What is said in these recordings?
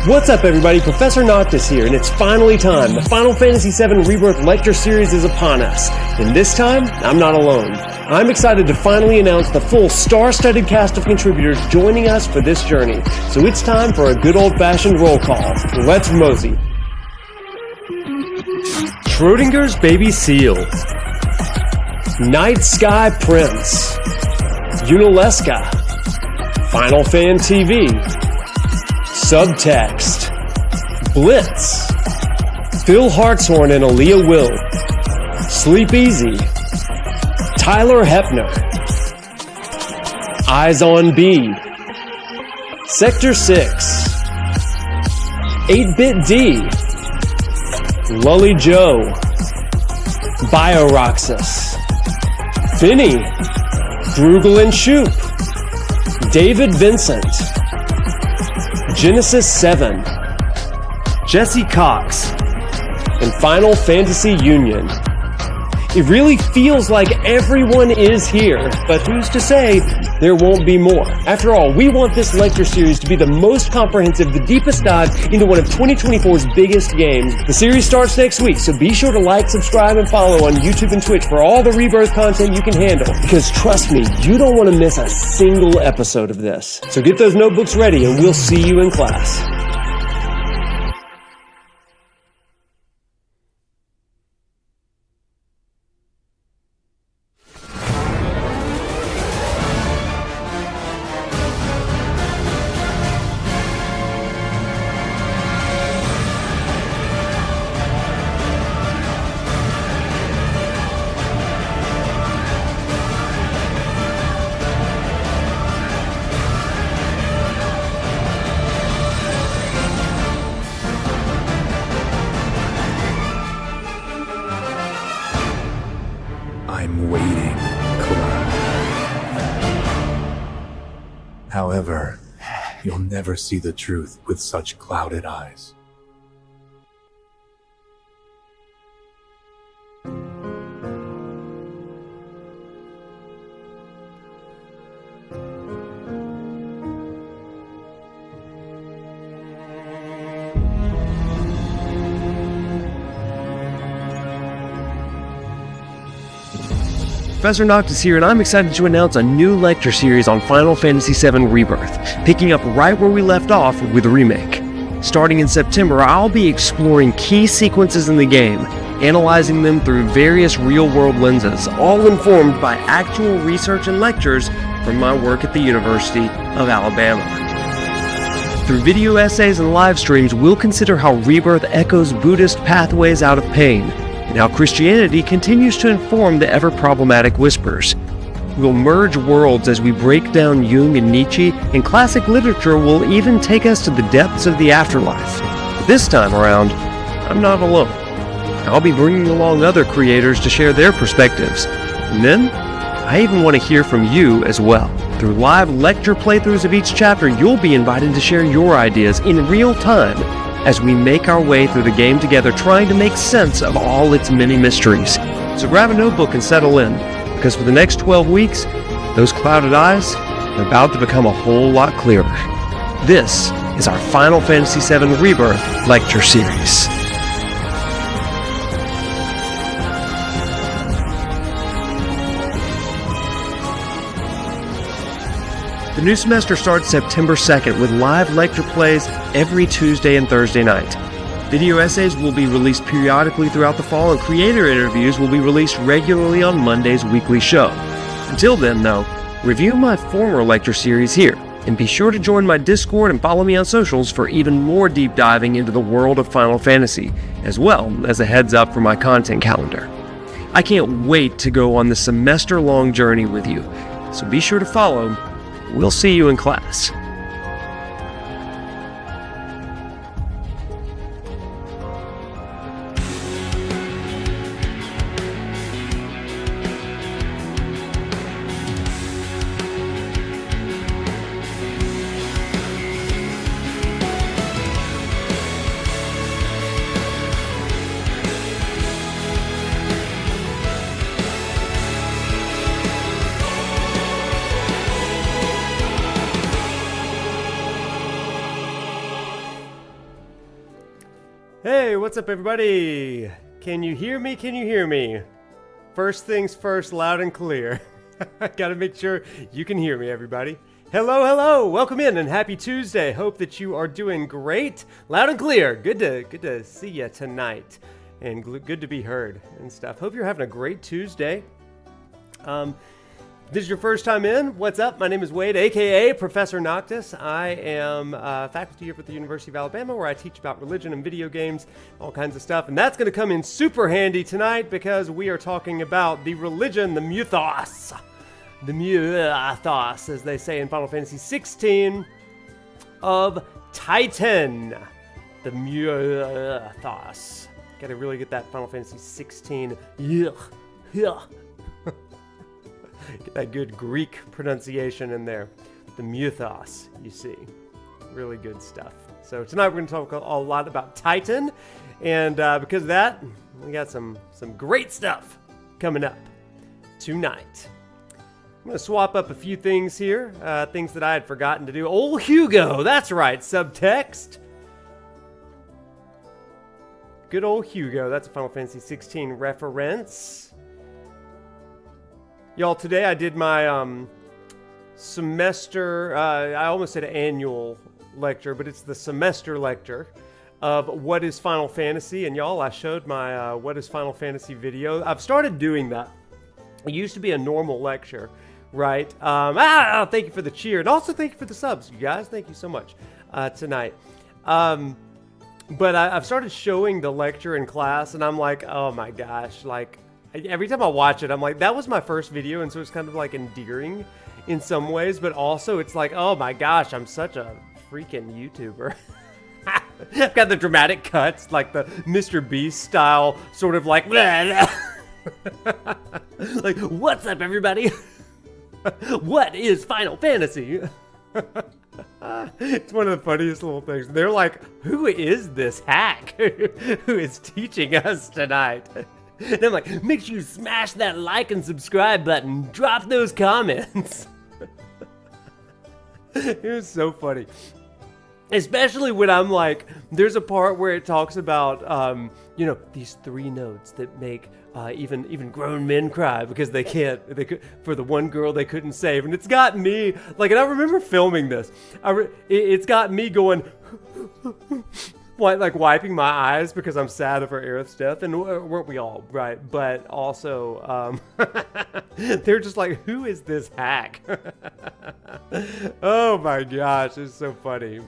What's up everybody, ProfNoctis here, and it's finally time. The Final Fantasy VII Rebirth lecture series is upon us, and this time, I'm not alone. I'm excited to finally announce the full star-studded cast of contributors joining us for this journey. So it's time for a good old-fashioned roll call. Let's mosey. Schrodinger's Baby Seal, Night Sky Prince, Unalesca, Final Fan TV, Subtext, Blitz, Phil Hartshorn and Aaliyah Will, Sleep Easy, Tyler Hepner, Eyes on B, Sector 6, 8-Bit D, Lully Joe, Bioroxus, Finny, Grugel and Shoop, David Vincent, Genesis 7, Jesse Cox, and Final Fantasy Union. It really feels like everyone is here, but who's to say there won't be more? After all, we want this lecture series to be the most comprehensive, the deepest dive into one of 2024's biggest games. The series starts next week, so be sure to like, subscribe, and follow on YouTube and Twitch for all the Rebirth content you can handle. Because trust me, you don't want to miss a single episode of this. So get those notebooks ready and we'll see you in class. I'm waiting, Cloud. However, you'll never see the truth with such clouded eyes. ProfNoctis here, and I'm excited to announce a new lecture series on Final Fantasy VII Rebirth, picking up right where we left off with the remake. Starting in September, I'll be exploring key sequences in the game, analyzing them through various real-world lenses, all informed by actual research and lectures from my work at the University of Alabama. Through video essays and live streams, we'll consider how Rebirth echoes Buddhist pathways out of pain, and how Christianity continues to inform the ever-problematic Whispers. We'll merge worlds as we break down Jung and Nietzsche, and classic literature will even take us to the depths of the afterlife. But this time around, I'm not alone. I'll be bringing along other creators to share their perspectives. And then, I even want to hear from you as well. Through live lecture playthroughs of each chapter, you'll be invited to share your ideas in real time as we make our way through the game together, trying to make sense of all its many mysteries. So grab a notebook and settle in, because for the next 12 weeks, those clouded eyes are about to become a whole lot clearer. This is our Final Fantasy VII Rebirth lecture series. The new semester starts September 2nd with live lecture plays every Tuesday and Thursday night. Video essays will be released periodically throughout the fall, and creator interviews will be released regularly on Monday's weekly show. Until then, though, review my former lecture series here, and be sure to join my Discord and follow me on socials for even more deep diving into the world of Final Fantasy, as well as a heads up for my content calendar. I can't wait to go on this semester-long journey with you, so be sure to follow. We'll see you in class. Hey, what's up everybody? Can you hear me? Can you hear me? First things first, loud and clear. Gotta make sure you can hear me, everybody. Hello, hello, welcome in and happy Tuesday. Hope that you are doing great. Loud and clear. Good to see you tonight. And good to be heard and stuff. Hope you're having a great Tuesday. This is your first time in. What's up? My name is Wade, aka ProfNoctis. I am faculty here at the University of Alabama, where I teach about religion and video games, all kinds of stuff. And that's going to come in super handy tonight because we are talking about the religion, the mythos. The mythos, as they say in Final Fantasy 16, of Titan. The mythos. Got to really get that Final Fantasy 16. Get that good Greek pronunciation in there. The mythos, you see. Really good stuff. So tonight we're going to talk a lot about Titan. And because of that, we got some great stuff coming up tonight. I'm going to swap up a few things here. Things that I had forgotten to do. Old Hugo, that's right, subtext. Good old Hugo, that's a Final Fantasy 16 reference. Y'all, today I did my semester, I almost said annual lecture, but it's the semester lecture of What is Final Fantasy. And y'all, I showed my What is Final Fantasy video. I've started doing that. It used to be a normal lecture, right? Thank you for the cheer. And also thank you for the subs, you guys. Thank you so much tonight. But I've started showing the lecture in class, and I'm like, oh my gosh, like, every time I watch it, I'm like, that was my first video, and so it's kind of like endearing in some ways, but also it's like, oh my gosh, I'm such a freaking YouTuber. I've got the dramatic cuts, like the Mr. Beast style, sort of like, like, what's up, everybody? What is Final Fantasy? It's one of the funniest little things. They're like, who is this hack who is teaching us tonight? And I'm like, make sure you smash that like and subscribe button. Drop those comments. It was so funny. Especially when I'm like, there's a part where it talks about, you know, these 3 notes that make even grown men cry because they can't, for the one girl they couldn't save. And it's got me, like, and I remember filming this. It's got me going, like wiping my eyes because I'm sad of Aerith's death, and weren't we all, right? But also, they're just like, who is this hack? Oh my gosh, it's so funny.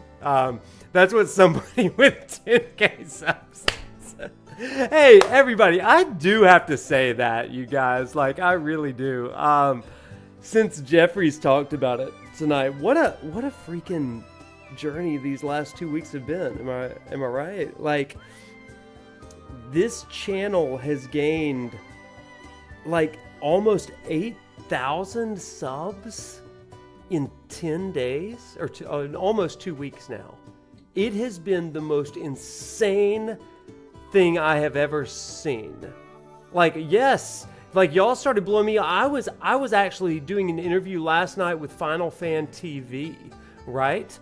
That's what somebody with 10K subs said. Hey, everybody, I do have to say that, you guys, like, I really do. Since Jeffrey's talked about it tonight, what a freaking journey these last 2 weeks have been. Am I right? Like, this channel has gained like almost 8,000 subs in 10 days, or almost 2 weeks now. It has been the most insane thing I have ever seen. Like, yes, like, y'all started blowing me. I was actually doing an interview last night with Final Fan TV, right?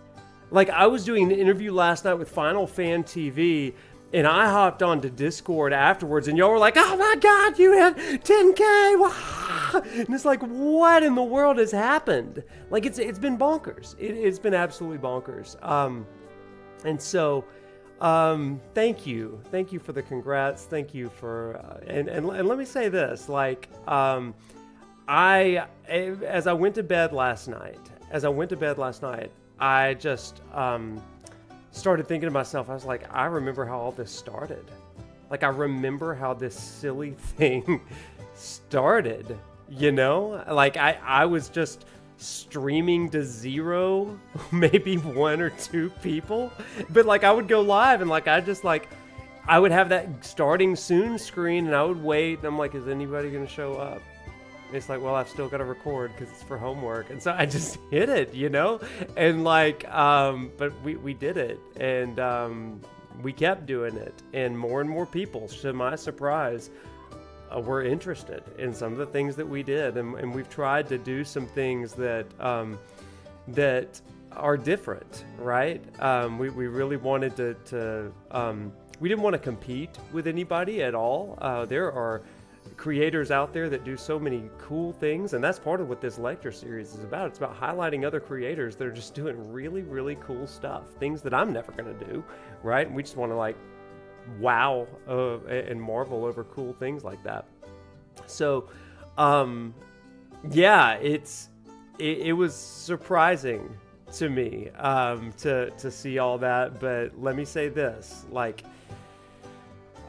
Like, I was doing an interview last night with Final Fan TV, and I hopped onto Discord afterwards, and y'all were like, oh my god, you have 10K! Wow. And it's like, what in the world has happened? Like, it's been bonkers. It's been absolutely bonkers. And so, thank you for the congrats. Thank you for, and let me say this, like, as I went to bed last night, I just started thinking to myself, I was like, I remember how all this started. Like, I remember how this silly thing started, you know? Like, I was just streaming to 0, maybe 1 or 2 people. But, like, I would go live and, like, I would have that starting soon screen, and I would wait, and I'm like, is anybody going to show up? And it's like, well, I've still got to record because it's for homework. And so I just hit it, you know? And like, but we did it. And we kept doing it. And more people, to my surprise, were interested in some of the things that we did. And we've tried to do some things that that are different, right? We really wanted to we didn't want to compete with anybody at all. There are creators out there that do so many cool things, and that's part of what this lecture series is about. It's about highlighting other creators that are just doing really, really cool stuff, things that I'm never going to do, right? And we just want to like wow and marvel over cool things like that. So yeah, it was surprising to me to see all that, but let me say this, like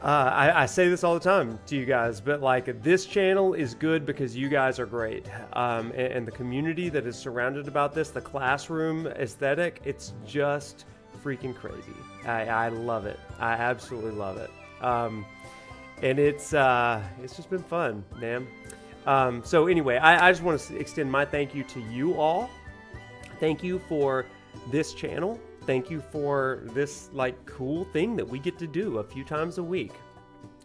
I say this all the time to you guys, but like this channel is good because you guys are great, and the community that is surrounded about this, the classroom aesthetic, it's just freaking crazy. I love it. I absolutely love it, and it's just been fun, man. So anyway, I just want to extend my thank you to you all. Thank you for this channel. Thank you for this like cool thing that we get to do a few times a week.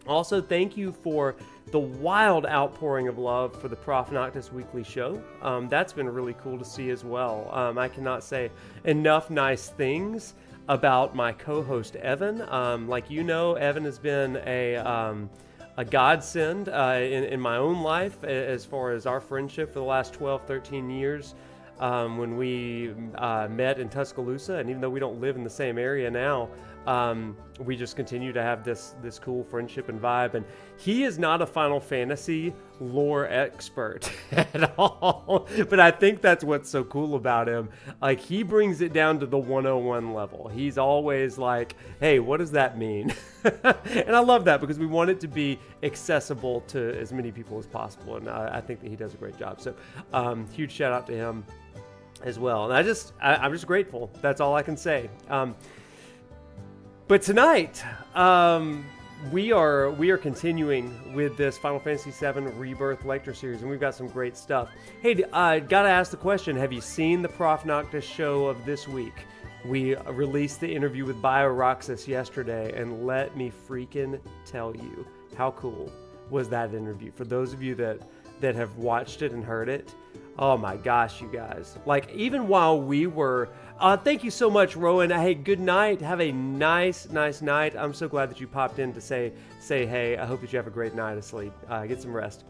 Also, thank you for the wild outpouring of love for the ProfNoctis Weekly Show. That's been really cool to see as well. I cannot say enough nice things about my co-host Evan. Like you know, Evan has been a godsend in my own life as far as our friendship for the last 12, 13 years. When we met in Tuscaloosa, and even though we don't live in the same area now, we just continue to have this cool friendship and vibe. And he is not a Final Fantasy lore expert at all, but I think that's what's so cool about him. Like, he brings it down to the 101 level. He's always like, hey, what does that mean? And I love that because we want it to be accessible to as many people as possible, and I think that he does a great job. So huge shout out to him as well. And I'm just grateful. That's all I can say. But tonight, we are continuing with this Final Fantasy VII Rebirth lecture series, and we've got some great stuff. Hey, I gotta ask the question: have you seen the ProfNoctis show of this week? We released the interview with BioRoxas yesterday, and let me freaking tell you, how cool was that interview? For those of you that have watched it and heard it, oh my gosh, you guys. Like, even while we were... thank you so much, Rowan. Hey, good night. Have a nice night. I'm so glad that you popped in to say hey. I hope that you have a great night of sleep. Get some rest.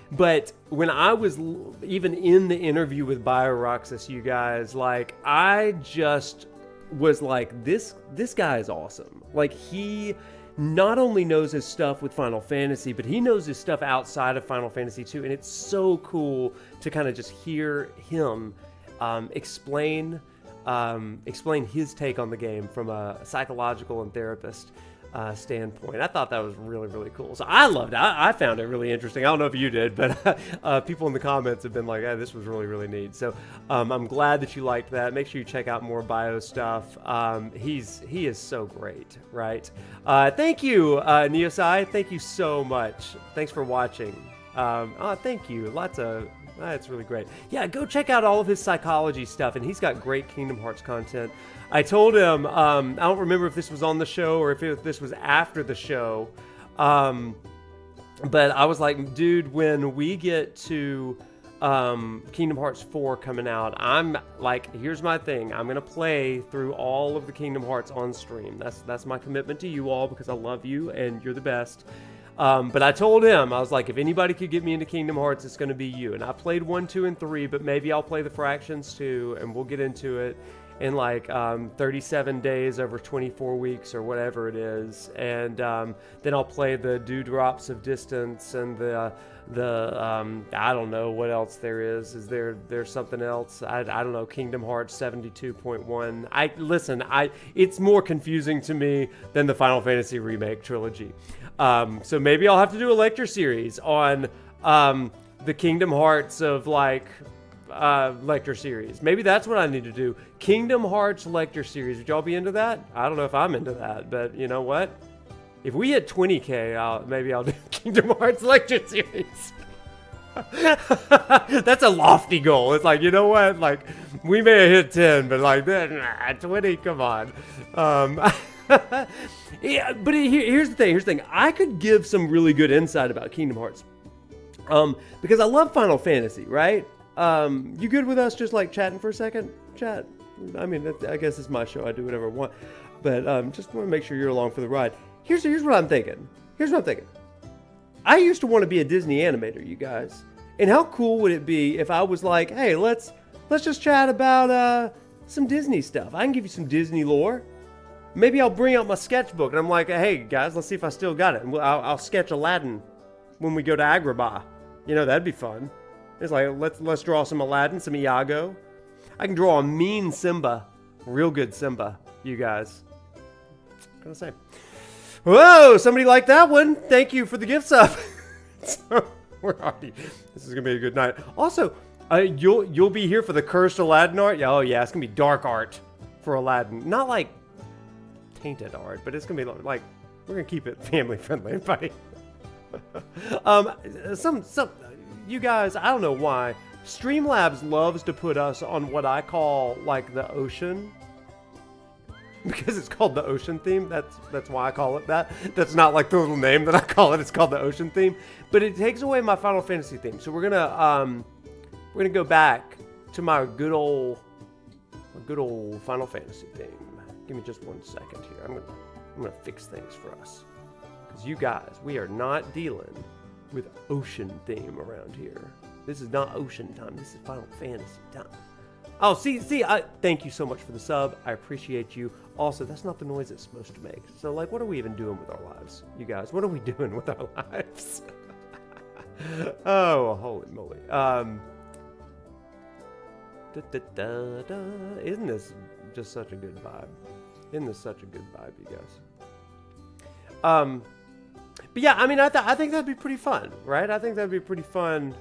But when I was even in the interview with BioRoxas, you guys, like, I just was like, this guy is awesome. Like, he not only knows his stuff with Final Fantasy, but he knows his stuff outside of Final Fantasy too. And it's so cool to kind of just hear him explain his take on the game from a psychological and therapist standpoint. I thought that was really, really cool. So I loved it. I found it really interesting. I don't know if you did, but people in the comments have been like, hey, this was really, really neat. So I'm glad that you liked that. Make sure you check out more Bio stuff. He is so great, right? Thank you, Neosai. Thank you so much. Thanks for watching. Thank you. It's really great. Yeah, go check out all of his psychology stuff, and he's got great Kingdom Hearts content. I told him, I don't remember if this was on the show or if this was after the show, but I was like, dude, when we get to Kingdom Hearts 4 coming out, I'm like, here's my thing. I'm going to play through all of the Kingdom Hearts on stream. That's my commitment to you all, because I love you and you're the best. But I told him, I was like, if anybody could get me into Kingdom Hearts, it's going to be you. And I played 1, 2, and 3, but maybe I'll play the Fractions too, and we'll get into it in like 37 days over 24 weeks or whatever it is. And then I'll play the Dewdrops of Distance and the I don't know what else there is. Is there's something else? I don't know. Kingdom Hearts 72.1. It's more confusing to me than the Final Fantasy Remake trilogy. So maybe I'll have to do a lecture series on the Kingdom Hearts of like lecture series. Maybe that's what I need to do. Kingdom Hearts lecture series. Would y'all be into that? I don't know if I'm into that, but you know what? If we hit 20K, maybe I'll do Kingdom Hearts lecture series. That's a lofty goal. It's like, you know what? Like, we may have hit 10, but like, 20, come on. Yeah, but here's the thing. I could give some really good insight about Kingdom Hearts. Because I love Final Fantasy, right? You good with us just like chatting for a second? Chat. I mean, I guess it's my show. I do whatever I want. But just want to make sure you're along for the ride. Here's what I'm thinking. I used to want to be a Disney animator, you guys. And how cool would it be if I was like, hey, let's just chat about some Disney stuff. I can give you some Disney lore. Maybe I'll bring out my sketchbook and I'm like, hey guys, let's see if I still got it. And I'll sketch Aladdin when we go to Agrabah. You know, that'd be fun. It's like, let's draw some Aladdin, some Iago. I can draw a mean Simba. Real good Simba, you guys. What can I say? Whoa, somebody liked that one. Thank you for the gift sub. So, this is gonna be a good night. Also, you'll be here for the cursed Aladdin art. Oh yeah, it's gonna be dark art for Aladdin. Not like tainted art, but it's gonna be like we're gonna keep it family friendly, buddy. Some you guys, I don't know why, Streamlabs loves to put us on what I call like the ocean. Because it's called the ocean theme. That's why I call it that. That's not like the little name that I call it. It's called the ocean theme. But it takes away my Final Fantasy theme. So we're gonna go back to my good old Final Fantasy theme. Give me just 1 second here. I'm gonna fix things for us. Because you guys, we are not dealing with ocean theme around here. This is not ocean time. This is Final Fantasy time. Oh, see, thank you so much for the sub. I appreciate you. Also, that's not the noise it's supposed to make. So, like, what are we even doing with our lives, you guys? What are we doing with our lives? Oh, holy moly. Isn't this just such a good vibe? Isn't this such a good vibe, you guys? But yeah, I mean, I think that'd be pretty fun, right? I think that'd be a pretty fun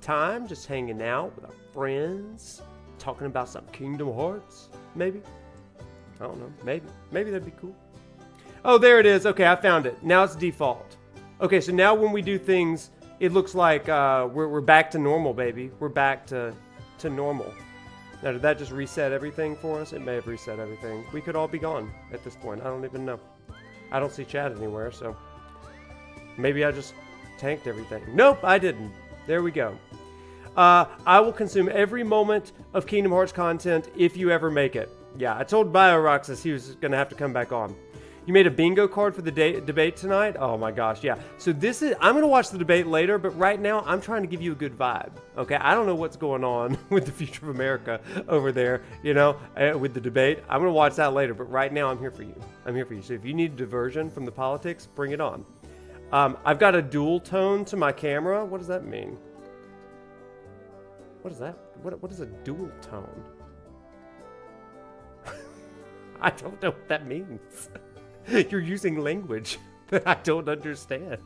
time, just hanging out with our friends. Talking about some Kingdom Hearts, maybe? I don't know, maybe that'd be cool. Oh, there it is. Okay, I found it. Now it's default. Okay, so now when we do things, it looks like we're back to normal, baby. We're back to normal. Now, did that just reset everything for us? It may have reset everything. We could all be gone at this point. I don't even know. I don't see chat anywhere, so maybe I just tanked everything. Nope, I didn't. There we go. I will consume every moment of Kingdom Hearts content if you ever make it. Yeah, I told BioRoxas he was going to have to come back on. You made a bingo card for the debate tonight? Oh my gosh, yeah. So I'm going to watch the debate later, but right now I'm trying to give you a good vibe, okay? I don't know what's going on with the future of America over there, you know, with the debate. I'm going to watch that later, but right now I'm here for you. I'm here for you. So if you need a diversion from the politics, bring it on. I've got a dual tone to my camera. What does that mean? What is that? What is a dual tone? I don't know what that means. You're using language that I don't understand.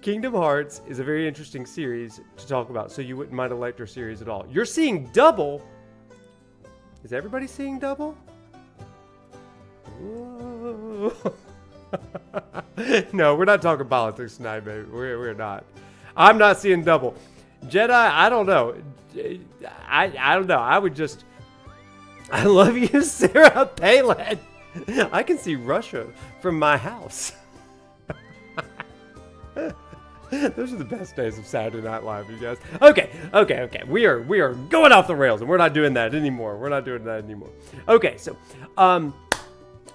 Kingdom Hearts is a very interesting series to talk about, so you wouldn't mind a lecture series at all. You're seeing double. Is everybody seeing double? Whoa. No, we're not talking politics tonight, baby. We're not. I'm not seeing double. Jedi, I don't know. I don't know. I would just... I love you, Sarah Palin. I can see Russia from my house. Those are the best days of Saturday Night Live, you guys. Okay. We are going off the rails, and we're not doing that anymore. Okay, so,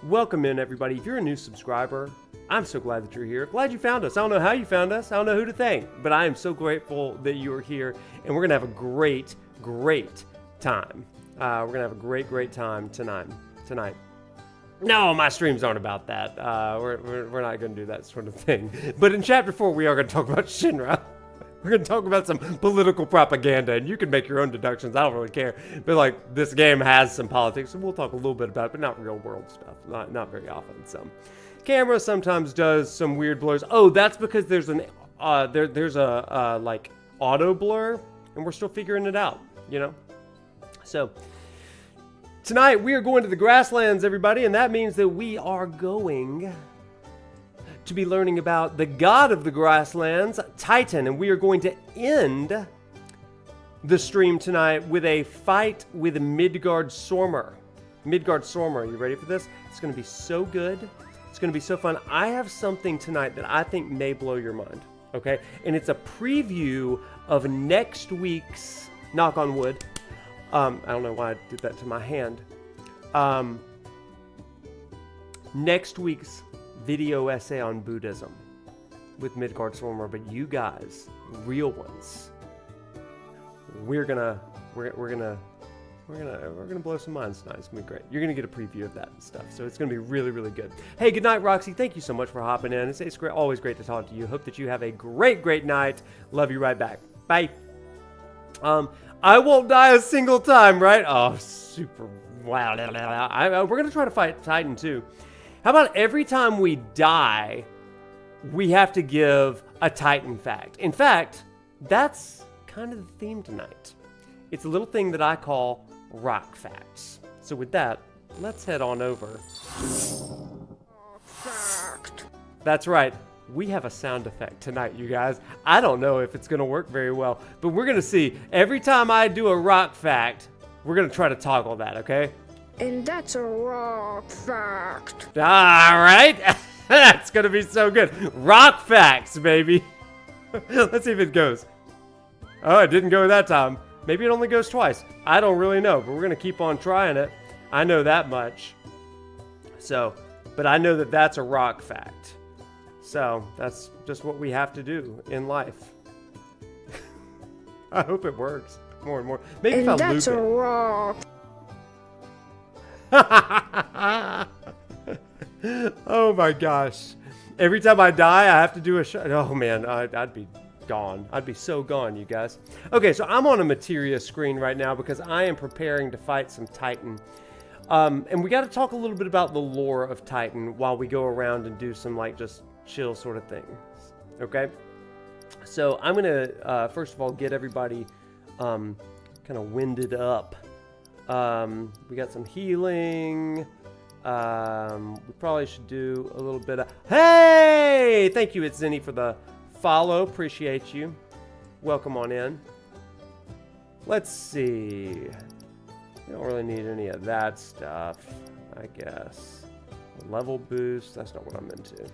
welcome in, everybody. If you're a new subscriber, I'm so glad that you're here. Glad you found us. I don't know how you found us. I don't know who to thank, but I am so grateful that you are here, and we're gonna have a great time. We're gonna have a great time tonight. No, my streams aren't about that. We're not gonna do that sort of thing. But in chapter 4, we are gonna talk about Shinra. We're gonna talk about some political propaganda, and you can make your own deductions. I don't really care. But like, this game has some politics, and we'll talk a little bit about it, but not real world stuff. Not very often. So, camera sometimes does some weird blurs. Oh, that's because there's a like auto blur, and we're still figuring it out. You know. So. Tonight, we are going to the Grasslands, everybody, and that means that we are going to be learning about the god of the Grasslands, Titan, and we are going to end the stream tonight with a fight with Midgardsormr. Midgardsormr, you ready for this? It's going to be so good. It's going to be so fun. I have something tonight that I think may blow your mind, okay? And it's a preview of next week's, knock on wood, I don't know why I did that to my hand. next week's video essay on Buddhism with Midgardsormr, but you guys, real ones, we're gonna blow some minds tonight. It's gonna be great. You're gonna get a preview of that and stuff, so it's gonna be really, really good. Hey, good night, Roxy. Thank you so much for hopping in. It's great, always great to talk to you. Hope that you have a great night. Love you right back. Bye. I won't die a single time, right? Oh, super. Wow. We're gonna try to fight Titan too. How about every time we die, we have to give a Titan fact? In fact, that's kind of the theme tonight. It's a little thing that I call rock facts. So with that, let's head on over. Fact. That's right. We have a sound effect tonight, you guys. I don't know if it's going to work very well, but we're going to see. Every time I do a rock fact, we're going to try to toggle that, okay? And that's a rock fact. All right. That's going to be so good. Rock facts, baby. Let's see if it goes. Oh, it didn't go that time. Maybe it only goes twice. I don't really know, but we're going to keep on trying it. I know that much. So, but I know that that's a rock fact. So, that's just what we have to do in life. I hope it works more and more. Maybe and if I that's loop a rock. Oh my gosh. Every time I die, I have to do a shot. Oh man, I'd be gone. I'd be so gone, you guys. Okay, so I'm on a materia screen right now because I am preparing to fight some Titan. And we got to talk a little bit about the lore of Titan while we go around and do some like just chill sort of things. Okay? So I'm going to, first of all, get everybody kind of winded up. We got some healing. We probably should do a little bit of... Hey! Thank you, it's Zenny, for the follow. Appreciate you. Welcome on in. Let's see. We don't really need any of that stuff, I guess. Level boost. That's not what I'm into.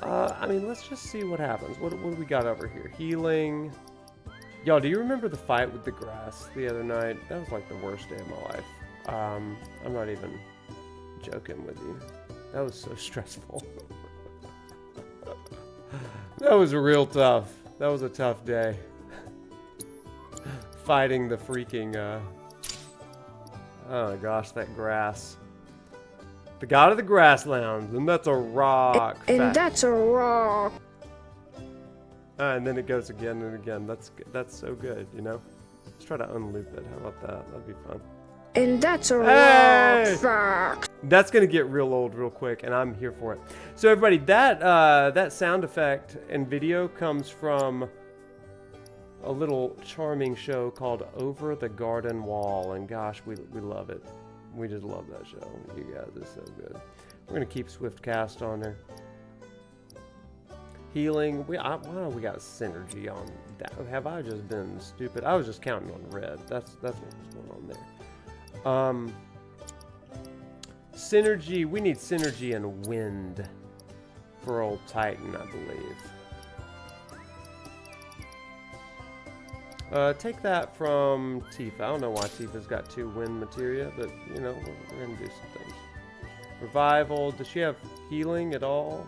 I mean, let's just see what happens. What do we got over here? Healing. Y'all, do you remember the fight with the grass the other night? That was like the worst day of my life. I'm not even joking with you. That was so stressful. That was real tough. That was a tough day. Fighting the freaking, oh my gosh, that grass. The god of the Grasslands, and that's a rock. And that's a rock. And then it goes again and again. That's so good, you know? Let's try to unloop it. How about that? That'd be fun. And that's a rock fact. That's gonna get real old real quick, and I'm here for it. So everybody, that sound effect and video comes from a little charming show called Over the Garden Wall, and gosh, we love it. We just love that show. You guys, it's so good. We're gonna keep Swiftcast on there. Healing. We got synergy on that. Have I just been stupid? I was just counting on red. That's what was going on there. Synergy. We need synergy and wind for old Titan, I believe. Take that from Tifa. I don't know why Tifa's got 2 wind materia, but you know, we're gonna do some things. Revival. Does she have healing at all?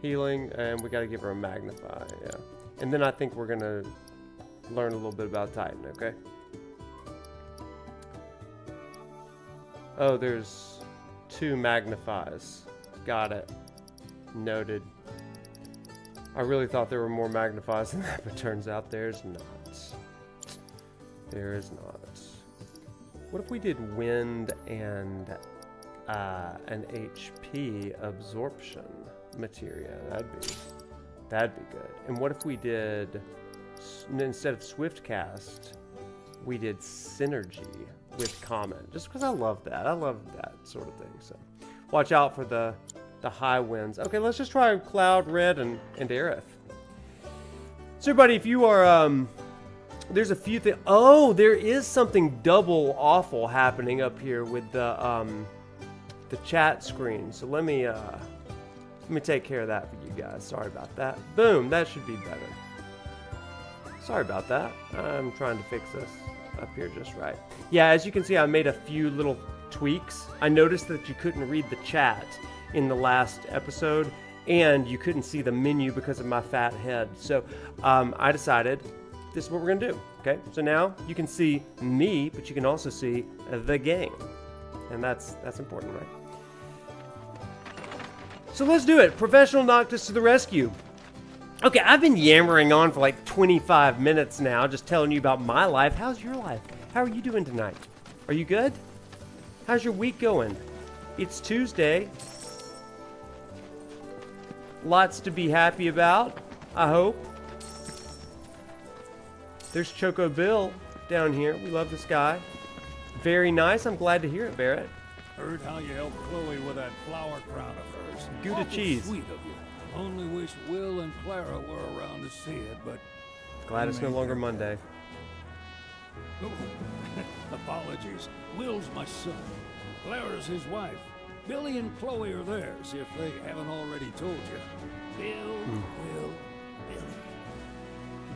Healing, and we gotta give her a magnify, yeah. And then I think we're gonna learn a little bit about Titan, okay? Oh, there's 2 magnifies. Got it. Noted. I really thought there were more magnifies than that, but turns out there's not. There is not. What if we did wind and an HP absorption materia? That'd be good. And what if we did, instead of Swiftcast, we did synergy with comment? Just because I love that. I love that sort of thing. So watch out for the high winds. Okay, let's just try Cloud, Red, and Aerith. So everybody, if you are, there's a few things. Oh, there is something double awful happening up here with the chat screen. So let me take care of that for you guys. Sorry about that. Boom, that should be better. Sorry about that. I'm trying to fix this up here just right. Yeah, as you can see, I made a few little tweaks. I noticed that you couldn't read the chat in the last episode, and you couldn't see the menu because of my fat head. So I decided this is what we're gonna do. Okay, so now you can see me, but you can also see the game, and that's important, right? So let's do it. Professional Noctis to the rescue. Okay, I've been yammering on for like 25 minutes now, just telling you about my life. How's your life? How are you doing tonight? Are you good? How's your week going? It's Tuesday. Lots to be happy about, I hope. There's Choco Bill down here. We love this guy. Very nice. I'm glad to hear it, Barrett. Heard how you helped Chloe with that flower crown of hers. Gouda Awful cheese. Sweet of you. Only wish Will and Clara were around to see it, but... Glad it's no longer Monday. Oh, apologies. Will's my son. Clara's his wife. Billy and Chloe are theirs, if they haven't already told you.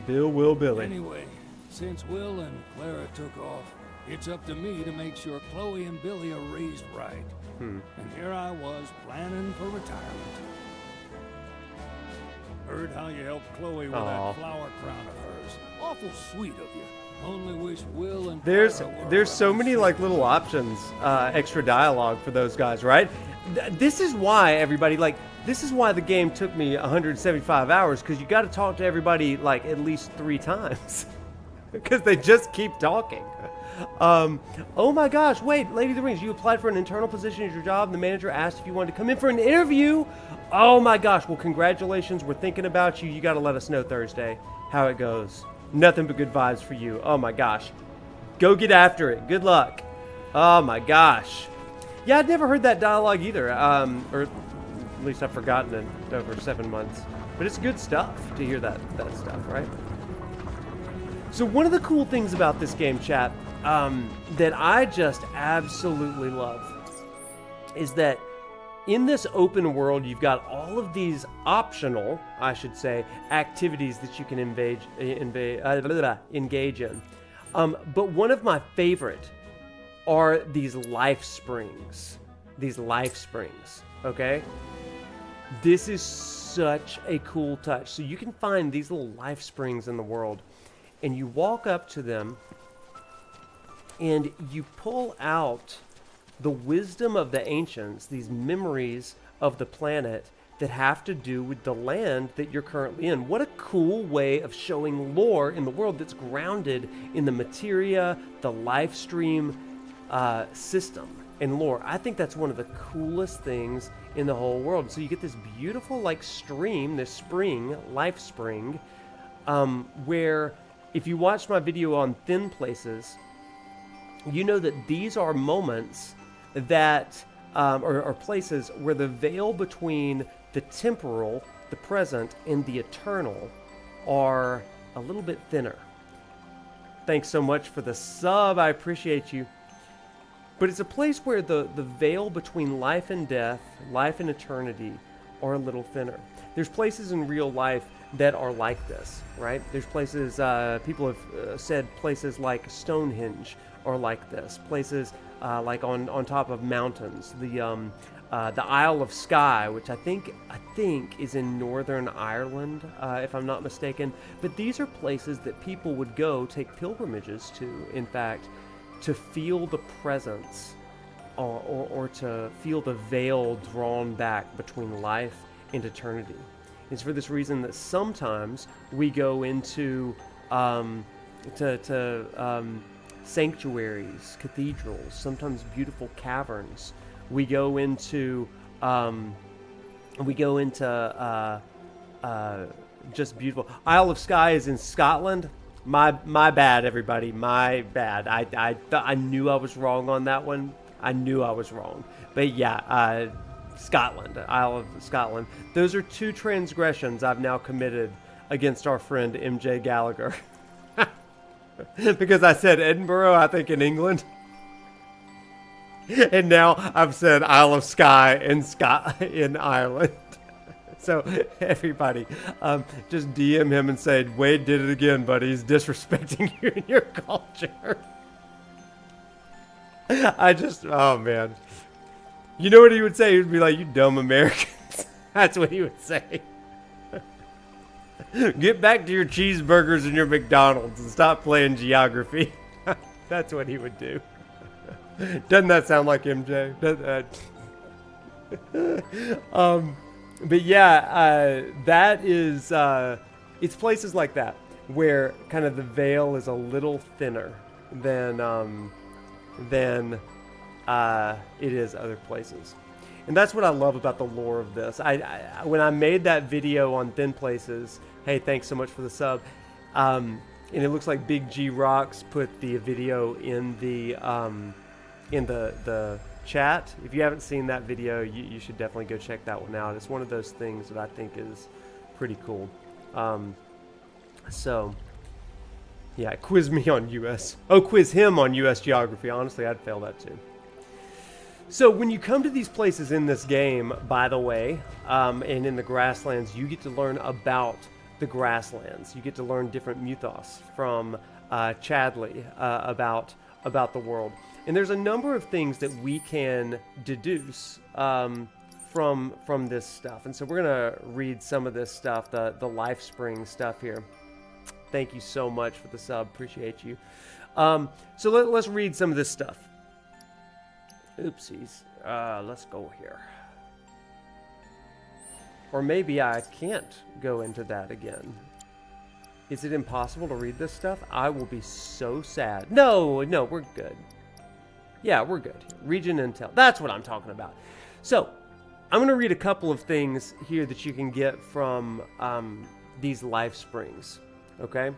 Will, Billy. Anyway, since Will and Clara took off, it's up to me to make sure Chloe and Billy are raised right. And here I was planning for retirement. Heard how you helped Chloe with that flower crown of hers. Awful sweet of you. Only wish Will and There's Clara so many like little options, extra dialogue for those guys, right? This is why everybody this is why the game took me 175 hours, because you got to talk to everybody like at least 3 times, because they just keep talking. Oh my gosh! Wait, Lady of the Rings, you applied for an internal position at your job. And the manager asked if you wanted to come in for an interview. Oh my gosh! Well, congratulations. We're thinking about you. You got to let us know Thursday how it goes. Nothing but good vibes for you. Oh my gosh. Go get after it. Good luck. Oh my gosh. Yeah, I'd never heard that dialogue either. Or at least I've forgotten it over 7 months. But it's good stuff to hear that stuff, right? So one of the cool things about this game, chat, that I just absolutely love is that in this open world, you've got all of these optional, I should say, activities that you can engage in. But one of my favorite are these life springs. Okay? This is such a cool touch. So you can find these little life springs in the world, and you walk up to them, and you pull out the wisdom of the ancients, these memories of the planet that have to do with the land that you're currently in. What a cool way of showing lore in the world that's grounded in the materia, the life stream system and lore. I think that's one of the coolest things in the whole world. So you get this beautiful stream, this spring, life spring, where if you watched my video on thin places, you know that these are moments that or places where the veil between the temporal, the present, and the eternal are a little bit thinner. Thanks so much for the sub. I appreciate you. But it's a place where the veil between life and death, life and eternity, are a little thinner. There's places in real life that are like this, right? There's places, people have said places like Stonehenge are like this. Places like on top of mountains. The Isle of Skye, which I think is in Northern Ireland, if I'm not mistaken. But these are places that people would go take pilgrimages to, in fact, to feel the presence or to feel the veil drawn back between life and eternity. It's for this reason that sometimes we go into sanctuaries, cathedrals, sometimes beautiful caverns. We go into just beautiful. Isle of Skye is in Scotland. My bad, everybody. My bad. I knew I was wrong on that one. I knew I was wrong. But yeah, Scotland, Isle of Scotland. Those are 2 transgressions I've now committed against our friend MJ Gallagher. Because I said Edinburgh, I think in England. And now I've said Isle of Skye in Ireland. So everybody, just DM him and say, Wade did it again, buddy. He's disrespecting you and your culture. Oh man. You know what he would say? He would be like, "You dumb Americans." That's what he would say. Get back to your cheeseburgers and your McDonald's and stop playing geography. That's what he would do. Doesn't that sound like MJ? But yeah, that is, it's places like that where kind of the veil is a little thinner than it is other places. And that's what I love about the lore of this. When I made that video on Thin Places, hey, thanks so much for the sub. And it looks like Big G Rocks put the video in the chat. If you haven't seen that video, you should definitely go check that one out. It's one of those things that I think is pretty cool. So, yeah, quiz me on US. Oh, quiz him on US geography. Honestly, I'd fail that too. So when you come to these places in this game, by the way, and in the Grasslands, you get to learn about the Grasslands. You get to learn different mythos from Chadley about the world. And there's a number of things that we can deduce from this stuff. And so we're going to read some of this stuff, the Lifespring stuff here. Thank you so much for the sub. Appreciate you. So let's read some of this stuff. Oopsies. Let's go here. Or maybe I can't go into that again. Is it impossible to read this stuff? I will be so sad. No, we're good. Yeah, we're good. Region Intel. That's what I'm talking about. So, I'm going to read a couple of things here that you can get from these life springs. Okay?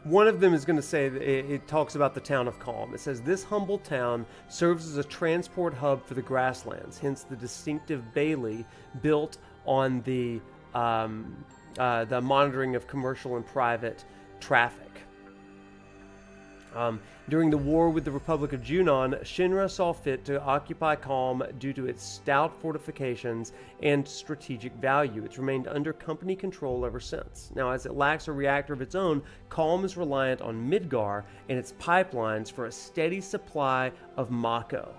One of them is going to say, that it talks about the town of Calm. It says, this humble town serves as a transport hub for the Grasslands, hence the distinctive bailey built on the monitoring of commercial and private traffic. During the war with the Republic of Junon, Shinra saw fit to occupy Calm due to its stout fortifications and strategic value. It's remained under company control ever since. Now, as it lacks a reactor of its own, Calm is reliant on Midgar and its pipelines for a steady supply of Mako,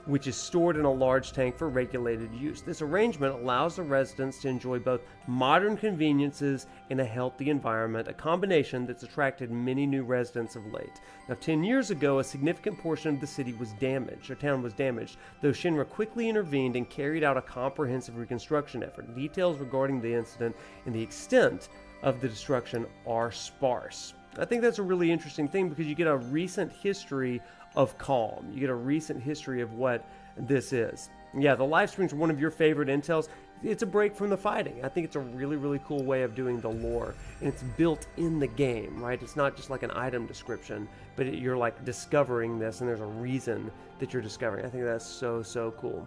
which is stored in a large tank for regulated use. This arrangement allows the residents to enjoy both modern conveniences and a healthy environment, a combination that's attracted many new residents of late. Now, 10 years ago, a significant portion of the city was damaged, or town was damaged, though Shinra quickly intervened and carried out a comprehensive reconstruction effort. Details regarding the incident and the extent of the destruction are sparse. I think that's a really interesting thing because you get a recent history of Calm. You get a recent history of what this is. Yeah, the life springs are one of your favorite intels. It's a break from the fighting. I think it's a really, really cool way of doing the lore. And it's built in the game, right? It's not just like an item description, but you're like discovering this and there's a reason that you're discovering. I think that's so, so cool.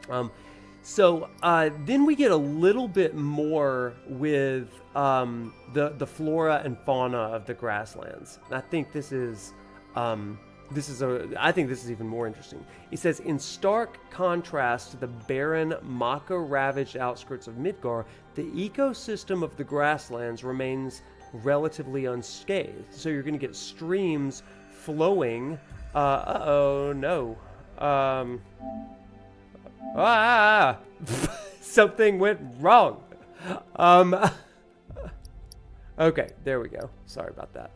Then we get a little bit more with the flora and fauna of the Grasslands. And I think this is even more interesting. It says, in stark contrast to the barren, Mako-ravaged outskirts of Midgar, the ecosystem of the Grasslands remains relatively unscathed. So you're going to get streams flowing. Something went wrong. Okay, there we go. Sorry about that.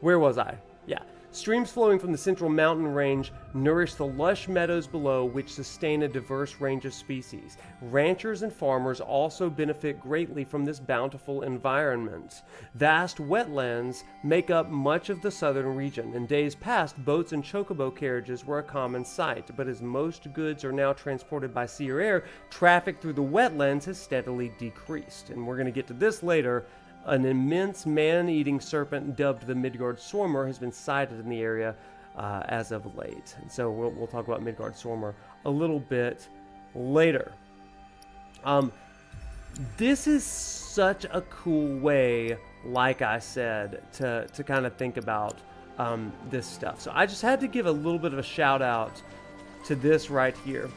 Where was I? Yeah. Streams flowing from the central mountain range nourish the lush meadows below, which sustain a diverse range of species. Ranchers and farmers also benefit greatly from this bountiful environment. Vast wetlands make up much of the southern region. In days past, boats and chocobo carriages were a common sight, but as most goods are now transported by sea or air, traffic through the wetlands has steadily decreased. And we're going to get to this later. An immense man-eating serpent dubbed the Midgardsormr has been sighted in the area as of late. And so we'll talk about Midgardsormr a little bit later. This is such a cool way, like I said, to kind of think about this stuff. So I just had to give a little bit of a shout out to this right here.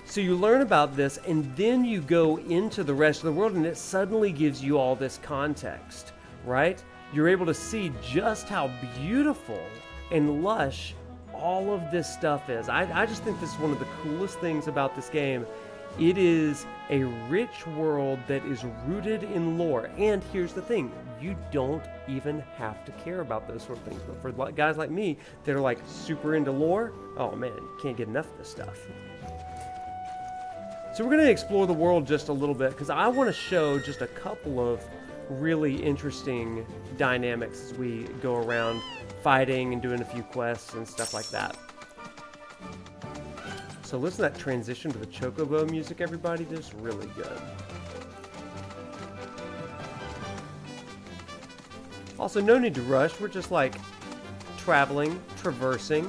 So you learn about this, and then you go into the rest of the world, and it suddenly gives you all this context, right? You're able to see just how beautiful and lush all of this stuff is. I just think this is one of the coolest things about this game. It is a rich world that is rooted in lore. And here's the thing, you don't even have to care about those sort of things. But for guys like me that are like super into lore, oh man, you can't get enough of this stuff. So we're going to explore the world just a little bit because I want to show just a couple of really interesting dynamics as we go around fighting and doing a few quests and stuff like that. So listen to that transition to the chocobo music, everybody. Just really good. Also, no need to rush. We're just like traveling, traversing,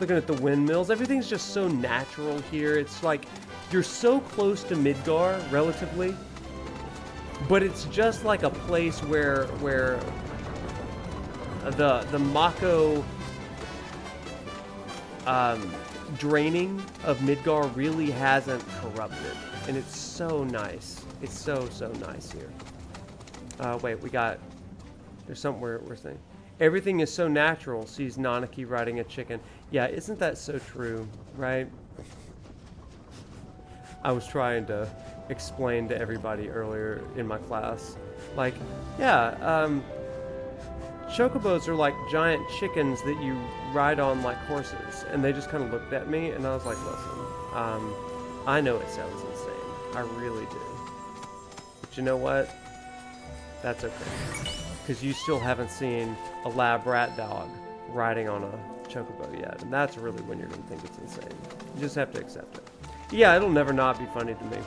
looking at the windmills. Everything's just so natural here. It's like you're so close to Midgar, relatively, but it's just like a place where the Mako draining of Midgar really hasn't corrupted, and it's so nice. It's so nice here. Wait, there's something we're saying. Everything is so natural, sees Nanaki riding a chicken. Yeah, isn't that so true, right? I was trying to explain to everybody earlier in my class, like, yeah, chocobos are like giant chickens that you ride on like horses. And they just kind of looked at me, and I was like, listen, I know it sounds insane. I really do. But you know what? That's okay. Because you still haven't seen a lab rat dog riding on a chocobo yet. And that's really when you're going to think it's insane. You just have to accept it. Yeah, it'll never not be funny to me.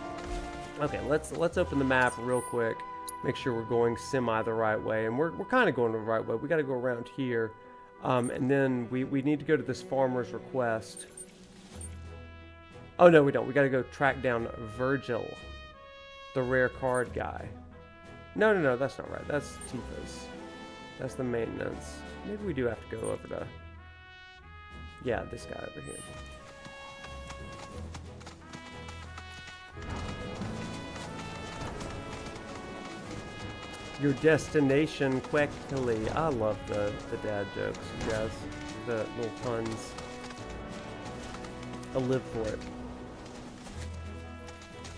Okay, let's open the map real quick. Make sure we're going semi the right way. And we're kind of going the right way. We got to go around here. And then we need to go to this farmer's request. Oh, no, we don't. We got to go track down Virgil, the rare card guy. No, that's not right. That's Tifa's. That's the maintenance. Maybe we do have to go over to... Yeah, this guy over here. Your destination quickly. I love the dad jokes, you guys. The little puns. I live for it.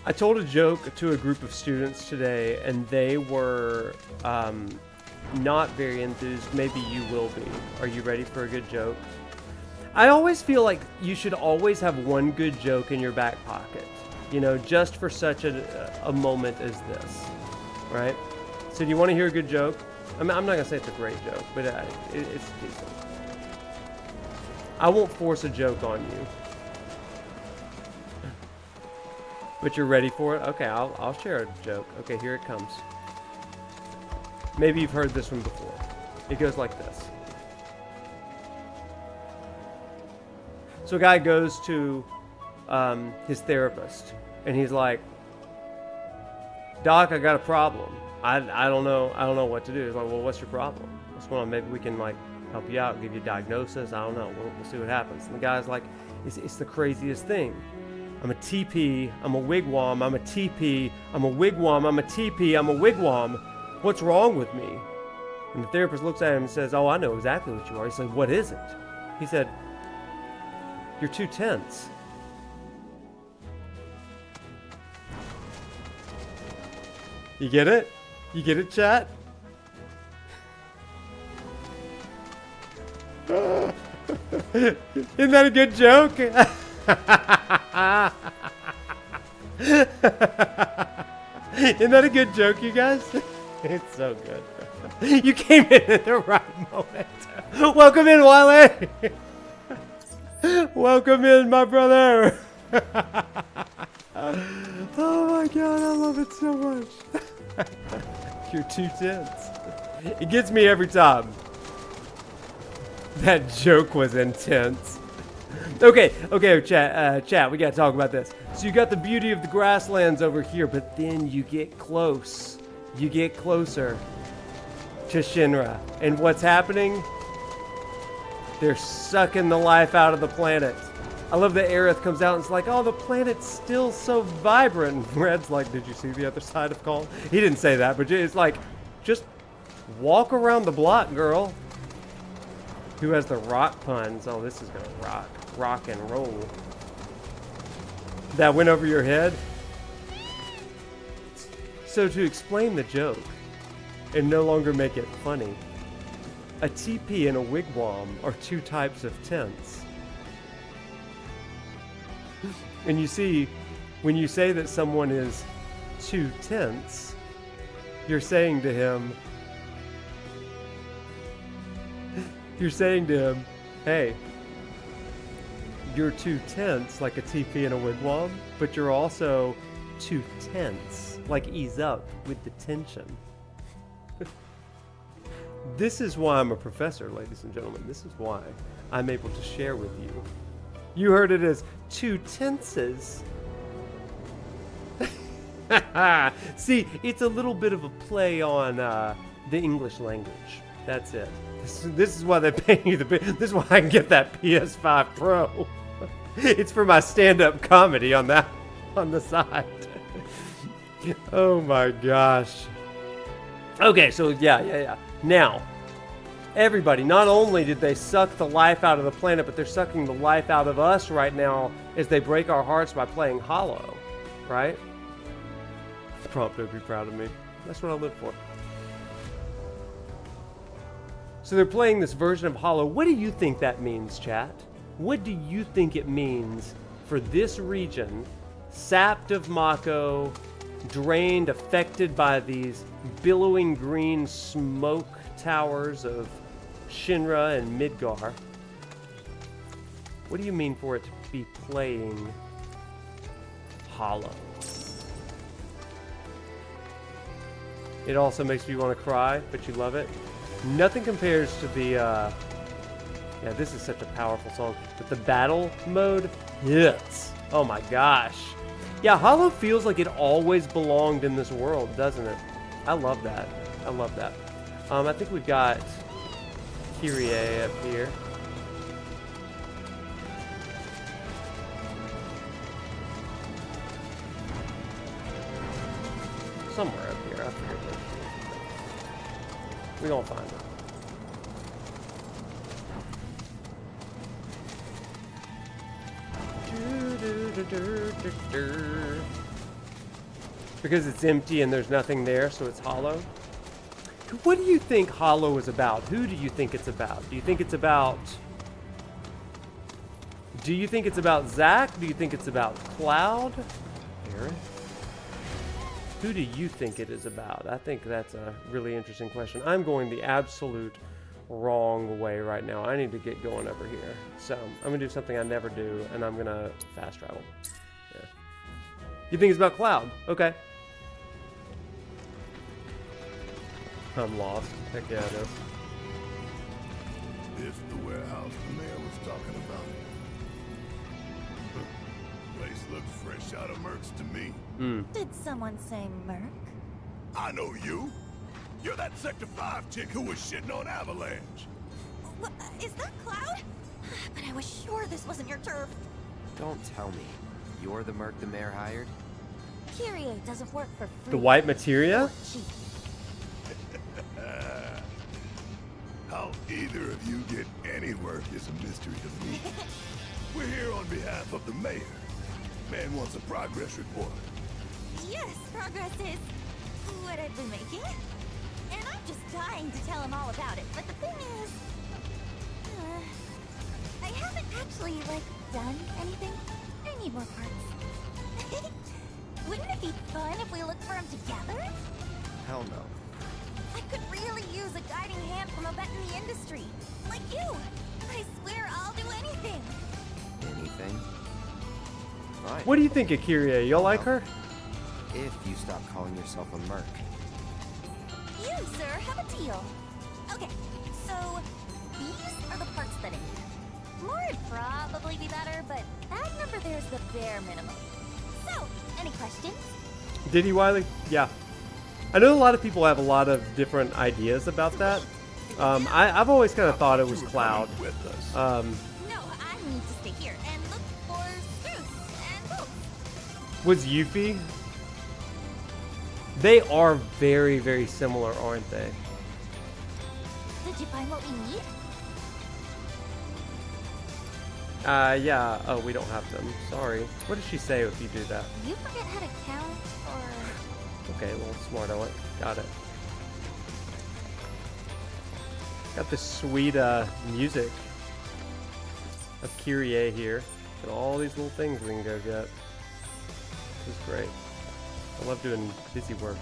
I told a joke to a group of students today, and they were not very enthused. Maybe you will be. Are you ready for a good joke? I always feel like you should always have one good joke in your back pocket, you know, just for such a moment as this, right? So do you want to hear a good joke? I'm not going to say it's a great joke, but it's decent. I won't force a joke on you. But you're ready for it? Okay, I'll share a joke. Okay, here it comes. Maybe you've heard this one before. It goes like this. So a guy goes to his therapist, and he's like, "Doc, I got a problem. I don't know what to do." He's like, "Well, what's your problem? What's going on? Maybe we can like help you out, give you a diagnosis. I don't know. We'll see what happens." And the guy's like, "It's the craziest thing. I'm a TP, I'm a wigwam, I'm a TP, I'm a wigwam, I'm a TP, I'm a wigwam. What's wrong with me?" And the therapist looks at him and says, "Oh, I know exactly what you are." He said, "What is it?" He said, "You're too tense." You get it? You get it, chat? Isn't that a good joke? Isn't that a good joke, you guys? It's so good. You came in at the right moment. Welcome in, Wale. Welcome in, my brother. Oh my god, I love it so much. You're too tense. It gets me every time. That joke was intense. Okay, chat, we gotta talk about this. So you got the beauty of the grasslands over here, but then you get close. You get closer to Shinra. And what's happening? They're sucking the life out of the planet. I love that Aerith comes out and it's like, "Oh, the planet's still so vibrant." And Red's like, "Did you see the other side of Call?" He didn't say that, but it's like, Just walk around the block, girl. Who has the rock puns? Oh, this is gonna rock. Rock and roll. That went over your head? So to explain the joke, and no longer make it funny, a teepee and a wigwam are two types of tents. And you see, when you say that someone is too tense, you're saying to him, hey, you're too tense like a teepee and a wigwam, but you're also too tense, like ease up with the tension. This is why I'm a professor, ladies and gentlemen. This is why I'm able to share with you. You heard it as two tenses. See, it's a little bit of a play on the English language. That's it. This is why they pay you this is why I can get that PS5 Pro. It's for my stand-up comedy on the side. Oh my gosh. Okay, so yeah. Now, everybody, not only did they suck the life out of the planet, but they're sucking the life out of us right now as they break our hearts by playing Hollow, right? Prompt would be proud of me. That's what I live for. So they're playing this version of Hollow. What do you think that means, chat? What do you think it means for this region, sapped of Mako, drained, affected by these billowing green smoke towers of Shinra and Midgar? What do you mean for it to be playing Hollow? It also makes me want to cry, but you love it. Nothing compares to the, yeah, this is such a powerful song. But the battle mode hits. Oh my gosh. Yeah, Hollow feels like it always belonged in this world, doesn't it? I love that. I love that. I think we've got Kyrie up here. Somewhere up here. I forget where she is. We're gonna find her. Because it's empty and there's nothing there, so it's hollow. What do you think Hollow is about? Who do you think it's about? Do you think it's about Zack? Do you think it's about Cloud? Aerith? Who do you think it is about? I think that's a really interesting question. I'm going the absolute wrong way right now. I need to get going over here. So I'm gonna do something I never do, and I'm gonna fast travel. Yeah. You think it's about Cloud? Okay. I'm lost. Heck yeah, it is. This the warehouse the mayor was talking about. Place looks fresh out of Mercs to me. Did someone say Merc? I know you. You're that Sector 5 chick who was shitting on Avalanche. What, is that Cloud? But I was sure this wasn't your turf. Don't tell me. You're the merc the mayor hired? Kyrie doesn't work for free. The white materia? Or cheap. How either of you get any work is a mystery to me. We're here on behalf of the mayor. Man wants a progress report. Yes, progress is what I've been making. And I'm just dying to tell him all about it. But the thing is, I haven't actually, done anything. I need more parts. Wouldn't it be fun if we looked for them together? Hell no. I could really use a guiding hand from a vet in the industry. Like you. I swear I'll do anything. Anything? Fine. What do you think of Kyrie? You like her? If you stop calling yourself a merc. You, sir, have a deal. Okay, so these are the parts that I need. More would probably be better, but that number there's the bare minimum. So, any questions? Did he, Wiley? Yeah. I know a lot of people have a lot of different ideas about that. I've always kind of thought it was Cloud. With us. No, I need to stay here and look for Spruce and Bolt. Was Yuffie? They are very, very similar, aren't they? Did you find what we need? Yeah. Oh, we don't have them. Sorry. What does she say if you do that? You forget how to count, or... Okay, well, smart aleck. Got it. Got this sweet music of Kyrie here. And all these little things we can go get. This is great. I love doing busy work.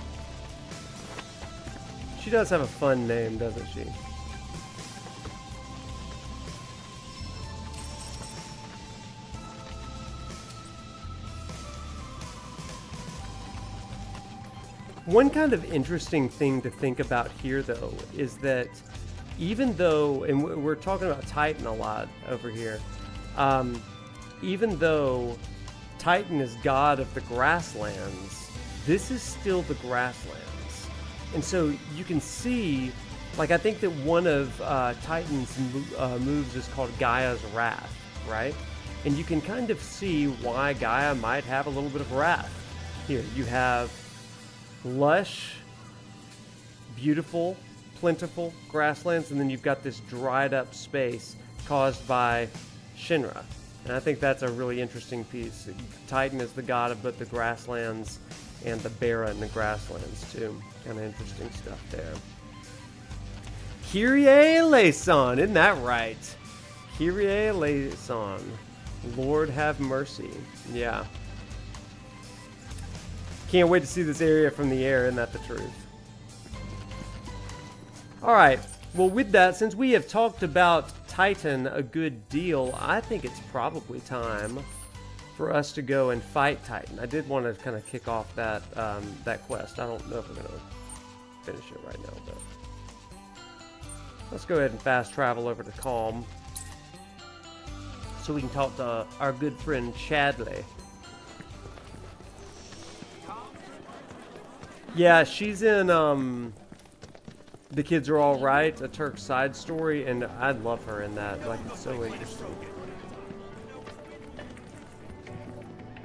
She does have a fun name, doesn't she? One kind of interesting thing to think about here, though, is that even though, and we're talking about Titan a lot over here, even though Titan is god of the Grasslands, this is still the Grasslands. And so you can see, like, I think that one of Titan's moves is called Gaia's Wrath, right? And you can kind of see why Gaia might have a little bit of wrath. Here, you have lush, beautiful, plentiful grasslands, and then you've got this dried up space caused by Shinra. And I think that's a really interesting piece. Titan is the god of both the grasslands and the barren grasslands too. Kind of interesting stuff there. Kyrie eleison, isn't that right? Kyrie eleison. Lord have mercy. Yeah. Can't wait to see this area from the air, isn't that the truth? Alright, well with that, since we have talked about Titan a good deal, I think it's probably time for us to go and fight Titan. I did want to kind of kick off that that quest. I don't know if we're going to finish it right now, but let's go ahead and fast travel over to Calm so we can talk to our good friend Chadley. Yeah, she's in The Kids Are All Right, a Turk's Side Story, and I love her in that. Like, it's so interesting.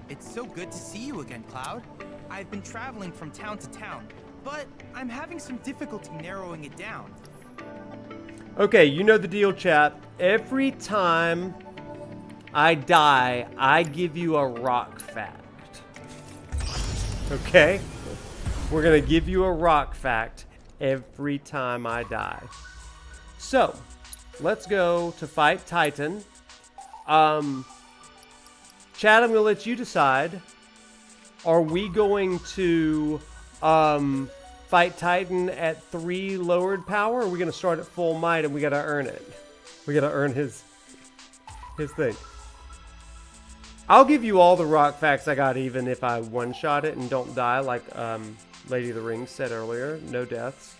It's so good to see you again, Cloud. I've been traveling from town to town, but I'm having some difficulty narrowing it down. Okay, you know the deal, chat. Every time I die, I give you a rock fact. Okay? We're going to give you a rock fact every time I die. So, let's go to fight Titan. Chad, I'm going to let you decide. Are we going to fight Titan at 3 lowered power, or are we going to start at full might and we got to earn it? We got to earn his thing. I'll give you all the rock facts I got, even if I one-shot it and don't die, like Lady of the Rings said earlier. No deaths.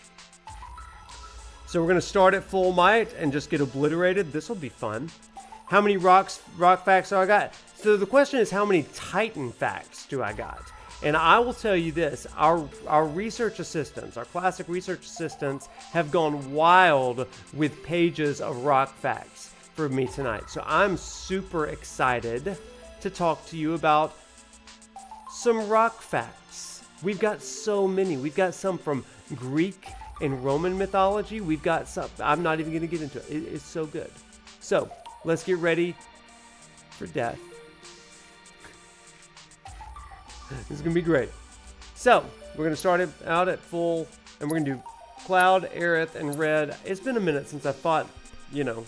So we're going to start at full might and just get obliterated. This will be fun. How many rock facts do I got? So the question is, how many Titan facts do I got? And I will tell you this, our research assistants, our classic research assistants, have gone wild with pages of rock facts for me tonight. So I'm super excited to talk to you about some rock facts. We've got so many. We've got some from Greek and Roman mythology. We've got some, I'm not even going to get into it. It's so good. So let's get ready for death. This is going to be great. So we're going to start it out at full, and we're going to do Cloud, Aerith, and Red. It's been a minute since I fought, you know,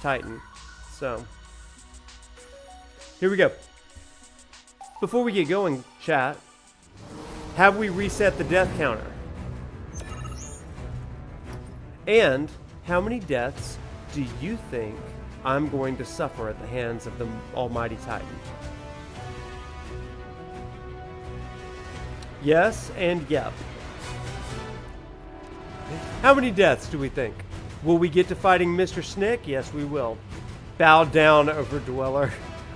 Titan. So here we go. Before we get going, chat, have we reset the death counter? And how many deaths do you think I'm going to suffer at the hands of the almighty Titan? Yes and yep. How many deaths do we think? Will we get to fighting Mr. Snick? Yes, we will. Bow down, Overdweller.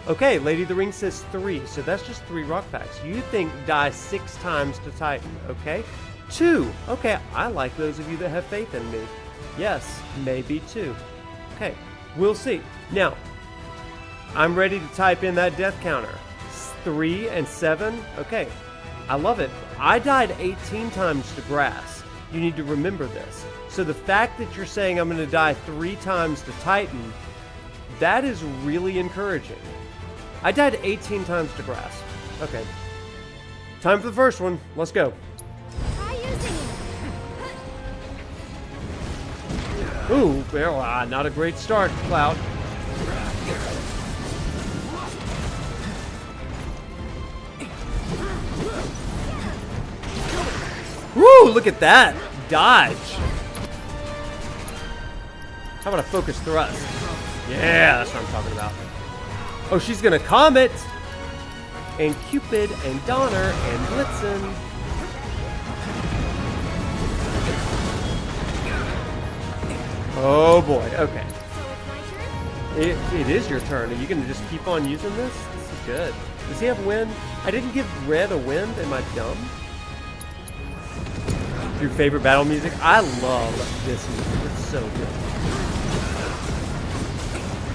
Okay, Lady of the Ring says 3, so that's just 3 rock facts. You think die 6 times to Titan, okay? 2. Okay, I like those of you that have faith in me. Yes, maybe 2. Okay, we'll see. Now, I'm ready to type in that death counter. 3 and 7. Okay, I love it. I died 18 times to grass. You need to remember this. So the fact that you're saying I'm going to die 3 times to Titan, that is really encouraging. I died 18 times to grass. Okay. Time for the first one. Let's go. Try using it. Ooh, well, not a great start, Cloud. Woo, look at that. Dodge. How about a focus thrust? Yeah, that's what I'm talking about. Oh, she's gonna Comet! And Cupid, and Donner, and Blitzen. Oh boy, okay. So it's my turn? It is your turn. Are you gonna just keep on using this? This is good. Does he have wind? I didn't give Red a wind. Am I dumb? Your favorite battle music? I love this music. It's so good.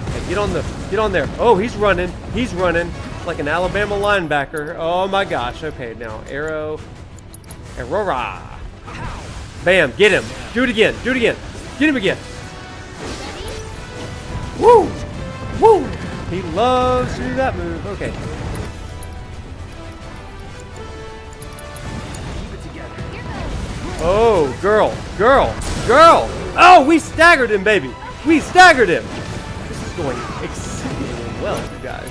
Okay, get on there. Oh, he's running. He's running like an Alabama linebacker. Oh my gosh. Okay, now arrow. Aurora. Bam, get him. Do it again. Do it again. Get him again. Woo! Woo! He loves to do that move. Okay. Oh, girl, girl, girl! Oh, we staggered him, baby! We staggered him! This is going exceedingly well, you guys.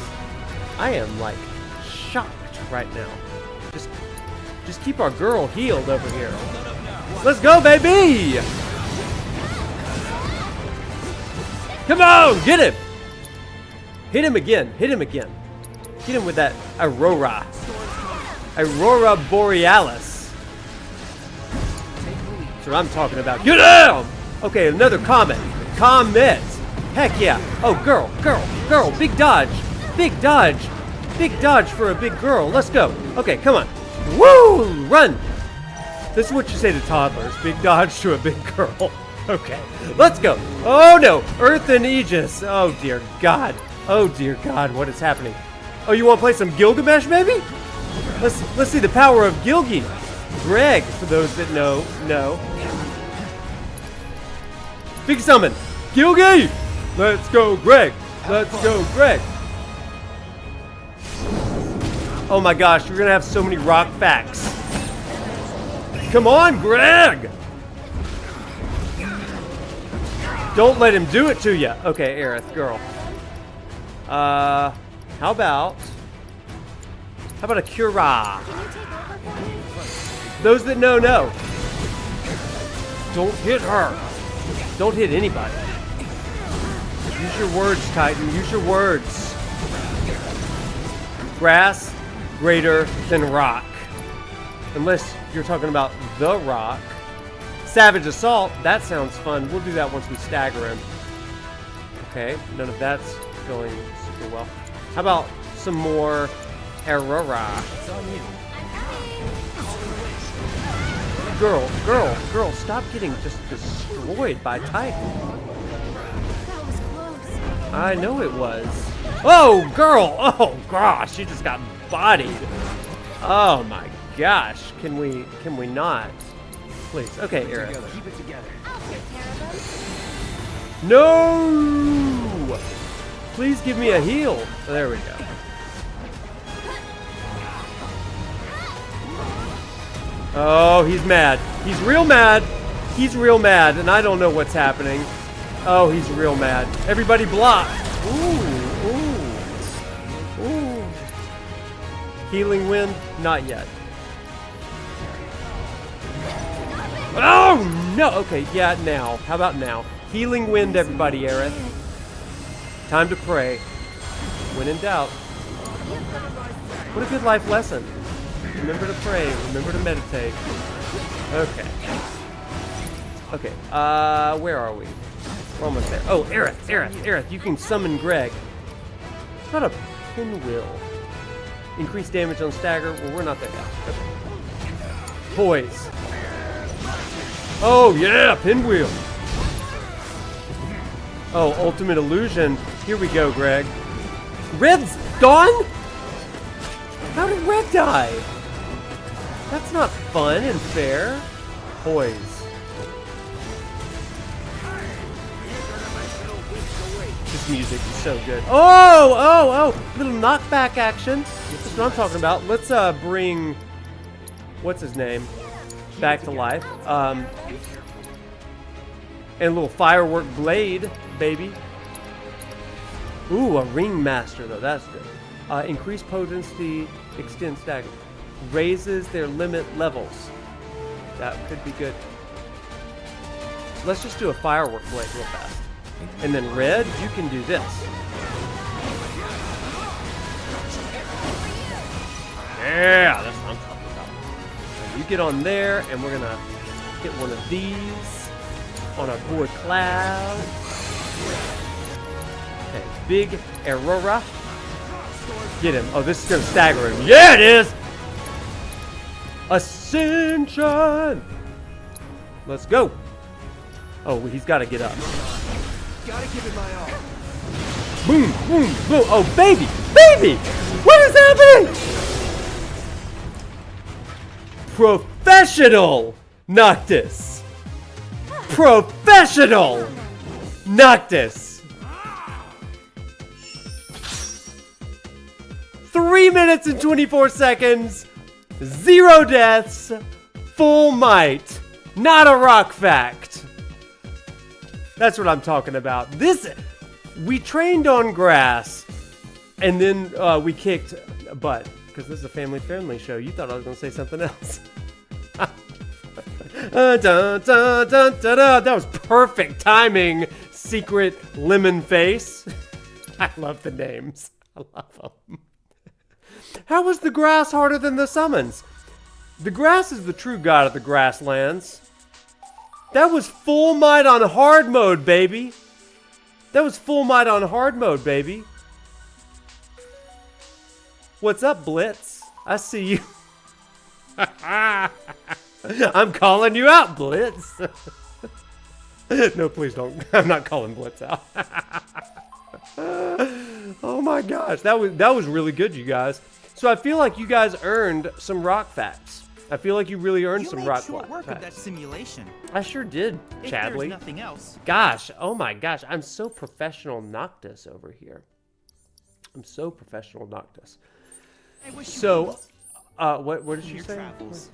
I am, like, shocked right now. Just keep our girl healed over here. Let's go, baby! Come on, get him! Hit him again, hit him again. Get him with that Aurora. Aurora Borealis. That's what I'm talking about. Get him! Okay, another Comet. Comet! Heck yeah. Oh, girl, girl, girl. Big dodge. Big dodge. Big dodge for a big girl. Let's go. Okay, come on. Woo! Run! This is what you say to toddlers. Big dodge to a big girl. Okay, let's go. Oh no, Earth and Aegis. Oh dear God. Oh dear God, what is happening? Oh, you want to play some Gilgamesh, maybe? Let's see the power of Gilgi. Greg, for those that know. Big summon. Gilgi! Let's go, Greg. Let's go, Greg. Oh my gosh, you're gonna have so many rock facts. Come on, Greg! Don't let him do it to you. Okay, Aerith, girl. How about a Cura? Those that know. Don't hit her. Don't hit anybody. Use your words, Titan. Use your words. Grass greater than rock. Unless you're talking about the rock. Savage Assault, that sounds fun. We'll do that once we stagger him. Okay, none of that's going super well. How about some more Aurora? It's on you. Girl, stop getting just destroyed by Titan. That was close. I know it was. Oh, girl! Oh, gosh, you just got bodied. Oh my gosh, can we not? Please. Okay, Eric. Keep it together. I'll take care of them. No! Please give me a heal. Oh, there we go. Oh, he's mad. He's real mad. He's real mad, and I don't know what's happening. Oh, he's real mad. Everybody block. Ooh. Healing wind? Not yet. Oh, no. Okay, yeah, now. How about now? Healing wind, everybody, Aerith. Time to pray. When in doubt. What a good life lesson. Remember to pray. Remember to meditate. Okay. Okay, where are we? We're almost there. Oh, Aerith, you can summon Greg. Not a pinwheel. Increase damage on stagger. Well, we're not there yet. Okay. Poise. Oh, yeah, pinwheel. Oh, ultimate illusion. Here we go, Greg. Red's gone? How did Red die? That's not fun and fair. Poise. This music is so good. Oh! Little knockback action. That's what I'm talking about. Let's bring, what's his name, back to life. And a little firework blade, baby. Ooh, a ringmaster though. That's good. Increased potency, extend stagger. Raises their limit levels. That could be good. Let's just do a firework blade real fast. And then red, you can do this. Yeah, that's what I'm talking about. And you get on there, and we're gonna get one of these on our boy Cloud. Okay, big Aurora. Get him. Oh, this is gonna stagger him. Yeah, it is! Ascension! Let's go. Oh, he's gotta get up. Gotta give it my all. Boom, boom, boom. Oh, baby! Baby! What is happening? Professional Noctis! Professional Noctis! 3 minutes and 24 seconds, 0 deaths, full might, not a rock fact. That's what I'm talking about. We trained on grass, and then we kicked butt, because this is a family-friendly show. You thought I was going to say something else. Dun, dun, dun, dun, dun. That was perfect timing, Secret Lemon Face. I love the names. I love them. How was the grass harder than the summons? The grass is the true god of the Grasslands. That was full might on hard mode, baby. That was full might on hard mode, baby. What's up, Blitz? I see you. I'm calling you out, Blitz. No, please don't. I'm not calling Blitz out. Oh my gosh, that was really good, you guys. So I feel like you guys earned some rock facts. I feel like you really earned some rock facts. You made short work of that simulation. I sure did, If Chadley. there's nothing else. Gosh, oh my gosh, I'm so professional Noctis over here. I'm so professional Noctis. I wish you So, what did in she your say? travels.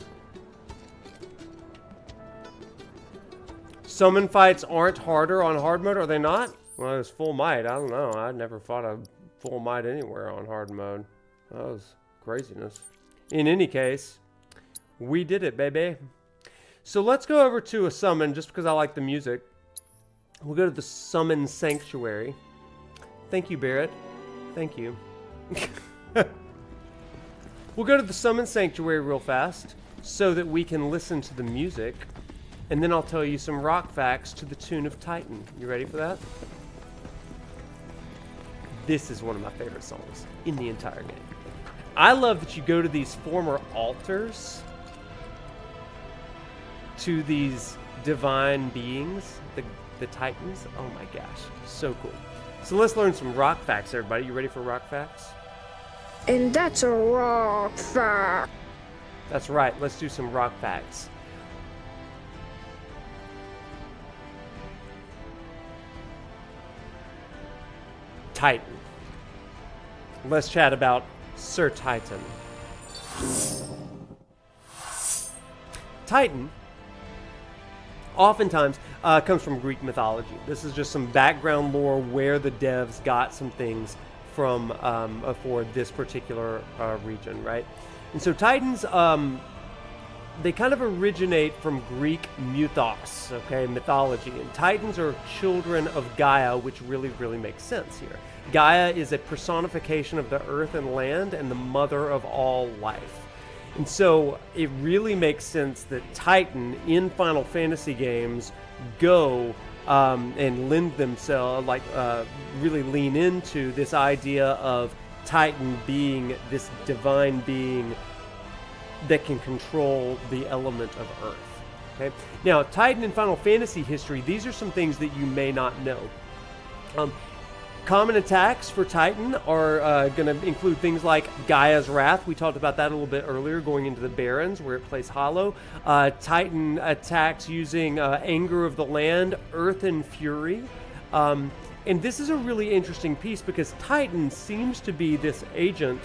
Summon fights aren't harder on hard mode, are they not? Well, it's full might. I don't know. I never fought a full might anywhere on hard mode. That was craziness. In any case, we did it, baby. So let's go over to a summon, just because I like the music. We'll go to the Summon Sanctuary. Thank you, Barrett. Thank you. We'll go to the Summon Sanctuary real fast, so that we can listen to the music. And then I'll tell you some rock facts to the tune of Titan. You ready for that? This is one of my favorite songs in the entire game. I love that you go to these former altars to these divine beings, the Titans. Oh my gosh, so cool. So let's learn some rock facts, everybody. You ready for rock facts? And that's a rock fact. That's right, let's do some rock facts. Titan. Let's chat about Sir Titan. Titan oftentimes comes from Greek mythology. This is just some background lore where the devs got some things from for this particular region, right? And so Titans, they kind of originate from Greek mythos, okay, mythology. And Titans are children of Gaia, which really makes sense here. Gaia is a personification of the earth and land and the mother of all life. And so it really makes sense that Titan in Final Fantasy games go and lend themselves, really lean into this idea of Titan being this divine being that can control the element of earth. Okay. Now, Titan in Final Fantasy history, these are some things that you may not know. Common attacks for Titan are going to include things like Gaia's Wrath. We talked about that a little bit earlier, going into the Barrens, where it plays hollow. Titan attacks using Anger of the Land, Earth and Fury. And this is a really interesting piece because Titan seems to be this agent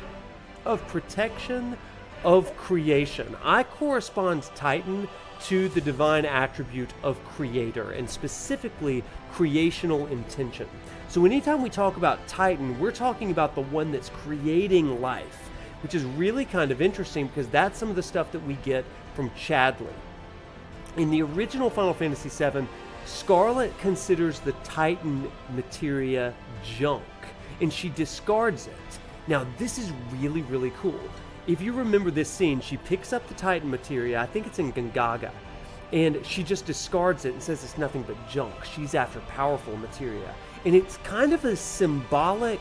of protection of creation. I correspond Titan to the divine attribute of creator, and specifically creational intention. So anytime we talk about Titan, we're talking about the one that's creating life, which is really kind of interesting because that's some of the stuff that we get from Chadley. In the original Final Fantasy VII, Scarlet considers the Titan materia junk, and she discards it. Now, this is really, really cool. If you remember this scene, she picks up the Titan materia, I think it's in Gongaga, and she just discards it and says it's nothing but junk. She's after powerful materia. And it's kind of a symbolic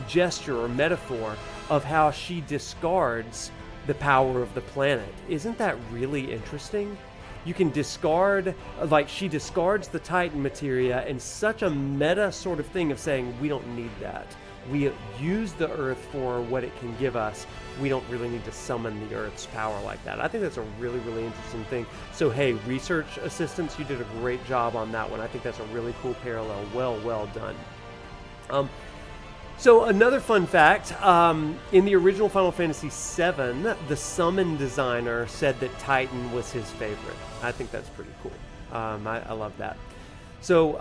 gesture or metaphor of how she discards the power of the planet. Isn't that really interesting? You can discard, like she discards the Titan materia, and such a meta sort of thing of saying, we don't need that. We use the Earth for what it can give us. We don't really need to summon the Earth's power like that. I think that's a really, really interesting thing. So hey, research assistants, you did a great job on that one. I think that's a really cool parallel. Well done. So another fun fact, in the original Final Fantasy VII, the summon designer said that Titan was his favorite. I think that's pretty cool. I love that. So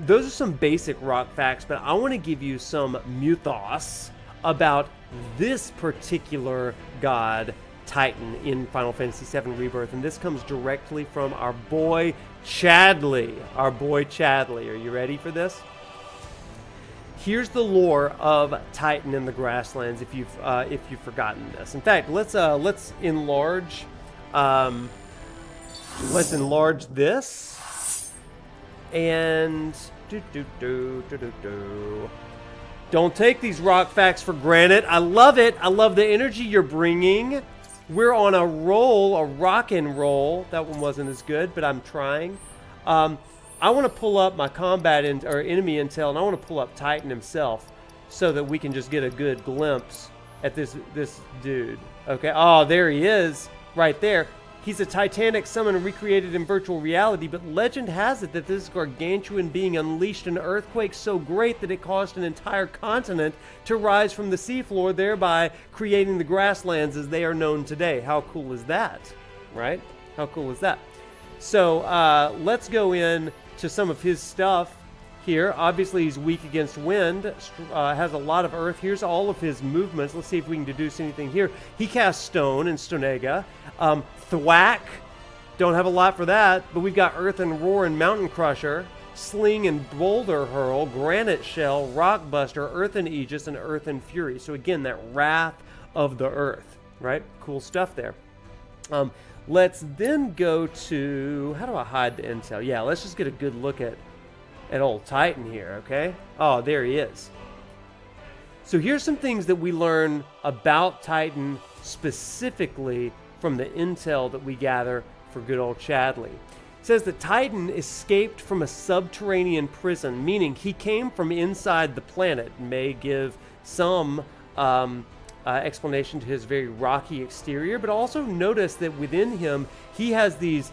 those are some basic rock facts, but I want to give you some mythos about this particular god, Titan, in Final Fantasy VII Rebirth, and this comes directly from our boy Chadley. Our boy Chadley. Are you ready for this? Here's the lore of Titan in the Grasslands. If you've forgotten this, in fact, let's enlarge. Let's enlarge this. And don't take these rock facts for granted. I love it. I love the energy you're bringing. We're on a roll, a rock and roll. That one wasn't as good, but I'm trying. I want to pull up my combat or enemy intel, and I want to pull up Titan himself so that we can just get a good glimpse at this dude. Okay. Oh, there he is, right there. He's a titanic summon recreated in virtual reality, but legend has it that this gargantuan being unleashed an earthquake so great that it caused an entire continent to rise from the seafloor, thereby creating the Grasslands as they are known today. How cool is that, right? How cool is that? So let's go in to some of his stuff here. Obviously, he's weak against wind, has a lot of earth. Here's all of his movements. Let's see if we can deduce anything here. He casts stone and Stonega. Thwack, don't have a lot for that, but we've got Earth and Roar and Mountain Crusher, Sling and Boulder Hurl, Granite Shell, Rock Buster, Earth and Aegis, and Earth and Fury. So again, that Wrath of the Earth, right? Cool stuff there. Let's then go to, how do I hide the intel? Yeah, let's just get a good look at old Titan here, okay? Oh, there he is. So here's some things that we learn about Titan specifically from the intel that we gather for good old Chadley. It says that Titan escaped from a subterranean prison, meaning he came from inside the planet. May give some explanation to his very rocky exterior, but also notice that within him he has these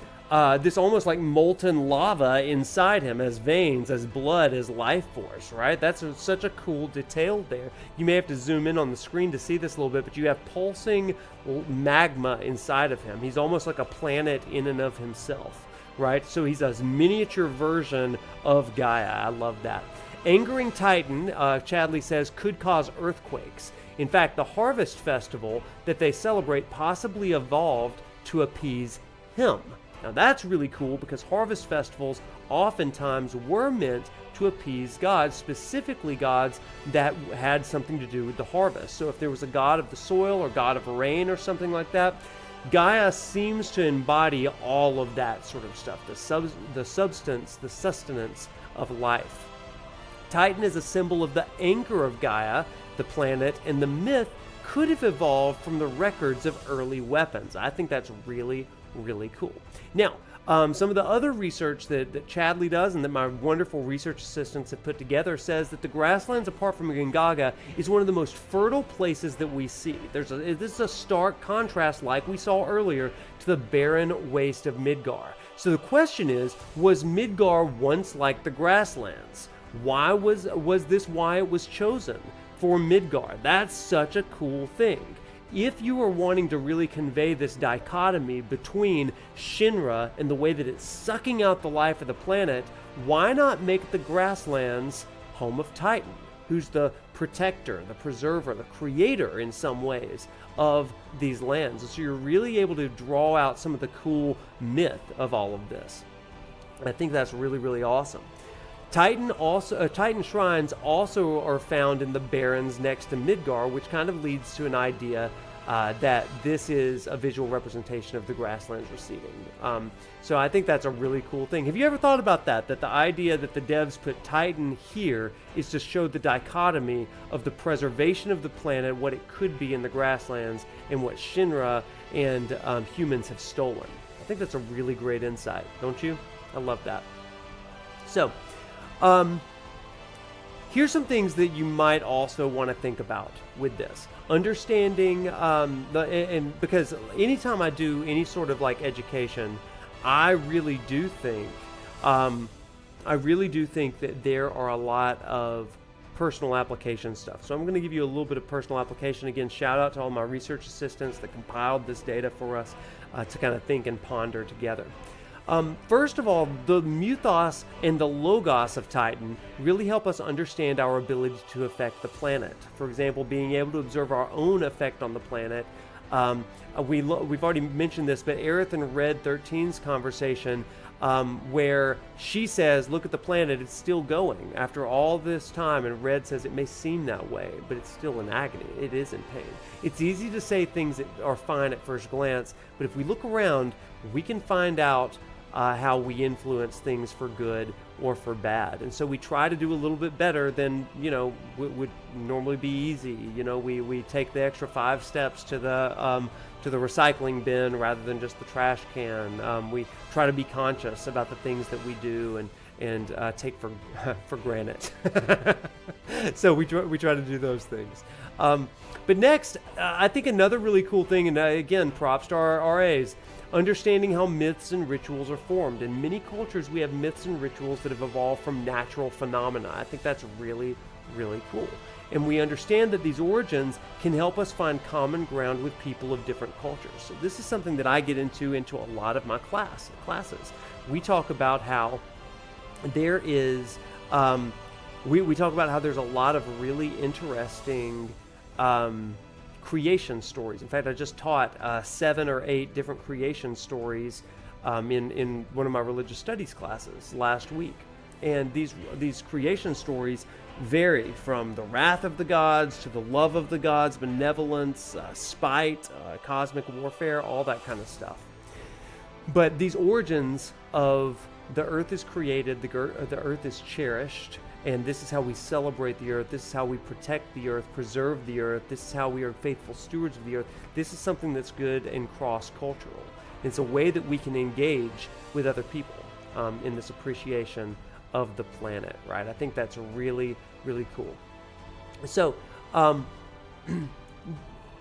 this almost like molten lava inside him, as veins, as blood, as life force, right? That's such a cool detail there. You may have to zoom in on the screen to see this a little bit, but you have pulsing magma inside of him. He's almost like a planet in and of himself, right? So he's a miniature version of Gaia. I love that. Angering Titan, Chadley says, could cause earthquakes. In fact, the Harvest Festival that they celebrate possibly evolved to appease him. Now that's really cool because harvest festivals oftentimes were meant to appease gods, specifically gods that had something to do with the harvest. So if there was a god of the soil or god of rain or something like that, Gaia seems to embody all of that sort of stuff, the substance, the sustenance of life. Titan is a symbol of the anchor of Gaia, the planet, and the myth could have evolved from the records of early weapons. I think that's really, really cool. Now, Some of the other research that Chadley does and that my wonderful research assistants have put together says that the Grasslands, apart from Gongaga, is one of the most fertile places that we see. This is a stark contrast, like we saw earlier, to the barren waste of Midgar. So the question is, was Midgar once like the Grasslands? Why was this why it was chosen for Midgar? That's such a cool thing. If you are wanting to really convey this dichotomy between Shinra and the way that it's sucking out the life of the planet, why not make the Grasslands home of Titan, who's the protector, the preserver, the creator in some ways of these lands? And so you're really able to draw out some of the cool myth of all of this. I think that's really, really awesome. Titan shrines also are found in the barrens next to Midgar, which kind of leads to an idea that this is a visual representation of the Grasslands receding. So I think that's a really cool thing. Have you ever thought about that? That the idea that the devs put Titan here is to show the dichotomy of the preservation of the planet, what it could be in the Grasslands, and what Shinra and humans have stolen. I think that's a really great insight, don't you? I love that. So, here's some things that you might also want to think about with this. Understanding, because anytime I do any sort of like education, I really do think that there are a lot of personal application stuff. So I'm going to give you a little bit of personal application. Again, shout out to all my research assistants that compiled this data for us to kind of think and ponder together. First of all, the mythos and the logos of Titan really help us understand our ability to affect the planet. For example, being able to observe our own effect on the planet. We've already mentioned this, but Aerith and Red 13's conversation, where she says, look at the planet, it's still going after all this time, and Red says it may seem that way, but it's still in agony, it is in pain. It's easy to say things that are fine at first glance, but if we look around, we can find out how we influence things for good or for bad. And so we try to do a little bit better than, would normally be easy. We take the extra 5 steps to the recycling bin rather than just the trash can. We try to be conscious about the things that we do and take for granted. So we try to do those things. But next, I think another really cool thing, and again, props to our RAs, understanding how myths and rituals are formed. In many cultures, we have myths and rituals that have evolved from natural phenomena. I think that's really, really cool. And we understand that these origins can help us find common ground with people of different cultures. So this is something that I get into a lot of my classes. We talk about how there is, we talk about how there's a lot of really interesting creation stories. In fact, I just taught 7 or 8 different creation stories in one of my religious studies classes last week. And these creation stories vary from the wrath of the gods to the love of the gods, benevolence, spite, cosmic warfare, all that kind of stuff. But these origins of the earth is created, the earth is cherished, and this is how we celebrate the earth. This is how we protect the earth, preserve the earth. This is how we are faithful stewards of the earth. This is something that's good and cross-cultural. It's a way that we can engage with other people in this appreciation of the planet, right? I think that's really, really cool. So,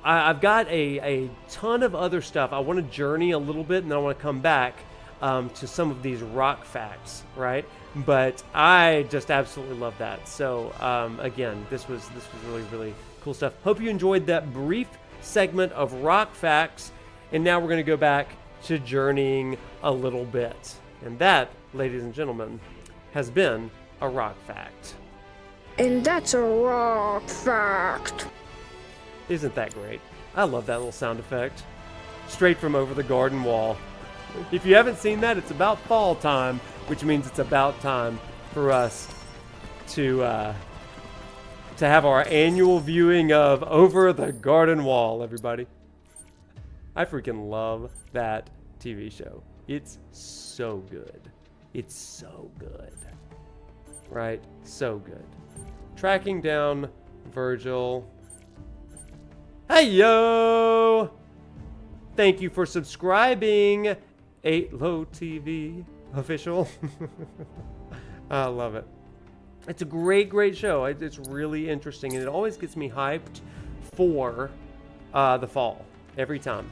I've got a ton of other stuff. I want to journey a little bit, and then I want to come back to some of these rock facts, right? But I just absolutely love that. So again, this was really, really cool stuff. Hope you enjoyed that brief segment of rock facts. And now we're going to go back to journeying a little bit. And that, ladies and gentlemen, has been a rock fact. And that's a rock fact. Isn't that great? I love that little sound effect. Straight from over the garden wall. If you haven't seen that, it's about fall time, which means it's about time for us to have our annual viewing of Over the Garden Wall, everybody. I freaking love that TV show. It's so good. It's so good. Right? So good. Tracking down Virgil. Hey, yo! Thank you for subscribing. 8 Low TV official. I love it. It's a great show. It's really interesting, and it always gets me hyped for the fall every time.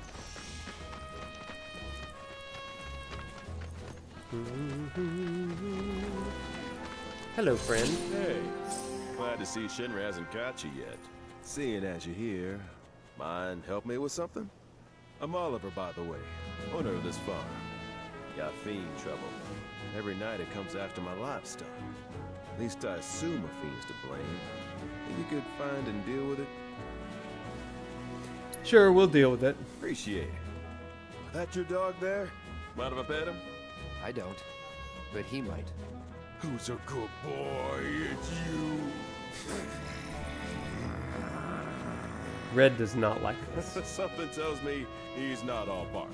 Hello, friend. Hey, glad to see Shinra hasn't got you yet. Seeing as you're here, mind help me with something? I'm Oliver, by the way, owner of this farm. Got fiend trouble. Every night it comes after my livestock. At least I assume a fiend's to blame. Think you could find and deal with it? Sure, we'll deal with it. Appreciate it. That your dog there? Mind if I pet him? I don't, but he might. Who's a good boy? It's you. Red does not like this. Something tells me he's not all bark.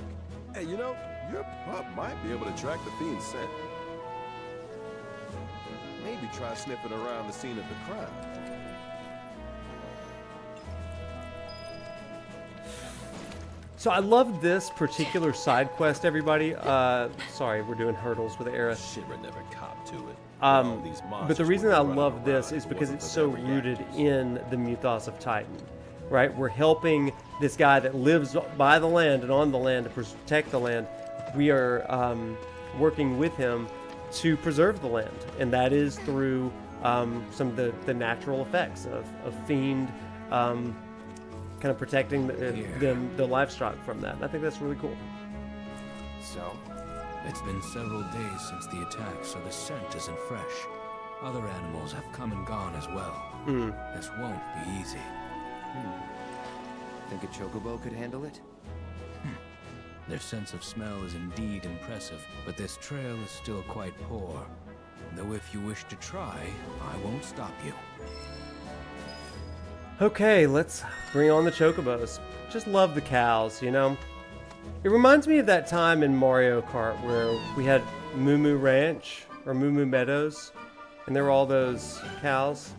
Hey, you know, your pup might be able to track the fiend's scent. Maybe try sniffing around the scene of the crime. So I love this particular side quest, everybody. Sorry, we're doing hurdles with Era. Shinra never copped to it. But the reason I love this is because it's so rooted in the mythos of Titan, right? We're helping this guy that lives by the land and on the land to protect the land. We are working with him to preserve the land, and that is through some of the natural effects of fiend kind of protecting the livestock from that. And I think that's really cool. So? It's been several days since the attack, so the scent isn't fresh. Other animals have come and gone as well. This won't be easy. Think a chocobo could handle it? Their sense of smell is indeed impressive, but this trail is still quite poor. Though if you wish to try, I won't stop you. Okay, let's bring on the chocobos. Just love the cows, you know? It reminds me of that time in Mario Kart where we had Moo Moo Ranch, or Moo Moo Meadows, and there were all those cows.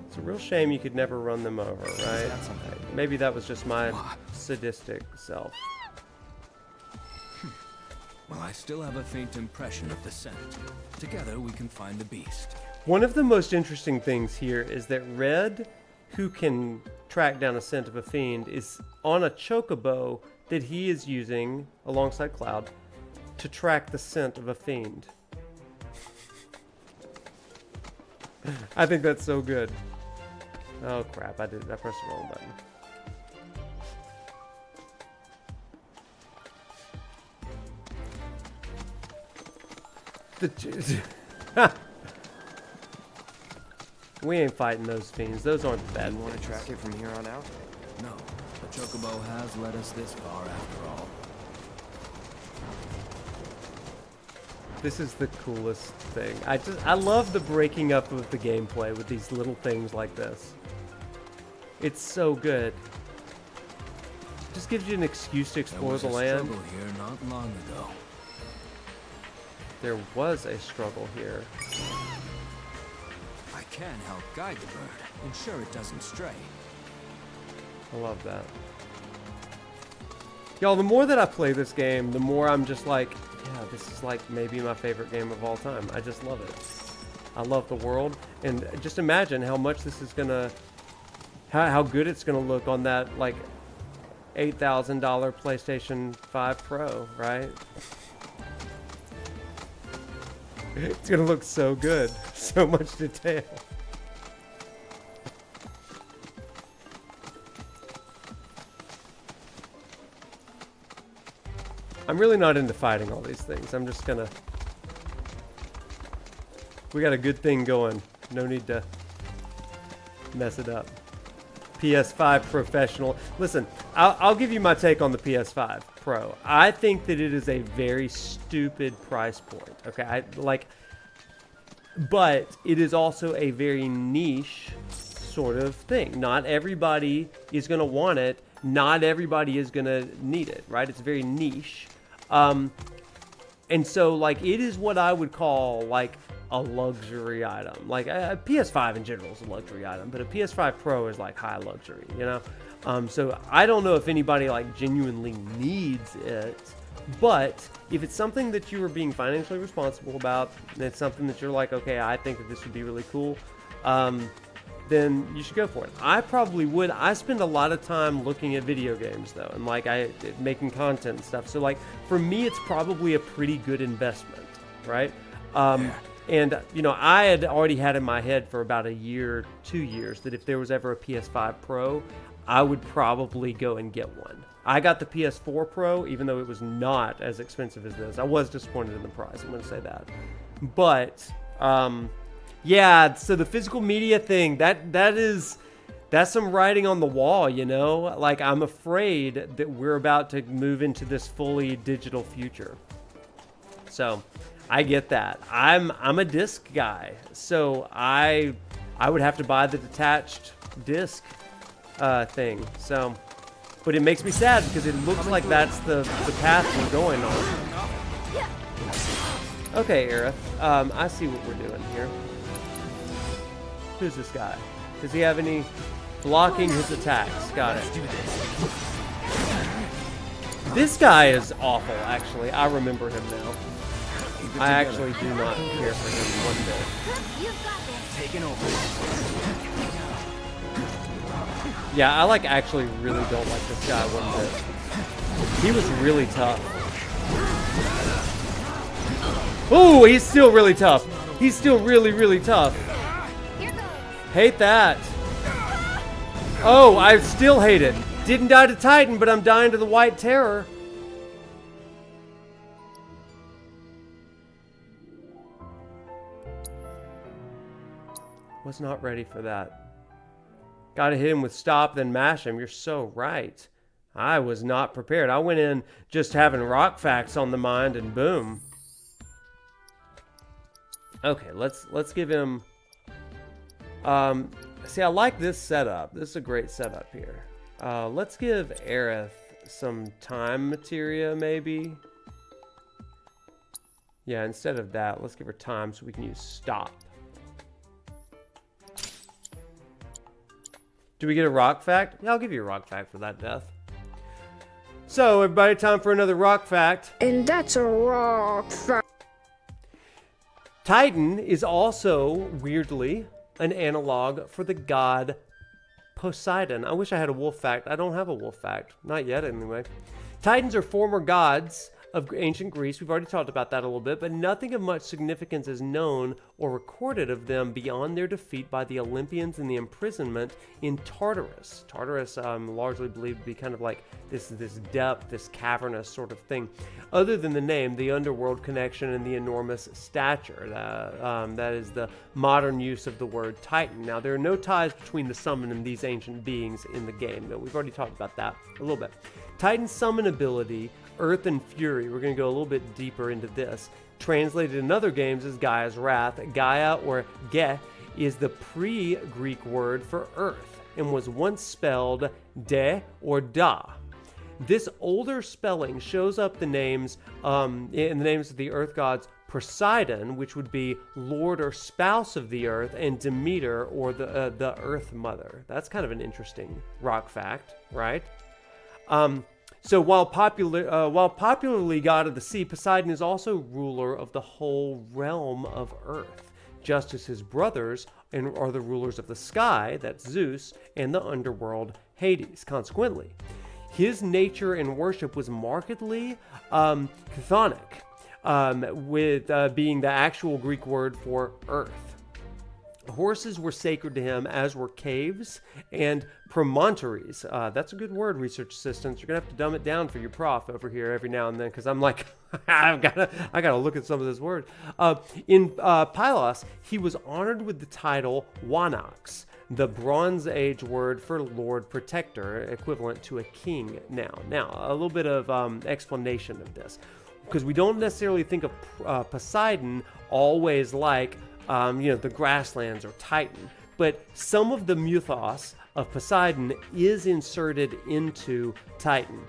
It's a real shame you could never run them over, right? Maybe that was just my sadistic self. Well, I still have a faint impression of the scent. Together we can find the beast. One of the most interesting things here is that Red, who can track down a scent of a fiend, is on a chocobo that he is using alongside Cloud to track the scent of a fiend. I think that's so good. Oh crap, I pressed the wrong button. We ain't fighting those fiends. Those aren't the bad You want to fiends. track it from here on out? No, the chocobo has led us this far after all. This is the coolest thing. I love the breaking up of the gameplay with these little things like this. It's so good. Just gives you an excuse to explore the land. There was a struggle here not long ago. There was a struggle here. I can help guide the bird, ensure it doesn't stray. I love that. Y'all, the more that I play this game, the more I'm just like, yeah, this is like maybe my favorite game of all time. I just love it. I love the world, and just imagine how much this is gonna, how good it's gonna look on that like $8,000 PlayStation 5 Pro, right? It's gonna look so good, so much detail. I'm really not into fighting all these things. I'm just gonna... We got a good thing going. No need to mess it up. PS5 Professional. Listen, I'll give you my take on the PS5 Pro. I think that it is a very stupid price point. Okay, but it is also a very niche sort of thing. Not everybody is going to want it. Not everybody is going to need it, right? It's very niche. And so, like, it is what I would call, like, a luxury item. Like, a PS5 in general is a luxury item, but a PS5 Pro is, like, high luxury, you know? So I don't know if anybody, like, genuinely needs it, But if it's something that you are being financially responsible about, and it's something that you're like, okay, I think that this would be really cool, then you should go for it. I probably would. I spend a lot of time looking at video games though, and like making content and stuff. So like for me, it's probably a pretty good investment, right? And you know, I had already had in my head for about a year, 2 years, that if there was ever a PS5 Pro, I would probably go and get one. I got the PS4 Pro, even though it was not as expensive as this. I was disappointed in the price, I'm going to say that. But, yeah, so the physical media thing, that's some writing on the wall, you know? Like, I'm afraid that we're about to move into this fully digital future. So, I get that. I'm a disc guy, so I would have to buy the detached disc thing, so... But it makes me sad because it looks like that's the path we're going on. Okay, Aerith. I see what we're doing here. Who's this guy? Does he have any blocking his attacks? Got it. This guy is awful, actually. I remember him now. I actually do not care for him one bit. Taking over. Yeah, I actually really don't like this guy one bit. He was really tough. Oh, he's still really tough. He's still really, really tough. Hate that. Oh, I still hate it. Didn't die to Titan, but I'm dying to the White Terror. Was not ready for that. Gotta hit him with stop, then mash him. You're so right. I was not prepared. I went in just having rock facts on the mind, and boom. Okay, let's give him... see, I like this setup. This is a great setup here. Let's give Aerith some time materia, maybe. Yeah, instead of that, let's give her time so we can use stop. Do we get a rock fact? Yeah, I'll give you a rock fact for that death. So, everybody, time for another rock fact. And that's a rock fact. Titan is also, weirdly, an analog for the god Poseidon. I wish I had a wolf fact. I don't have a wolf fact. Not yet, anyway. Titans are former gods of ancient Greece. We've already talked about that a little bit, but nothing of much significance is known or recorded of them beyond their defeat by the Olympians and the imprisonment in Tartarus. Tartarus, largely believed to be kind of like this depth, this cavernous sort of thing. Other than the name, the underworld connection, and the enormous stature. That is the modern use of the word Titan. Now, there are no ties between the summon and these ancient beings in the game. We've already talked about that a little bit. Titan's summon ability, Earth and Fury, we're going to go a little bit deeper into this, translated in other games as Gaia's Wrath. Gaia, or Ge, is the pre-Greek word for Earth, and was once spelled De or Da. This older spelling shows up the names in the names of the Earth gods Poseidon, which would be Lord or Spouse of the Earth, and Demeter, or the Earth Mother. That's kind of an interesting rock fact, right? So while popularly god of the sea, Poseidon is also ruler of the whole realm of Earth, just as his brothers are the rulers of the sky, that's Zeus, and the underworld, Hades. Consequently, his nature and worship was markedly chthonic, with being the actual Greek word for earth. Horses were sacred to him, as were caves and promontories. That's a good word, research assistants. You're gonna have to dumb it down for your prof over here every now and then, because I'm like, I gotta look at some of this word. In Pylos, he was honored with the title Wanax, the Bronze Age word for Lord Protector, equivalent to a king now. Now, a little bit of explanation of this, because we don't necessarily think of Poseidon always like the Grasslands or Titan, but some of the mythos of Poseidon is inserted into Titan.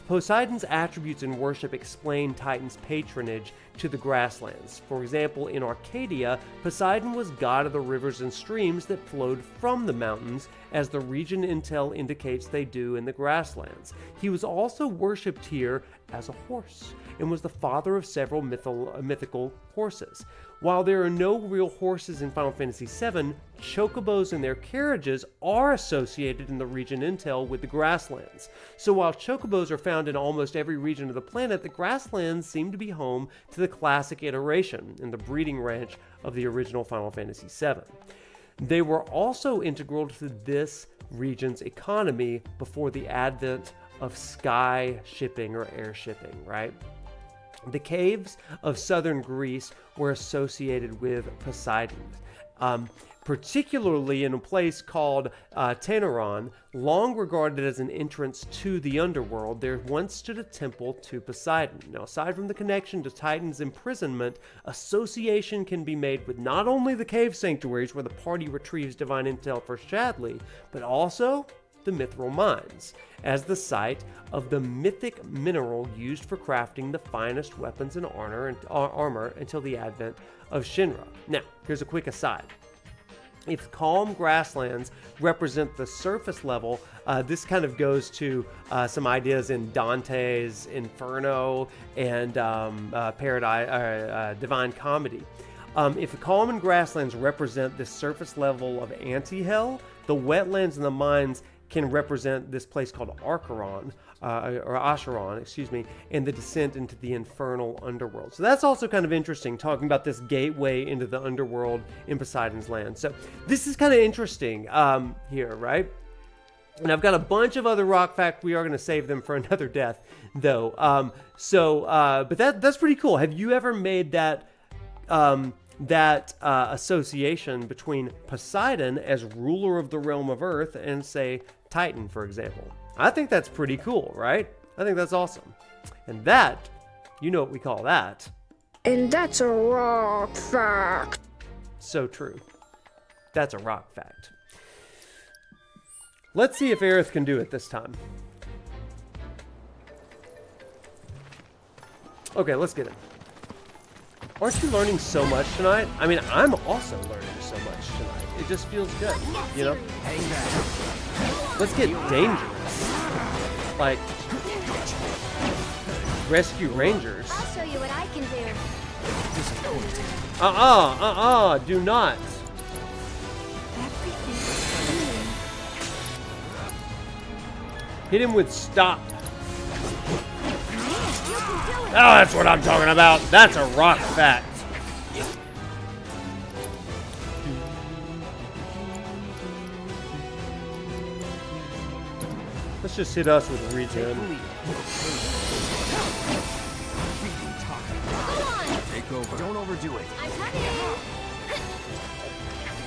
Poseidon's attributes and worship explain Titan's patronage to the Grasslands. For example, in Arcadia, Poseidon was god of the rivers and streams that flowed from the mountains, as the region intel indicates they do in the Grasslands. He was also worshipped here as a horse, and was the father of several mythical horses. While there are no real horses in Final Fantasy VII, chocobos and their carriages are associated in the region intel with the Grasslands. So while chocobos are found in almost every region of the planet, the Grasslands seem to be home to the classic iteration and the breeding ranch of the original Final Fantasy VII. They were also integral to this region's economy before the advent of sky shipping or air shipping, right? The caves of southern Greece were associated with Poseidon, particularly in a place called Teneron, long regarded as an entrance to the underworld. There once stood a temple to Poseidon. Now, aside from the connection to Titan's imprisonment, association can be made with not only the cave sanctuaries where the party retrieves divine intel for Shadley, but also the Mithril Mines, as the site of the mythic mineral used for crafting the finest weapons and armor until the advent of Shinra. Now, here's a quick aside. If calm grasslands represent the surface level, this kind of goes to some ideas in Dante's Inferno and Divine Comedy. If calm and grasslands represent the surface level of anti-hell, the wetlands and the mines can represent this place called Acheron, and the descent into the infernal underworld. So that's also kind of interesting, talking about this gateway into the underworld in Poseidon's land. So this is kind of interesting here, right? And I've got a bunch of other rock facts. We are going to save them for another death, though. But that's pretty cool. Have you ever made that association between Poseidon as ruler of the realm of Earth and, say, Titan, for example? I think that's pretty cool, right? I think that's awesome. And that, you know what we call that. And that's a rock fact. So true. That's a rock fact. Let's see if Aerith can do it this time. Okay, let's get it. Aren't you learning so much tonight? I mean, I'm also learning so much tonight. It just feels good, you know? Hang back. Let's get dangerous. Like, rescue rangers. I'll show you what I can do. Do not. Hit him with stop. Oh, that's what I'm talking about. That's a rock fact. Let's just hit us with regen. Take over. Don't overdo it. I'm coming.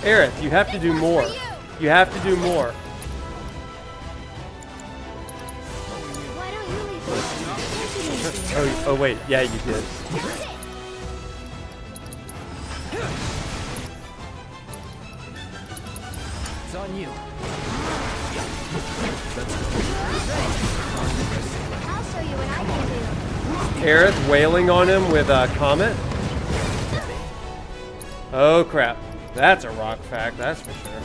Aerith, you have to do more. You have to do more. Why don't you leave? Oh wait, yeah, you did. It's on you. I'll show you what I can do. Aerith wailing on him with a comet. Oh crap. That's a rock fact, that's for sure.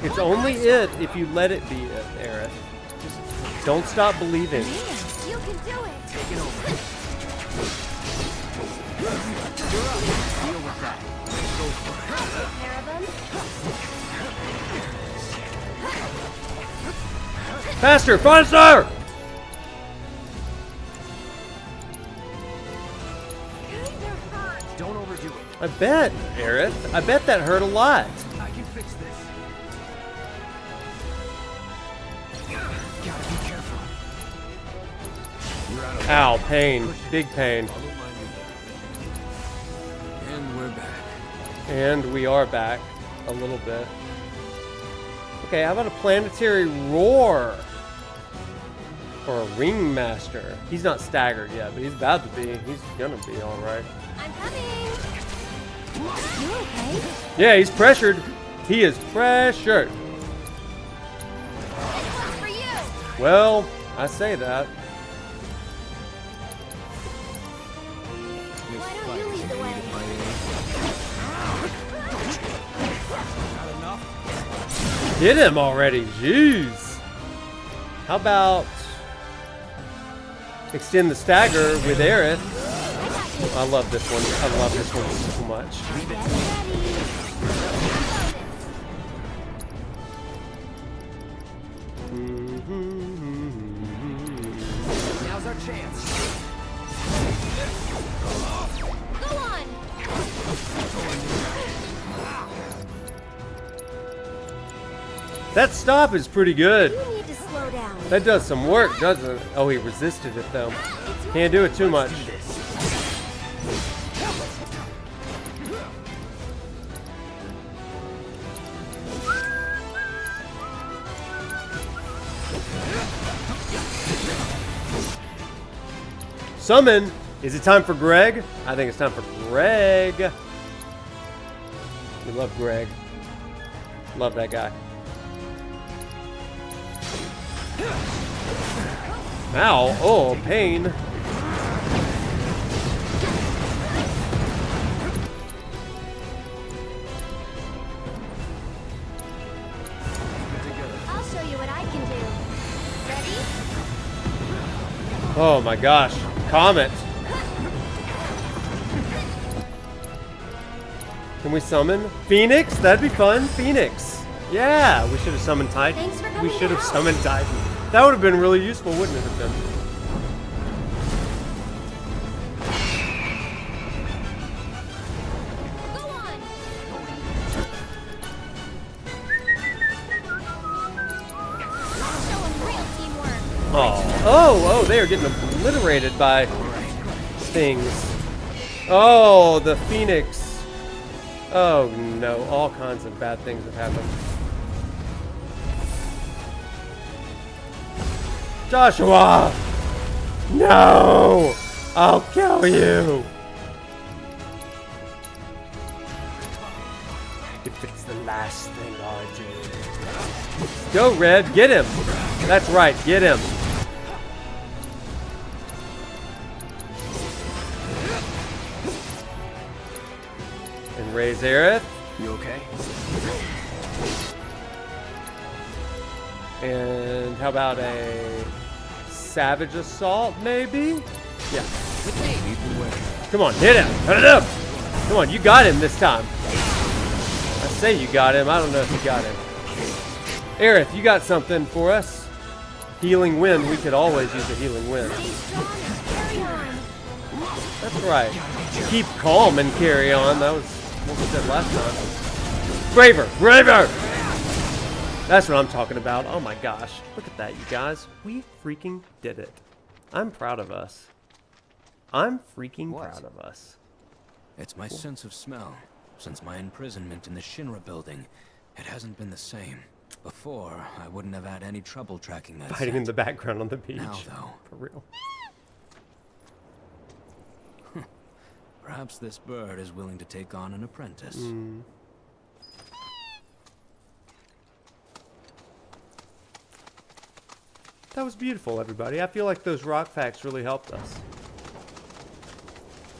It's only it if you let it be it, Aerith. Just don't stop believing. You can do it. Take it over. You're up. Deal with that. Go for it. Take care of them. Faster! Faster! Don't overdo it. I bet, Aerith. I bet that hurt a lot. I can fix this. Gotta be careful. You're out of Ow, pain. Big pain. Follow my lead. And we're back. And we are back a little bit. Okay, how about a planetary roar? Or a ringmaster. He's not staggered yet, but he's about to be. He's gonna be alright. I'm coming. You okay? Yeah, he's pressured. He is pressured. Well, I say that. This Why don't fight you lead isn't the way? needed by you. Not enough. Get him already, jeez. How about extend the stagger with Aerith? I love this one. I love this one so much. Now's our chance. Go on. That stop is pretty good. You need to slow down. That does some work, doesn't it? Oh, he resisted it though. Can't do it too much. Summon. Is it time for Greg? I think it's time for Greg. We love Greg. Love that guy. Ow. Oh, pain. I'll show you what I can do. Ready? Oh my gosh. Comet. Can we summon Phoenix? That'd be fun. Phoenix. Yeah, we should have summoned Titan. Thanks for We coming should have out. summoned Titan. That would have been really useful, wouldn't it have been? Go on. Show 'em real teamwork. Oh, they are getting obliterated by things. Oh, the Phoenix. Oh no, all kinds of bad things have happened. Joshua! No! I'll kill you! If it's the last thing I do. Go, Red, get him! That's right, get him. And raise Aerith. You okay? And how about a Savage Assault, maybe? Yeah. Come on, hit him! Hit him! Come on, you got him this time. I say you got him. I don't know if you got him. Aerith, you got something for us? Healing Wind. We could always use a Healing Wind. Stay strong and carry on. That's right. Keep calm and carry on. That was what we said last time. Braver! Braver! That's what I'm talking about. Oh my gosh. Look at that, you guys. We freaking did it. I'm proud of us. I'm freaking proud of us. It's my sense of smell. Since my imprisonment in the Shinra building, it hasn't been the same. Before, I wouldn't have had any trouble tracking that Fighting in the background on the beach. Now, though. For real. Perhaps this bird is willing to take on an apprentice. That was beautiful, everybody. I feel like those rock facts really helped us.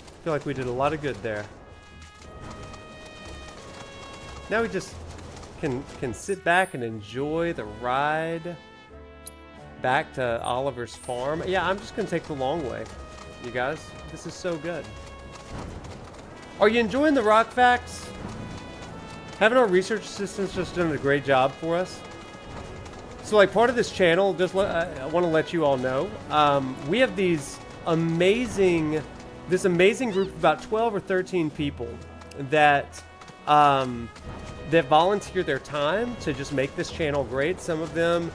I feel like we did a lot of good there. Now we just can sit back and enjoy the ride back to Oliver's farm. Yeah, I'm just gonna take the long way, you guys. This is so good. Are you enjoying the rock facts? Haven't our research assistants just done a great job for us? So, like, part of this channel, I want to let you all know, we have this amazing group of about 12 or 13 people that that volunteer their time to just make this channel great. Some of them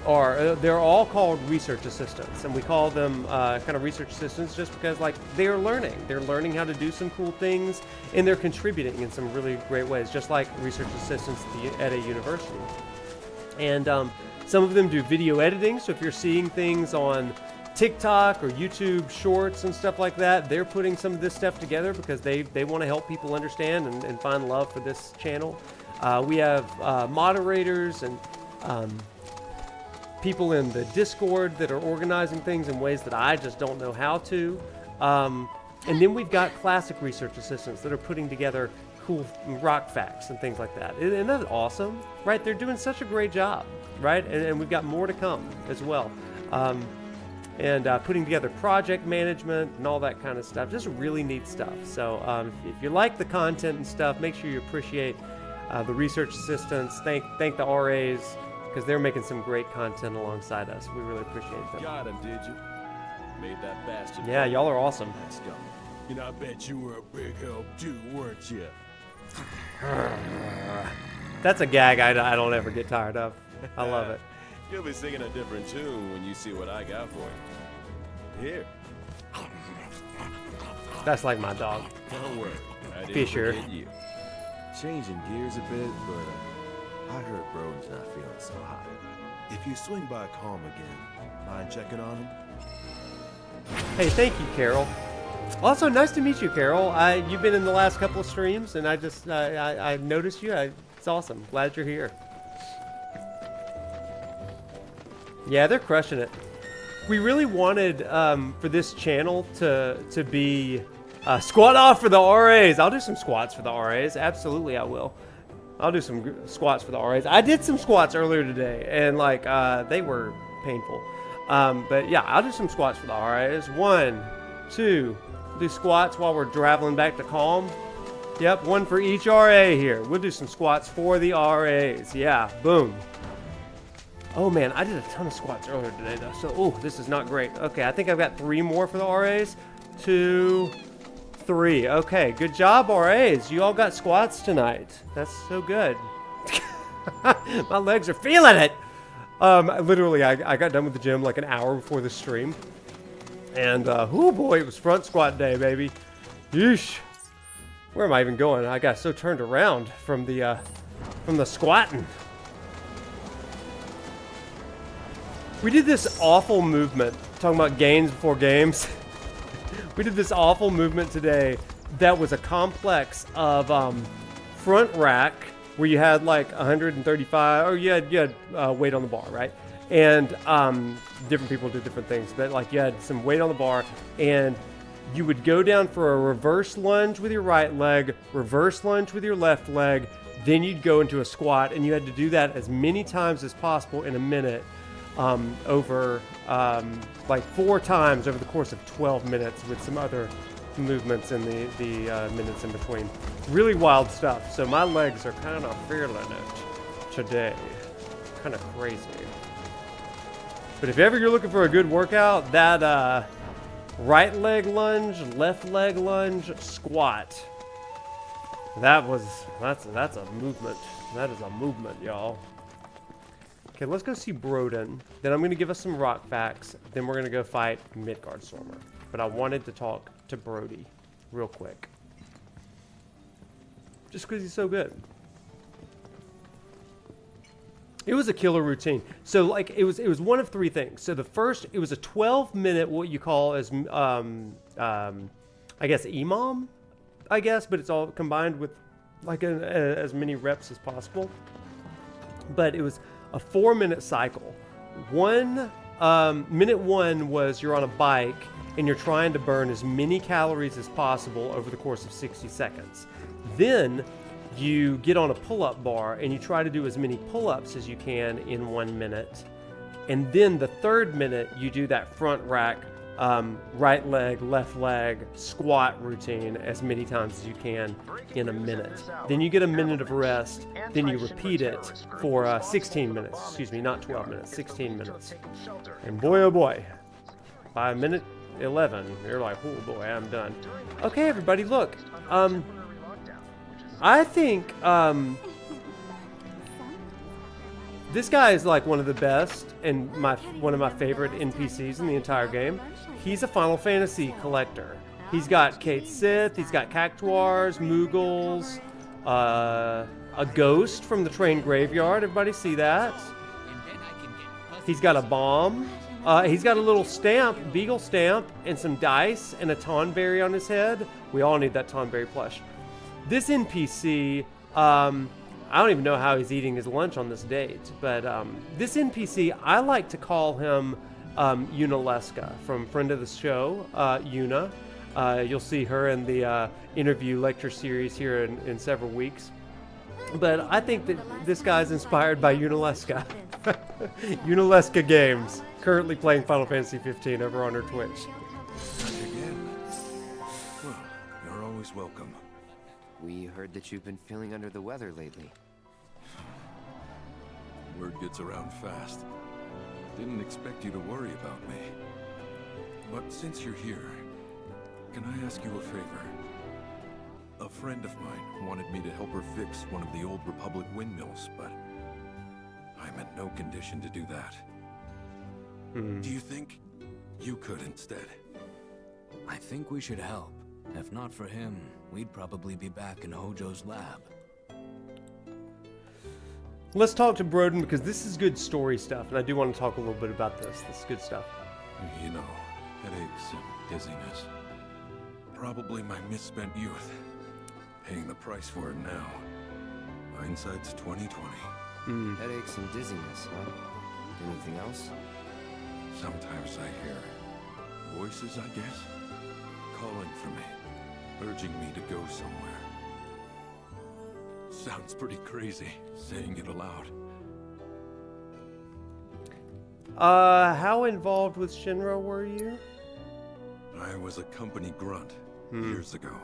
are, they're all called research assistants, and we call them kind of research assistants just because, like, they're learning how to do some cool things, and they're contributing in some really great ways, just like research assistants at a university. And some of them do video editing, so if you're seeing things on TikTok or YouTube Shorts and stuff like that, they're putting some of this stuff together because they want to help people understand and find love for this channel. We have moderators and people in the Discord that are organizing things in ways that I just don't know how to. And then we've got classic research assistants that are putting together cool rock facts and things like that. Isn't that awesome? Right? They're doing such a great job, right? And we've got more to come as well. And putting together project management and all that kind of stuff. Just really neat stuff. So if you like the content and stuff, make sure you appreciate the research assistants. Thank the RAs, because they're making some great content alongside us. We really appreciate them. Got him, did you? Made that bastard. Yeah, y'all are awesome. Let's go. You know, I bet you were a big help too, weren't you? That's a gag I don't ever get tired of. I love it. You'll be singing a different tune when you see what I got for you. Here. That's like my dog. Don't worry. I didn't Fisher. forget you. Changing gears a bit, but I heard Broden's not feeling so hot. If you swing by Calm again, mind checking on him? Hey, thank you, Carol. Also, nice to meet you, Carol. You've been in the last couple of streams, and I noticed you. It's awesome. Glad you're here. Yeah, they're crushing it. We really wanted for this channel to be squat off for the RAs. I'll do some squats for the RAs. Absolutely, I will. I'll do some squats for the RAs. I did some squats earlier today, and like they were painful. But yeah, I'll do some squats for the RAs. 1, 2. Do squats while we're traveling back to Calm. Yep, 1 for each RA here. We'll do some squats for the RAs. Yeah, boom. Oh man, I did a ton of squats earlier today though. So, oh, this is not great. Okay, I think I've got 3 more for the RAs. 2, 3. Okay, good job, RAs. You all got squats tonight. That's so good. My legs are feeling it. Literally, I got done with the gym like an hour before the stream. And, oh boy, it was front squat day, baby. Yeesh. Where am I even going? I got so turned around from the squatting. We did this awful movement, talking about gains before games. We did this awful movement today that was a complex of front rack, where you had like 135, or you had weight on the bar, right? And different people do different things, but like you had some weight on the bar, and you would go down for a reverse lunge with your right leg, reverse lunge with your left leg, then you'd go into a squat, and you had to do that as many times as possible in a minute, over like 4 times over the course of 12 minutes with some other movements in the minutes in between. Really wild stuff. So my legs are kind of feeling it today. Kind of crazy. But if ever you're looking for a good workout, that right leg lunge, left leg lunge, squat. That's a movement. That is a movement, y'all. Okay, let's go see Broden. Then I'm going to give us some rock facts. Then we're going to go fight Midgardsormr. But I wanted to talk to Brody real quick. Just because he's so good. It was a killer routine. So like it was one of 3 things. So the first, it was a 12-minute what you call as I guess imam, I guess, but it's all combined with like as many reps as possible. But it was a 4-minute cycle. Minute 1 was you're on a bike and you're trying to burn as many calories as possible over the course of 60 seconds. Then you get on a pull-up bar and you try to do as many pull-ups as you can in 1 minute. And then the 3rd minute, you do that front rack, right leg, left leg, squat routine as many times as you can in a minute. Then you get a minute of rest, then you repeat it for 16 minutes. Excuse me, not 12 minutes, 16 minutes. And boy, oh boy, by minute 11, you're like, oh boy, I'm done. Okay, everybody, look. I think this guy is like one of the best and one of my favorite NPCs in the entire game. He's a Final Fantasy collector. He's got Kate Sith, he's got Cactuars, Moogles, a ghost from the train graveyard. Everybody see that? He's got a bomb. He's got a little stamp, beagle stamp, and some dice, and a Tonberry on his head. We all need that Tonberry plush. This NPC, I don't even know how he's eating his lunch on this date. But this NPC, I like to call him Unaleska from friend of the show, Una. You'll see her in the interview lecture series here in several weeks. But I think that this guy's inspired by Unaleska. Unaleska Games, currently playing Final Fantasy 15 over on her Twitch. Back again. Well, you're always welcome. We heard that you've been feeling under the weather lately. Word gets around fast. Didn't expect you to worry about me. But since you're here, can I ask you a favor? A friend of mine wanted me to help her fix one of the old Republic windmills, but I'm in no condition to do that. Do you think you could instead? I think we should help. If not for him, we'd probably be back in Hojo's lab. Let's talk to Broden because this is good story stuff, and I do want to talk a little bit about this. This is good stuff. You know, headaches and dizziness. Probably my misspent youth. Paying the price for it now. Hindsight's 20/20. Headaches and dizziness, huh? Anything else? Sometimes I hear voices, I guess, calling for me, urging me to go somewhere. Sounds pretty crazy, saying it aloud. How involved with Shinra were you? I was a company grunt years ago.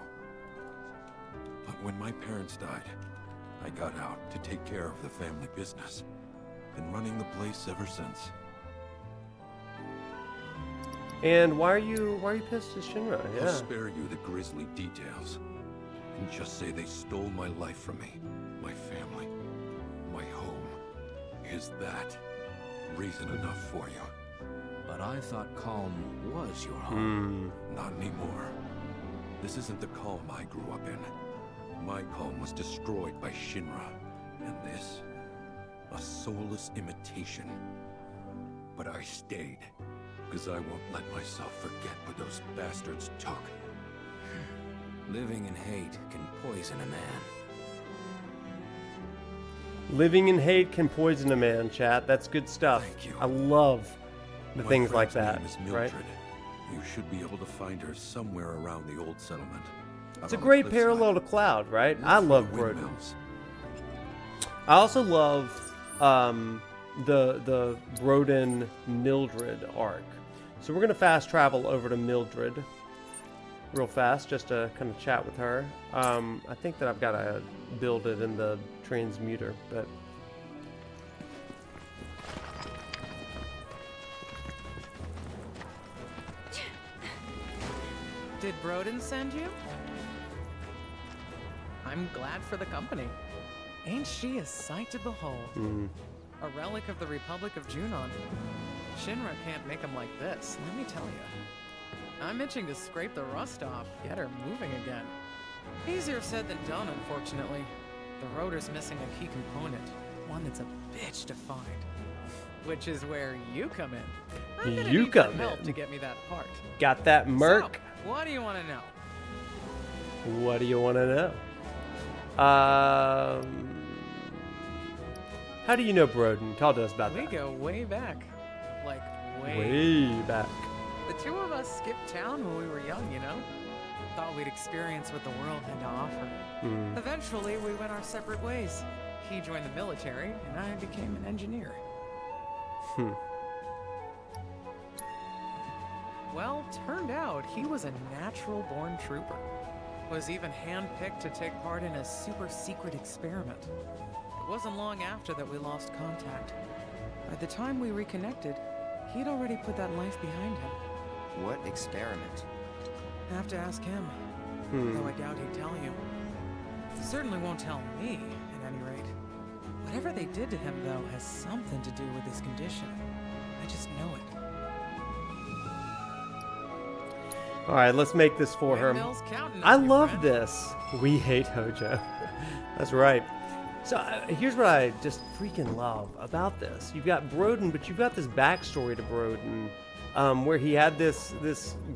But when my parents died, I got out to take care of the family business. Been running the place ever since. And why are you pissed at Shinra? I'll spare you the grisly details. And just say they stole my life from me. My family. My home. Is that reason enough for you? But I thought Calm was your home. Not anymore. This isn't the Calm I grew up in. My Calm was destroyed by Shinra. And this? A soulless imitation. But I stayed. Because I won't let myself forget what those bastards took. Living in hate can poison a man. Living in hate can poison a man, chat. That's good stuff. Thank you. I love the My things like friend's that, name is right? Mildred. You should be able to find her somewhere around the old settlement. It's a great parallel to Cloud, right? I love Broden. windmills. I also love the Broden Mildred arc. So we're gonna fast travel over to Mildred real fast just to kind of chat with her. I think that I've got to build it in the transmuter, but Did Broden send you? I'm glad for the company. Ain't she a sight to behold? A relic of the Republic of Junon. Shinra can't make them like this, let me tell you. I'm itching to scrape the rust off, get her moving again. Easier said than done, unfortunately. The rotor's missing a key component, one that's a bitch to find. Which is where you come in. I'm gonna You need your come help in. to get me that part. got that merc. So, what do you want to know? What do you want to know? How do you know Broden? Talk to us about We that. go way back. Like, Way back. The two of us skipped town when we were young, you know? Thought we'd experience what the world had to offer. Eventually, we went our separate ways. He joined the military, and I became an engineer. Well, turned out he was a natural-born trooper. Was even handpicked to take part in a super-secret experiment. It wasn't long after that we lost contact. By the time we reconnected, he'd already put that life behind him. What experiment? Have to ask him. Though I doubt he'd tell you. Certainly won't tell me, at any rate. Whatever they did to him, though, has something to do with his condition. I just know it. All right, let's make this for her. Windmills counting I on you, love friend. this. We hate Hojo. That's right. So here's what I just freaking love about this. You've got Broden, but you've got this backstory to Broden, where he had this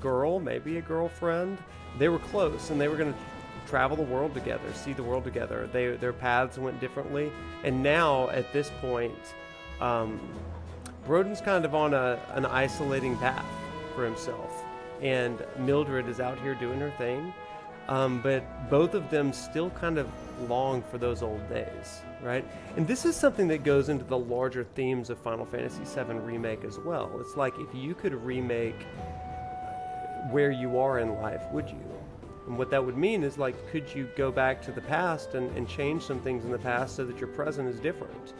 girl, maybe a girlfriend. They were close, and they were gonna travel the world together, see the world together. Their paths went differently, and now at this point, Broden's kind of on an isolating path for himself, and Mildred is out here doing her thing, but both of them still kind of long for those old days, right? And this is something that goes into the larger themes of Final Fantasy VII Remake as well. It's like, if you could remake where you are in life, would you? And what that would mean is, like, could you go back to the past and change some things in the past so that your present is different?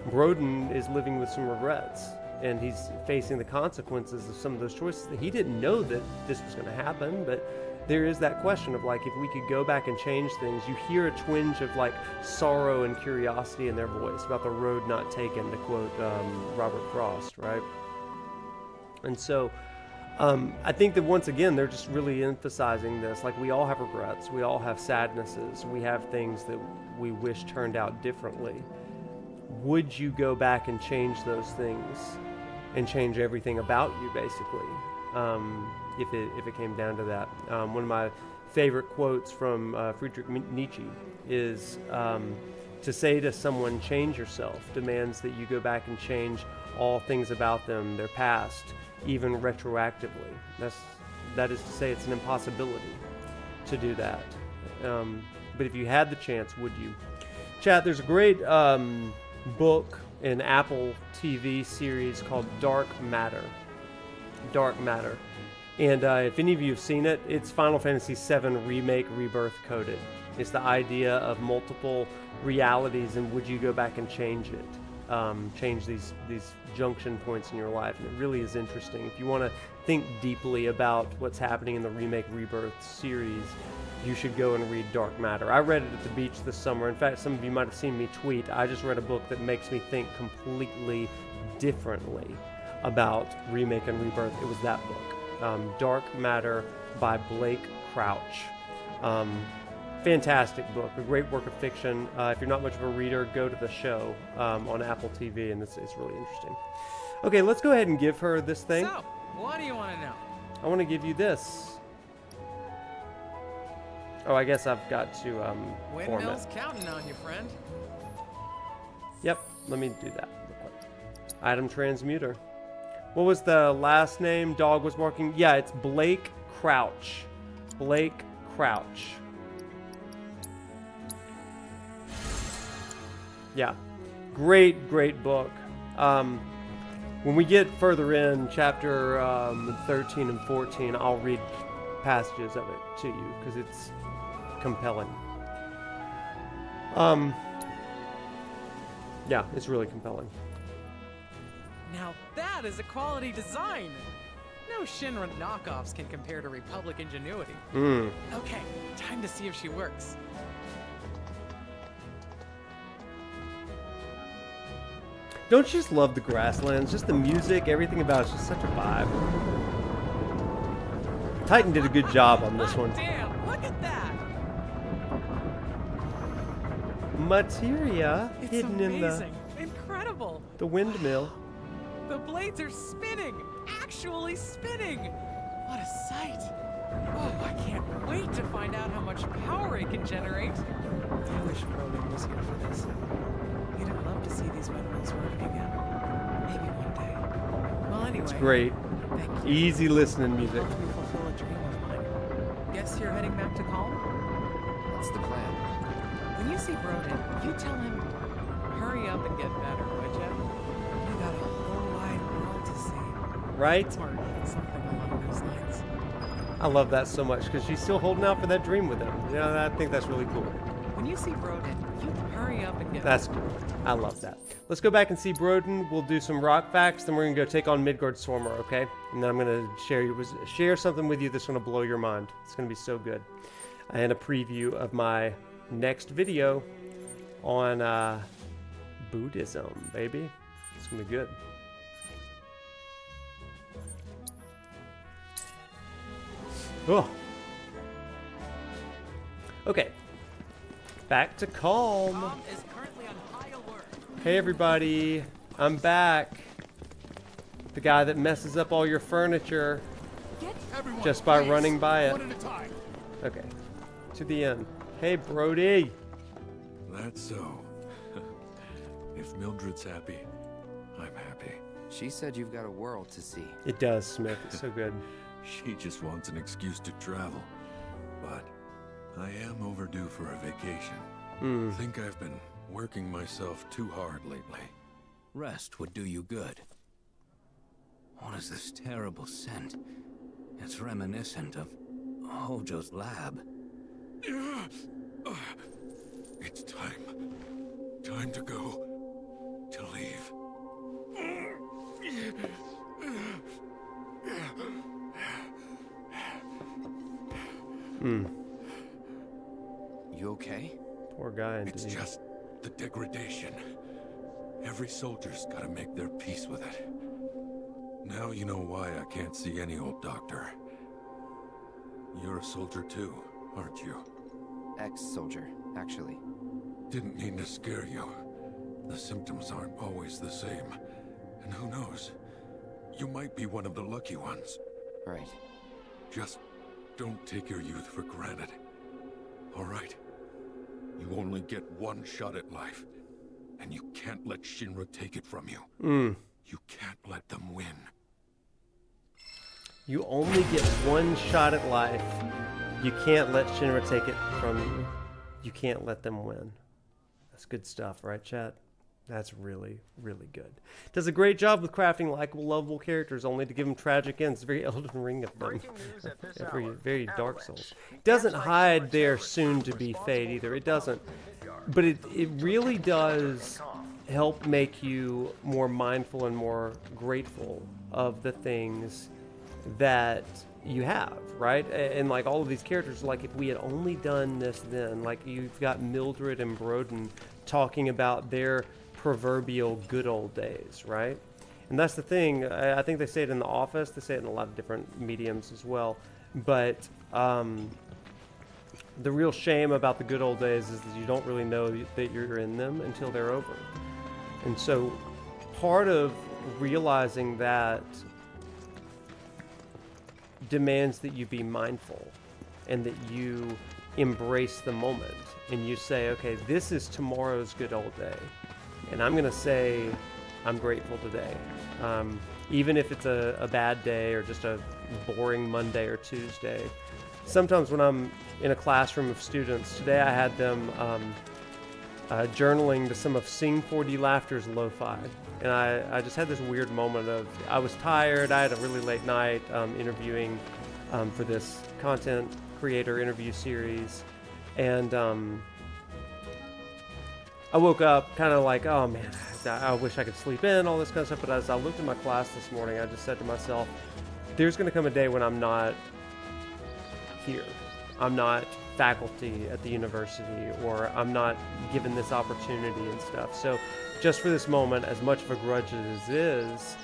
Broden is living with some regrets, and he's facing the consequences of some of those choices that he didn't know that this was going to happen, but there is that question of, like, if we could go back and change things. You hear a twinge of, like, sorrow and curiosity in their voice about the road not taken, to quote Robert Frost, right? And so I think that once again, they're just really emphasizing this. Like, we all have regrets. We all have sadnesses. We have things that we wish turned out differently. Would you go back and change those things and change everything about you, basically, if it came down to that? One of my favorite quotes from Friedrich Nietzsche is, to say to someone, change yourself, demands that you go back and change all things about them, their past, even retroactively. That is to say, it's an impossibility to do that. But if you had the chance, would you? Chat, there's a great book, an Apple TV series called Dark Matter. Dark Matter. And if any of you have seen it, it's Final Fantasy VII Remake Rebirth coded. It's the idea of multiple realities, and would you go back and change it? Change these junction points in your life. And it really is interesting. If you want to think deeply about what's happening in the Remake Rebirth series, you should go and read Dark Matter. I read it at the beach this summer. In fact, some of you might have seen me tweet. I just read a book that makes me think completely differently about Remake and Rebirth. It was that book. Dark Matter by Blake Crouch. Fantastic book, a great work of fiction. If you're not much of a reader, go to the show on Apple TV, and it's really interesting. Okay, let's go ahead and give her this thing. So, what do you want to know? I want to give you this. Oh, I guess I've got to Windmill's format. counting on you, friend. Yep, let me do that real quick. Item transmuter. What was the last name? Dog was barking. Yeah, it's Blake Crouch. Blake Crouch. Yeah, great book. When we get further in chapter 13 and 14, I'll read passages of it to you because it's compelling. Yeah, it's really compelling. Now that is a quality design. No Shinra knockoffs can compare to Republic ingenuity. Okay, time to see if she works. Don't you just love the Grasslands? Just the music, everything about it's just such a vibe. Titan did a good job on this one. Damn, look at that! Materia It's hidden amazing. Incredible. the windmill. The blades are spinning! Actually spinning! What a sight! Oh, I can't wait to find out how much power it can generate. I wish Broden was here for this. He'd have loved to see these windmills working again. Maybe one day. Well, anyway. It's great. Thank you. Easy listening music. Helped me fulfill a dream of mine. Guess you're heading back to Calm? What's the plan? When you see Broden, you tell him, hurry up and get better, would ya? You got a whole wide world to see. Right? Or something along those lines. I love that so much because she's still holding out for that dream with him. You know, I think that's really cool. When you see Broden, you hurry up and get That's cool. I love that. Let's go back and see Broden. We'll do some rock facts, then we're gonna go take on Midgardsormr, okay? And then I'm gonna share something with you that's gonna blow your mind. It's gonna be so good. And a preview of my next video on Buddhism, baby. It's gonna be good. Oh. Okay. Back to Calm. Calm is currently on high alert. Hey everybody, I'm back. The guy that messes up all your furniture Everyone, just by please, running by it. one at a time. Okay. to the inn. Hey, Brody. That's so. If Mildred's happy, I'm happy. She said you've got a world to see. It does, Smith. It's so good. She just wants an excuse to travel. But I am overdue for a vacation. Think I've been working myself too hard lately. Rest would do you good. What is this terrible scent? It's reminiscent of Hojo's lab. It's time. Time to go. To leave. You okay? Poor guy, indeed. It's just the degradation. Every soldier's gotta make their peace with it. Now you know why I can't see any old doctor. You're a soldier too, aren't you? Ex-soldier, actually. Didn't mean to scare you. The symptoms aren't always the same. And who knows? You might be one of the lucky ones. Right. Just don't take your youth for granted. All right? You only get one shot at life. And you can't let Shinra take it from you. You can't let them win. You only get one shot at life. You can't let Shinra take it from you. You can't let them win. That's good stuff, right, chat? That's really, really good. Does a great job with crafting likable, lovable characters, only to give them tragic ends. Very Elden Ring of them. Very Dark Souls. Doesn't hide their soon-to-be fate either. It doesn't. But it really does help make you more mindful and more grateful of the things that you have, right? And like all of these characters, like if we had only done this then, like you've got Mildred and Broden talking about their proverbial good old days, right? And that's the thing. I think they say it in The Office. They say it in a lot of different mediums as well. But the real shame about the good old days is that you don't really know that you're in them until they're over. And so part of realizing that demands that you be mindful and that you embrace the moment and you say, okay, this is tomorrow's good old day. And I'm going to say I'm grateful today. Even if it's a bad day or just a boring Monday or Tuesday. Sometimes when I'm in a classroom of students, today I had them journaling to some of Sing 4D Laughter's Lo-Fi. And I just had this weird moment of, I was tired, I had a really late night interviewing for this content creator interview series. And I woke up kind of like, oh man, I wish I could sleep in, all this kind of stuff. But as I looked at my class this morning, I just said to myself, there's going to come a day when I'm not here. I'm not faculty at the university, or I'm not given this opportunity and stuff. So just for this moment, as much of a grudge as it is,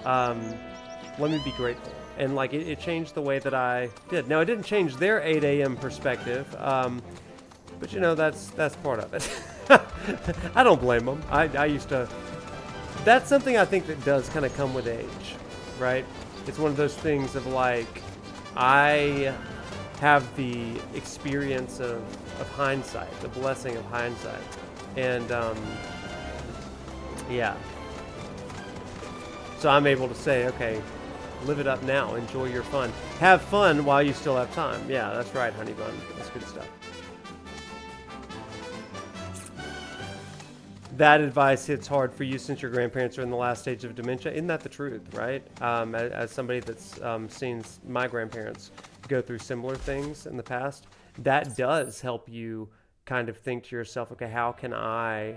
let me be grateful. And like it changed the way that I did. Now it didn't change their 8 a.m. perspective, but you know, that's part of it. I don't blame them. I used to. That's something I think that does kind of come with age, right? It's one of those things of like, I have the experience of hindsight, the blessing of hindsight. And yeah. So I'm able to say, okay, live it up now, enjoy your fun. Have fun while you still have time. Yeah, that's right, honey bun. That's good stuff. That advice hits hard for you since your grandparents are in the last stage of dementia. Isn't that the truth, right? As somebody that's seen my grandparents go through similar things in the past, that does help you kind of think to yourself, okay, how can I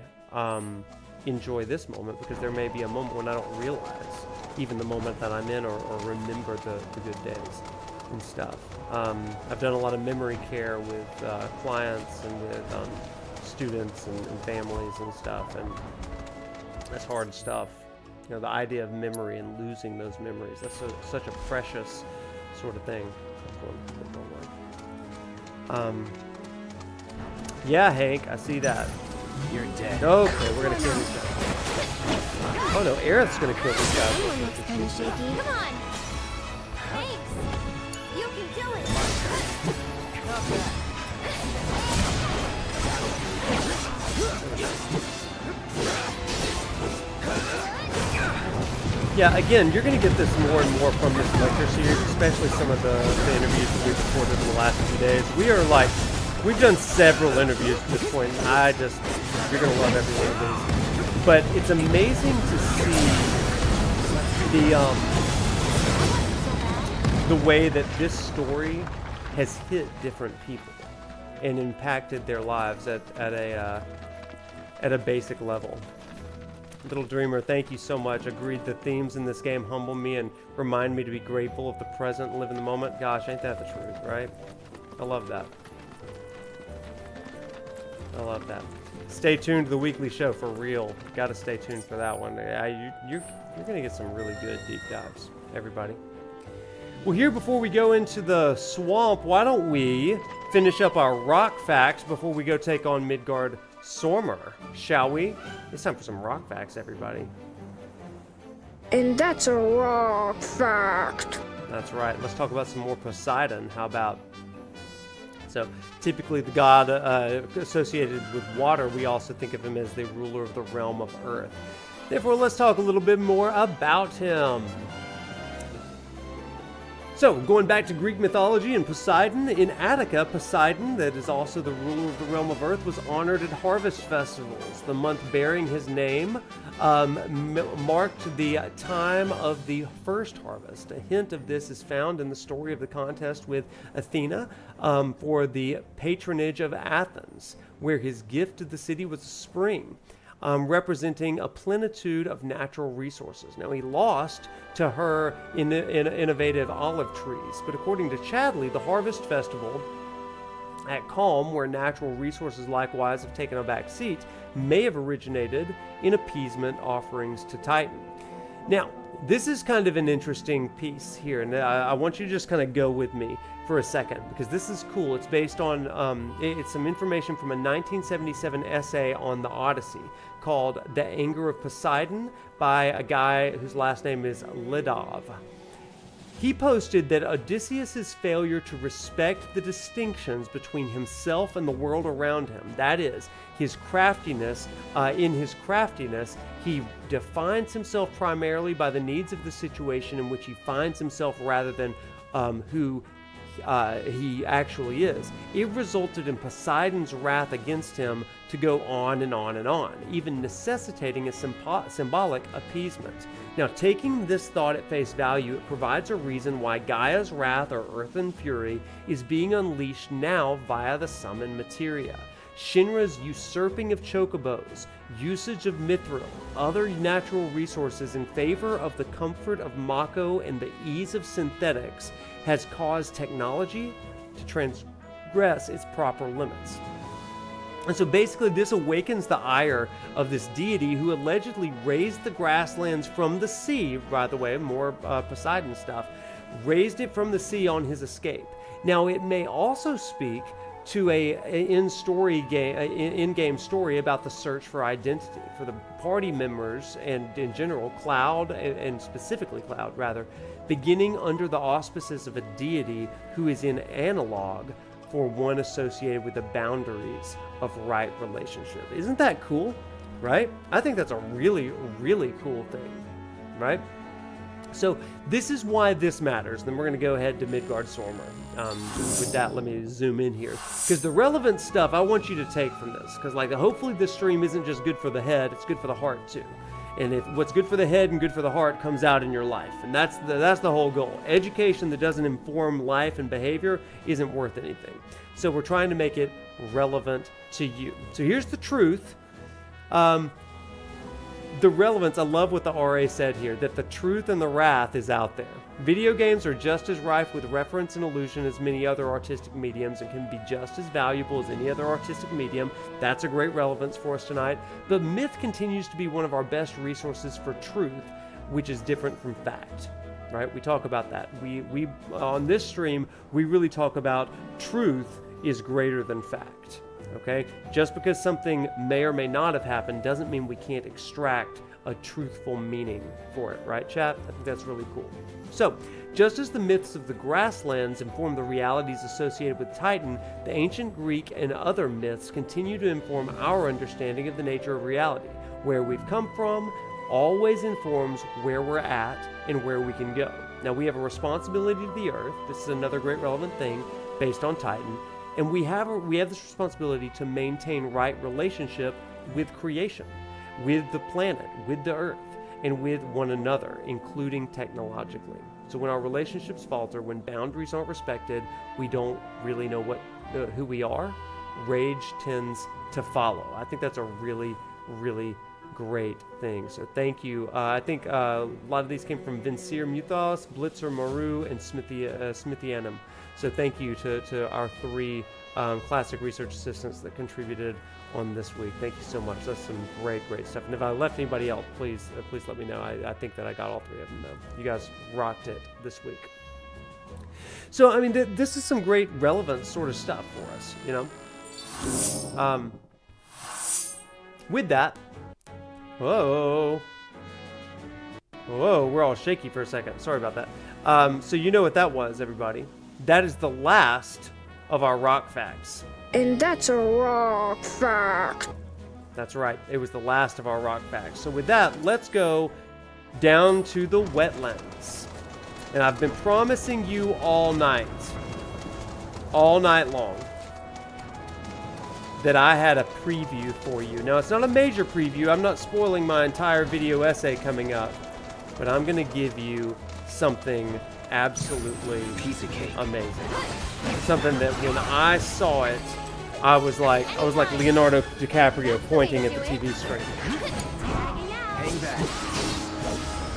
enjoy this moment? Because there may be a moment when I don't realize even the moment that I'm in, or remember the good days and stuff. I've done a lot of memory care with clients and with students and families and stuff, and that's hard stuff. You know, the idea of memory and losing those memories, that's such a precious sort of thing. Yeah, Hank, I see that. You're dead. Okay, we're gonna kill these guys. Oh no, Aerith's gonna kill these guys. Everyone looks kind of shaky. Come on! Thanks! You can do it! Yeah, again, you're going to get this more and more from this lecture series, especially some of the interviews that we've recorded in the last few days. We've done several interviews at this point, and you're going to love every one of these. But it's amazing to see the way that this story has hit different people and impacted their lives at a basic level. Little Dreamer, thank you so much. Agreed, the themes in this game humble me and remind me to be grateful of the present and live in the moment. Gosh, ain't that the truth, right? I love that. I love that. Stay tuned to the weekly show for real. Gotta stay tuned for that one. You're gonna get some really good deep dives, everybody. Well, here, before we go into the swamp, why don't we finish up our rock facts before we go take on Midgardsormr, shall we? It's time for some rock facts, everybody. And that's a rock fact. That's right. Let's talk about some more Poseidon. How about? So, typically the god associated with water, we also think of him as the ruler of the realm of Earth. Therefore, let's talk a little bit more about him. So, going back to Greek mythology and Poseidon, in Attica, Poseidon, that is also the ruler of the realm of Earth, was honored at harvest festivals. The month bearing his name marked the time of the first harvest. A hint of this is found in the story of the contest with Athena for the patronage of Athens, where his gift to the city was a spring. Representing a plenitude of natural resources. Now, he lost to her innovative olive trees, but according to Chadley, the harvest festival at Calm, where natural resources likewise have taken a back seat, may have originated in appeasement offerings to Titan. Now, this is kind of an interesting piece here, and I want you to just kind of go with me for a second, because this is cool. It's based on, it's some information from a 1977 essay on the Odyssey called The Anger of Poseidon by a guy whose last name is Lidov. He posted that Odysseus' failure to respect the distinctions between himself and the world around him, that is, his craftiness, in his craftiness, he defines himself primarily by the needs of the situation in which he finds himself rather than who he actually is. It resulted in Poseidon's wrath against him to go on and on and on, even necessitating a symbolic appeasement. Now, taking this thought at face value, it provides a reason why Gaia's wrath, or earthen fury, is being unleashed now via the summoned materia. Shinra's usurping of chocobos, usage of mithril, other natural resources in favor of the comfort of Mako and the ease of synthetics has caused technology to transgress its proper limits. And so basically this awakens the ire of this deity who allegedly raised the grasslands from the sea, by the way, more Poseidon stuff, raised it from the sea on his escape. Now, it may also speak to a in-game story about the search for identity for the party members and in general Cloud, and specifically Cloud rather, beginning under the auspices of a deity who is in analog for one associated with the boundaries of right relationship. Isn't that cool? Right? I think that's a really, really cool thing, right? So this is why this matters. Then we're going to go ahead to Midgardsormr. With that, let me zoom in here, because the relevant stuff I want you to take from this, because like hopefully this stream isn't just good for the head, it's good for the heart too. And if what's good for the head and good for the heart comes out in your life, and that's the whole goal. Education that doesn't inform life and behavior isn't worth anything. So we're trying to make it relevant to you. So here's the truth. The relevance, I love what the RA said here, that the truth and the wrath is out there. Video games are just as rife with reference and allusion as many other artistic mediums and can be just as valuable as any other artistic medium. That's a great relevance for us tonight. But myth continues to be one of our best resources for truth, which is different from fact. Right? We talk about that. We on this stream, we really talk about truth is greater than fact. Okay? Just because something may or may not have happened doesn't mean we can't extract a truthful meaning for it, right, chat? I think that's really cool. So, just as the myths of the Grasslands inform the realities associated with Titan, the ancient Greek and other myths continue to inform our understanding of the nature of reality, where we've come from, always informs where we're at and where we can go. Now, we have a responsibility to the Earth. This is another great relevant thing based on Titan. And we have this responsibility to maintain right relationship with creation, with the planet, with the Earth, and with one another, including technologically. So when our relationships falter, when boundaries aren't respected, we don't really know who we are. Rage tends to follow. I think that's a really, really great thing. So thank you. I think a lot of these came from Vincere Muthos, Blitzer Maru, and Smithianum. So thank you to our 3 classic research assistants that contributed on this week. Thank you so much. That's some great stuff. And if I left anybody out, please let me know. I think that I got all 3 of them though. You guys rocked it this week. So I mean, this is some great relevant sort of stuff for us, you know. With that, whoa, we're all shaky for a second. Sorry about that. So you know what that was, everybody. That is the last of our rock facts. And that's a rock fact. That's right. It was the last of our rock facts. So with that, let's go down to the wetlands. And I've been promising you all night long, that I had a preview for you. Now, it's not a major preview. I'm not spoiling my entire video essay coming up, but I'm going to give you something absolutely amazing. Something that when I saw it, I was like Leonardo DiCaprio pointing at the TV screen. Hang back.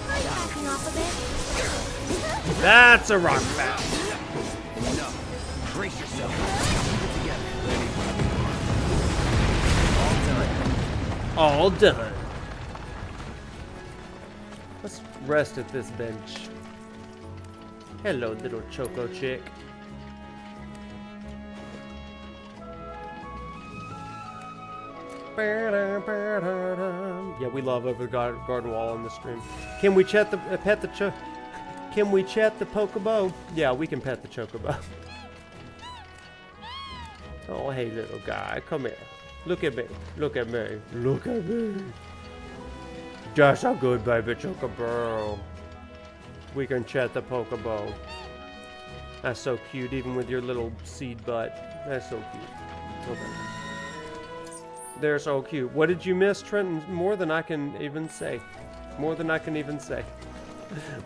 Backing off a bit. That's a rock fact. Enough. Brace yourself. Keep it together. All done. Let's rest at this bench. Hello, little choco chick. Yeah, we love Over the Garden Wall in this stream. Can we chat the Can we chat the chocobo? Yeah, we can pet the chocobo. Oh, hey, little guy, come here. Look at me. Look at me. Look at me. Just a good baby chocobo. We can chat the chocobo. That's so cute, even with your little seed butt. That's so cute. Okay. They're so cute. What did you miss, Trenton? More than I can even say. More than I can even say.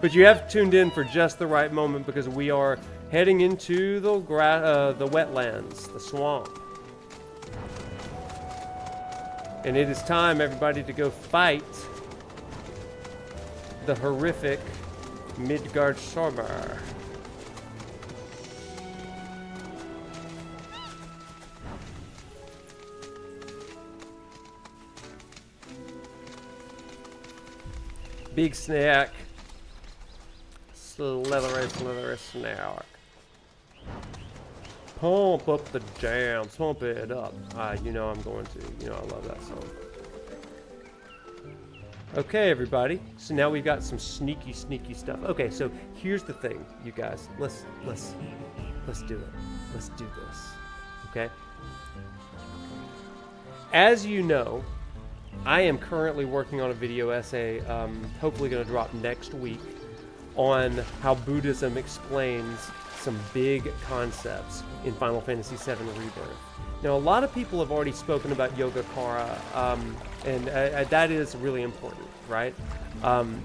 But you have tuned in for just the right moment, because we are heading into the wetlands, the swamp. And it is time, everybody, to go fight the horrific Midgardsormr. Big snack. Slithery snack. Pump up the jam. Pump it up. You know I'm going to. You know I love that song. Okay, everybody. So now we've got some sneaky stuff. Okay, so here's the thing, you guys. Let's do it. Let's do this. Okay? As you know, I am currently working on a video essay, hopefully going to drop next week, on how Buddhism explains some big concepts in Final Fantasy VII Rebirth. Now, a lot of people have already spoken about Yogacara, and that is really important, right? And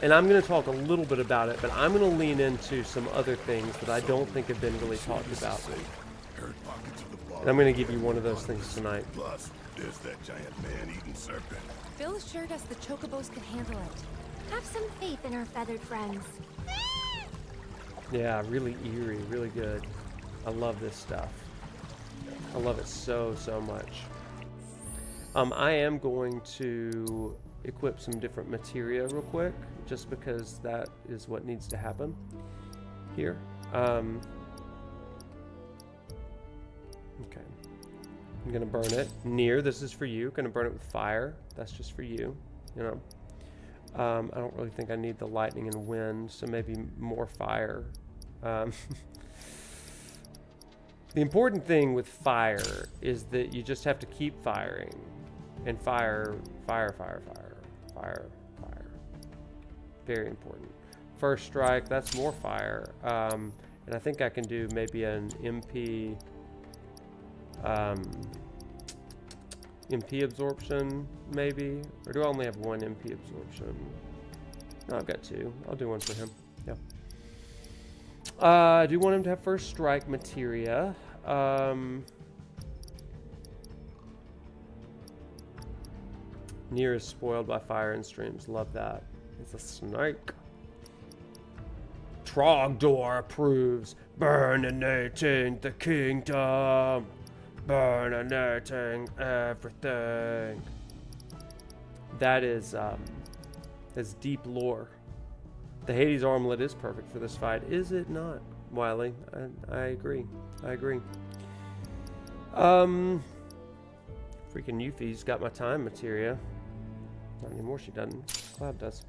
I'm going to talk a little bit about it, but I'm going to lean into some other things that I don't think have been really talked about. And I'm going to give you one of those things tonight. Plus, there's that giant man-eating serpent. Phil assured us the chocobos could handle it. Have some faith in our feathered friends. Yeah, really eerie, really good. I love this stuff. I love it so much. I am going to equip some different materia real quick, just because that is what needs to happen here. Okay. I'm gonna burn it. Near, this is for you. Gonna burn it with fire. That's just for you, you know. I don't really think I need the lightning and wind, so maybe more fire. The important thing with fire is that you just have to keep firing. And fire. Very important. First strike, that's more fire. And I think I can do maybe an MP MP absorption, maybe? Or do I only have one MP absorption? No, I've got two. I'll do one for him. Yeah. I do want him to have first strike materia. Nier is spoiled by fire and streams. Love that. It's a snake. Trogdor approves. Burninating the kingdom. Burninating everything. That is deep lore. The Hades armlet is perfect for this fight, is it not, Wiley? I agree. I agree. Freaking Yuffie's got my time materia. Not anymore, she doesn't. Cloud does.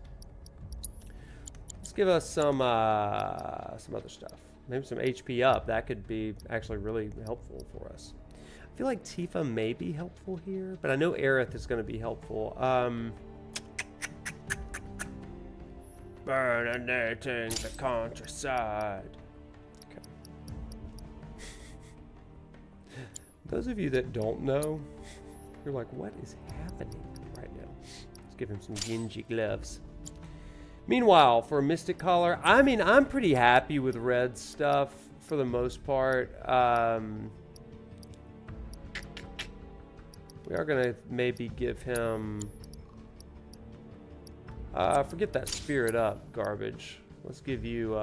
Let's give us some other stuff. Maybe some HP up. That could be actually really helpful for us. I feel like Tifa may be helpful here, but I know Aerith is going to be helpful. Burninating the countryside. Okay. Those of you that don't know, you're like, what is happening right now? Let's give him some Genji gloves. Meanwhile, for a Mystic Collar, I mean, I'm pretty happy with red stuff for the most part. We are going to maybe give him... forget that spirit up garbage. Let's give you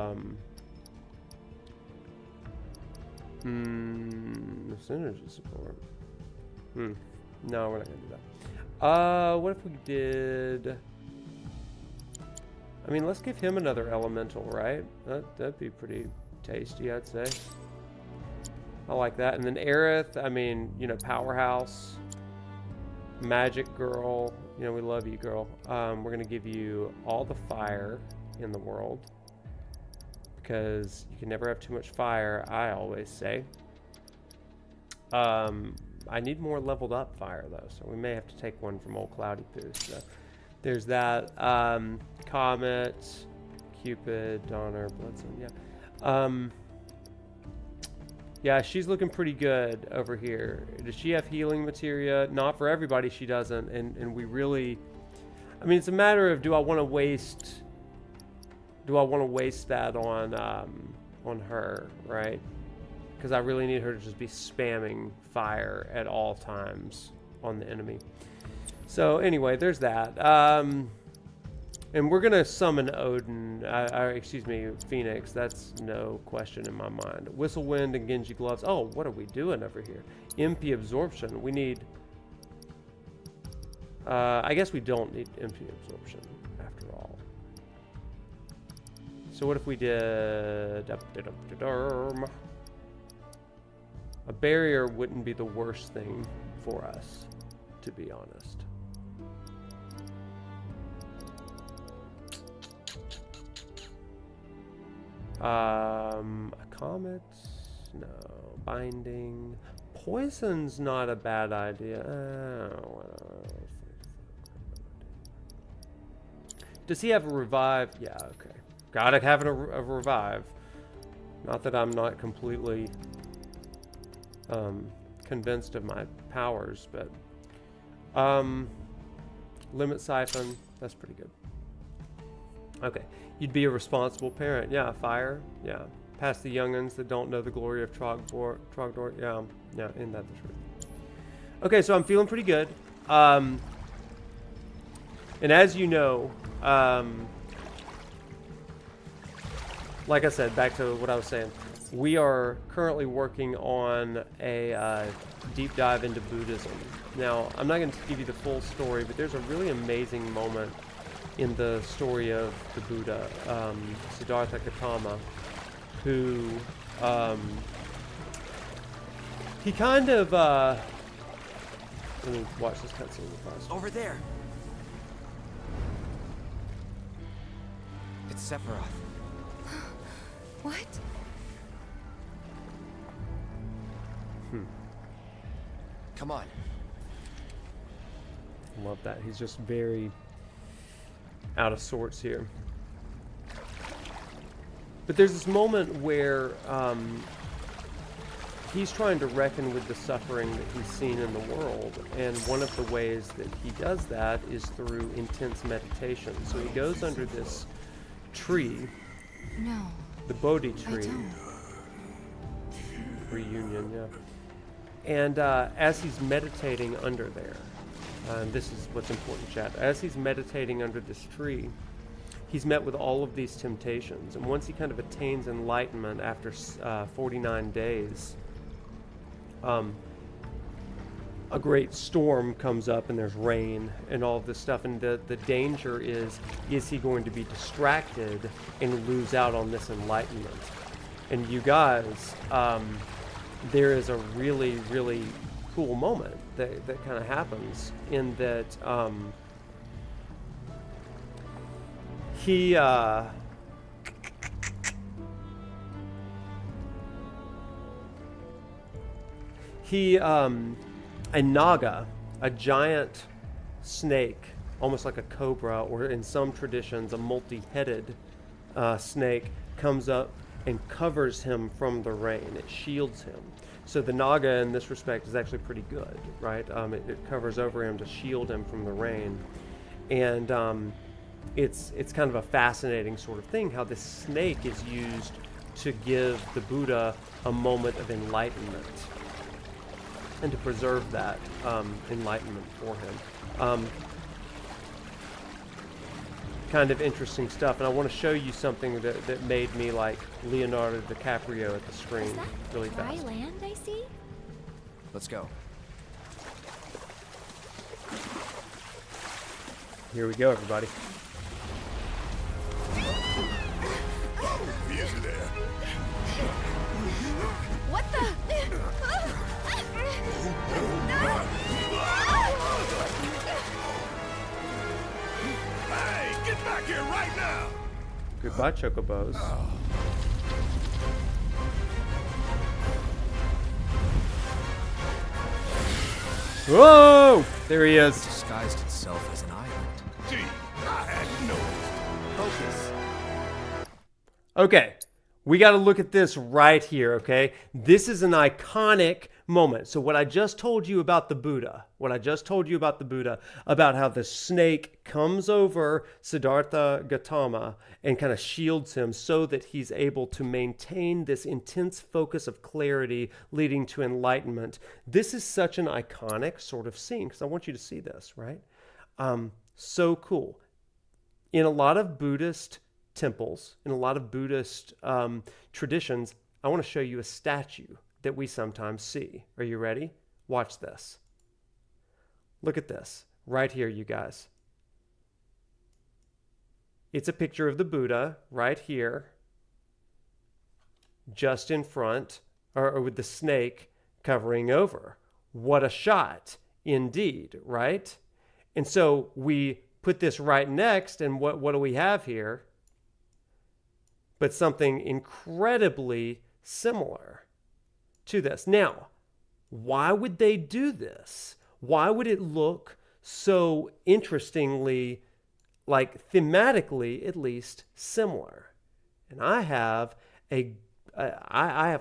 synergy support. No, we're not gonna do that. What if we did? I mean, let's give him another elemental, right? That'd be pretty tasty, I'd say. I like that. And then Aerith, I mean, you know, powerhouse, magic girl. You know, we love you, girl. We're going to give you all the fire in the world. Because you can never have too much fire, I always say. I need more leveled up fire, though. So we may have to take one from old Cloudy Poo. So there's that. Comet, Cupid, Donner, Bloodstone. Yeah. Yeah, she's looking pretty good over here. Does she have healing materia? Not for everybody, she doesn't. And we really... I mean, it's a matter of, do I want to waste that on her, right? Because I really need her to just be spamming fire at all times on the enemy. So anyway, there's that. And we're going to summon Odin, excuse me, Phoenix. That's no question in my mind. Whistlewind and Genji Gloves. Oh, what are we doing over here? MP Absorption. We need... I guess we don't need MP Absorption, after all. So what if we did... A barrier wouldn't be the worst thing for us, to be honest. A comet? No. Binding. Poison's not a bad idea. Does he have a revive? Yeah, okay. Gotta have a revive. Not that I'm not completely convinced of my powers, but limit siphon, that's pretty good. Okay, you'd be a responsible parent. Yeah, fire. Yeah, past the youngins that don't know the glory of Trogdor. Yeah, isn't that the truth? Okay, so I'm feeling pretty good. And as you know, like I said, back to what I was saying, we are currently working on a deep dive into Buddhism. Now, I'm not going to give you the full story, but there's a really amazing moment in the story of the Buddha, Siddhartha Gautama, who he kind of let me watch this cutscene first. Over there. It's Sephiroth. What? Come on. Love that. He's just very out of sorts here. But there's this moment where he's trying to reckon with the suffering that he's seen in the world, and one of the ways that he does that is through intense meditation. So he goes under this tree, No. the Bodhi tree. Reunion, yeah. And as he's meditating under there, and this is what's important, chat. As he's meditating under this tree, he's met with all of these temptations. And once he kind of attains enlightenment after 49 days, a great storm comes up and there's rain and all of this stuff. And the danger is he going to be distracted and lose out on this enlightenment? And you guys, there is a really, really cool moment that kind of happens in that a naga, a giant snake, almost like a cobra, or in some traditions, a multi-headed snake, comes up and covers him from the rain. It shields him. So the naga in this respect is actually pretty good, right? It covers over him to shield him from the rain. And it's kind of a fascinating sort of thing how this snake is used to give the Buddha a moment of enlightenment and to preserve that enlightenment for him. Kind of interesting stuff, and I want to show you something that made me like Leonardo DiCaprio at the screen. Is that really dry fast. land I see? Let's go. Here we go, everybody. Easy there. What the? Hey, get back here right now! Goodbye, chocobos. Whoa! There he is. Disguised itself as an island. Gee, I hadn't noticed. Focus. Okay, we got to look at this right here, okay? This is an iconic moment. So what I just told you about the Buddha, about how the snake comes over Siddhartha Gautama and kind of shields him so that he's able to maintain this intense focus of clarity leading to enlightenment. This is such an iconic sort of scene because I want you to see this, right? So cool. In a lot of Buddhist temples, in a lot of Buddhist traditions, I want to show you a statue that we sometimes see. Are you ready? Watch this. Look at this right here, you guys. It's a picture of the Buddha right here, just in front, or with the snake covering over. What a shot, indeed, right? And so we put this right next, and what do we have here? But something incredibly similar to this. Now, why would they do this? Why would it look so interestingly, like thematically at least, similar? And I have a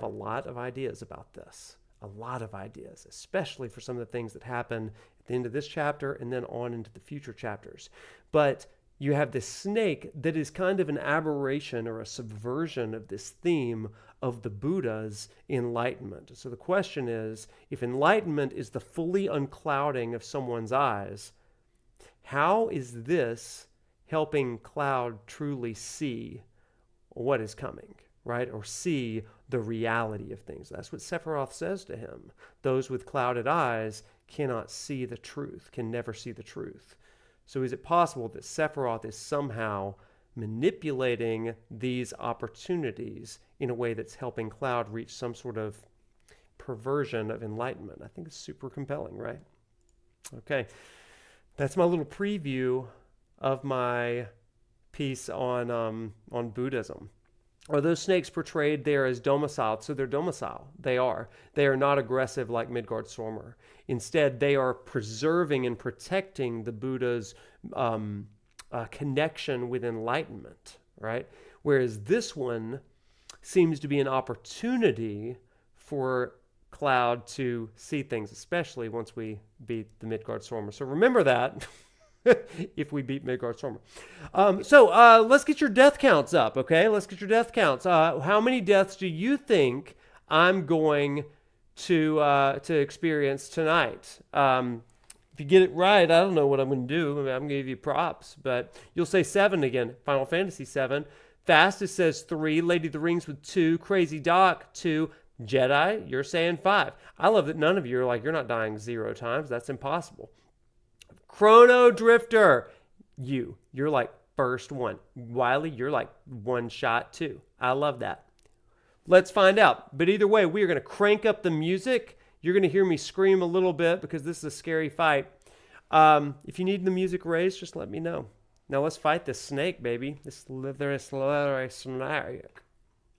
lot of ideas about this. A lot of ideas, especially for some of the things that happen at the end of this chapter and then on into the future chapters. But you have this snake that is kind of an aberration or a subversion of this theme of the Buddha's enlightenment. So the question is, if enlightenment is the fully unclouding of someone's eyes, how is this helping Cloud truly see what is coming, right? Or see the reality of things. That's what Sephiroth says to him. Those with clouded eyes cannot see the truth, can never see the truth. So is it possible that Sephiroth is somehow manipulating these opportunities in a way that's helping Cloud reach some sort of perversion of enlightenment? I think it's super compelling, right? Okay, that's my little preview of my piece on Buddhism. Are those snakes portrayed there as domiciled? So they're domicile. They are. They are not aggressive like Midgardsormr. Instead, they are preserving and protecting the Buddha's connection with enlightenment, right? Whereas this one seems to be an opportunity for Cloud to see things, especially once we beat the Midgardsormr. So remember that if we beat Midgardsormr. So let's get your death counts up, okay? Let's get your death counts. How many deaths do you think I'm going to experience tonight? If you get it right, I don't know what I'm going to do. I mean, I'm going to give you props, but you'll say 7 again. Final Fantasy 7. Fastest says 3. Lady of the Rings with 2. Crazy Doc 2. Jedi, you're saying 5. I love that none of you are like, you're not dying 0 times. That's impossible. Chrono Drifter, you're like first one. Wiley, you're like 1 shot too. I love that. Let's find out. But either way, we are going to crank up the music. You're going to hear me scream a little bit because this is a scary fight. If you need the music raised, just let me know. Now let's fight this snake, baby. This slithery snake.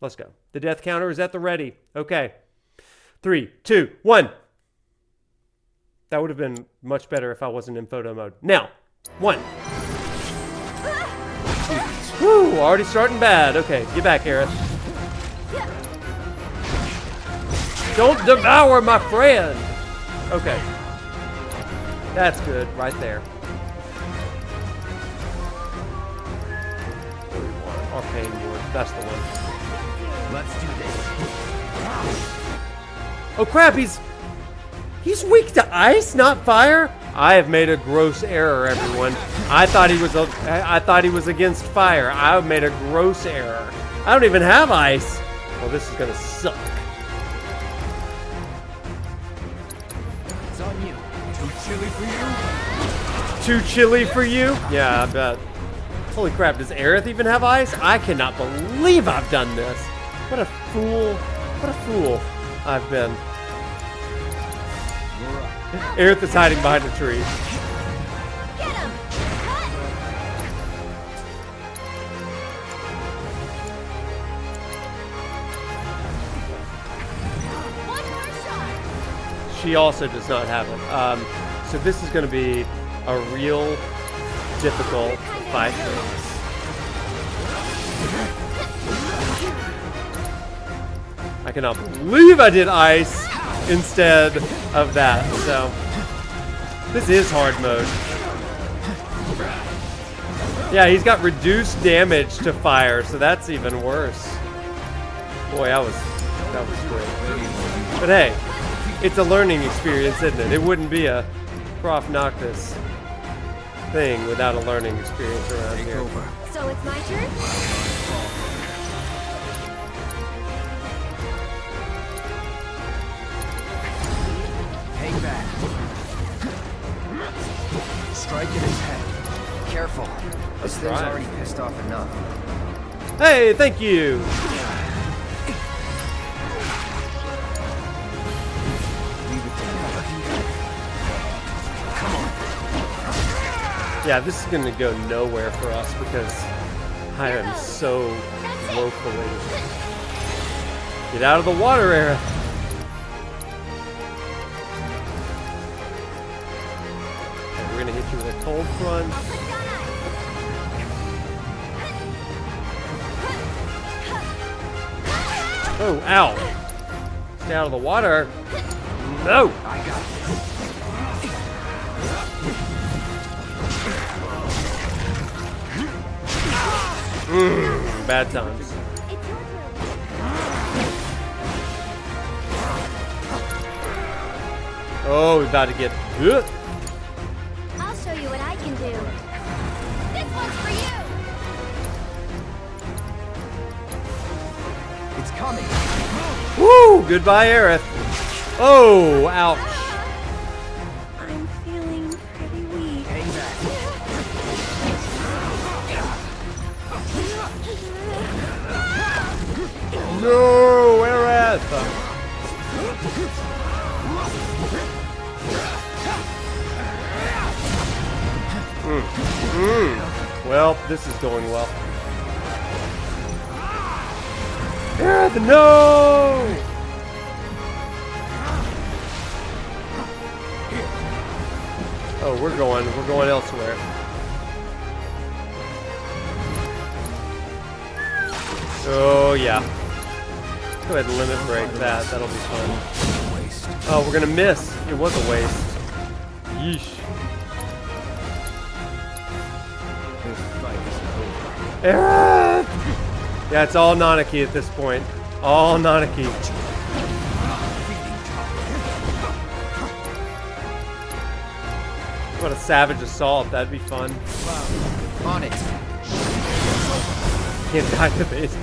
Let's go. The death counter is at the ready. Okay. 3, 2, 1. That would have been much better if I wasn't in photo mode. Now, 1. Whew, already starting bad. Okay, get back, Aerith. Don't devour my friend. Okay. That's good, right there. Arcane Ward, that's the one. Let's do this. Oh crap, he's weak to ice, not fire. I have made a gross error, everyone. I thought he was against fire. I made a gross error. I don't even have ice. Well, this is gonna suck. It's on you. Too chilly for you? Too chilly for you? Yeah, I bet. Holy crap, does Aerith even have ice? I cannot believe I've done this. What a fool. What a fool I've been. Aerith is hiding behind a tree. Get him! One more shot! She also does not have it. So this is going to be a real difficult fight. I cannot believe I did ice instead of that. So this is hard mode. Yeah, he's got reduced damage to fire, so that's even worse. Boy, that was great. But hey, it's a learning experience, isn't it? It wouldn't be a ProfNoctis thing without a learning experience around here. So it's my turn? Hang back. Strike at his head. Careful. This thing's already pissed off enough. Hey, thank you. Yeah, this is going to go nowhere for us because I am so woefully. Get out of the water, Aerith. Okay, we're going to hit you with a cold front. Oh, ow. Stay out of the water. No. I got it. Bad times. Oh, we're about to get. I'll show you what I can do. This one's for you. It's coming. Woo! Goodbye, Aerith. Oh, ouch. I'm feeling pretty weak. Hang back. No, Aerith. Well, this is going well. Aerith, no! Oh, we're going elsewhere. Oh yeah. Go ahead and limit break that. That'll be fun. Oh, we're gonna miss. It was a waste. Yeesh. Aerith! Yeah, it's all Nanaki at this point. All Nanaki. What a savage assault. That'd be fun. On it. Can't die to base.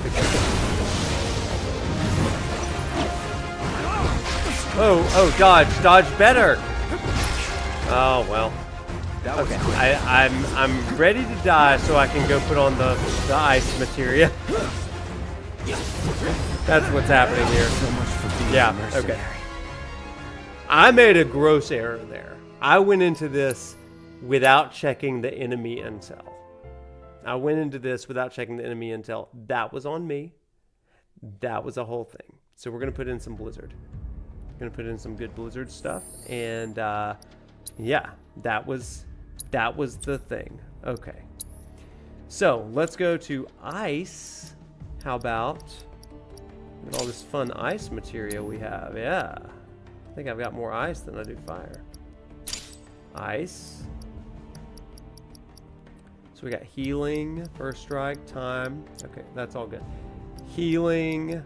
Oh, dodge. Dodge better. Oh, well. Okay, I'm ready to die so I can go put on the ice materia. That's what's happening here. So much for being Yeah, okay. I made a gross error there. I went into this without checking the enemy intel. That was on me. That was a whole thing. So we're going to put in some Blizzard. Going to put in some good Blizzard stuff. And yeah, that was the thing. Okay. So let's go to ice. How about look at all this fun ice material we have? Yeah. I think I've got more ice than I do fire. Ice. So we got healing, first strike, time. Okay, that's all good. Healing,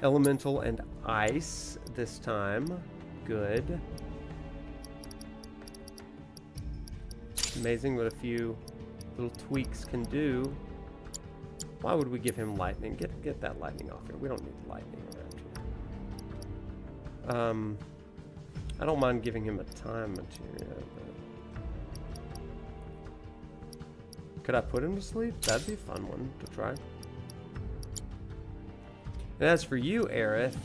elemental, and ice this time. Good. Amazing what a few little tweaks can do. Why would we give him lightning? Get that lightning off here. We don't need lightning around here. I don't mind giving him a time material. But could I put him to sleep? That'd be a fun one to try. And as for you, Aerith,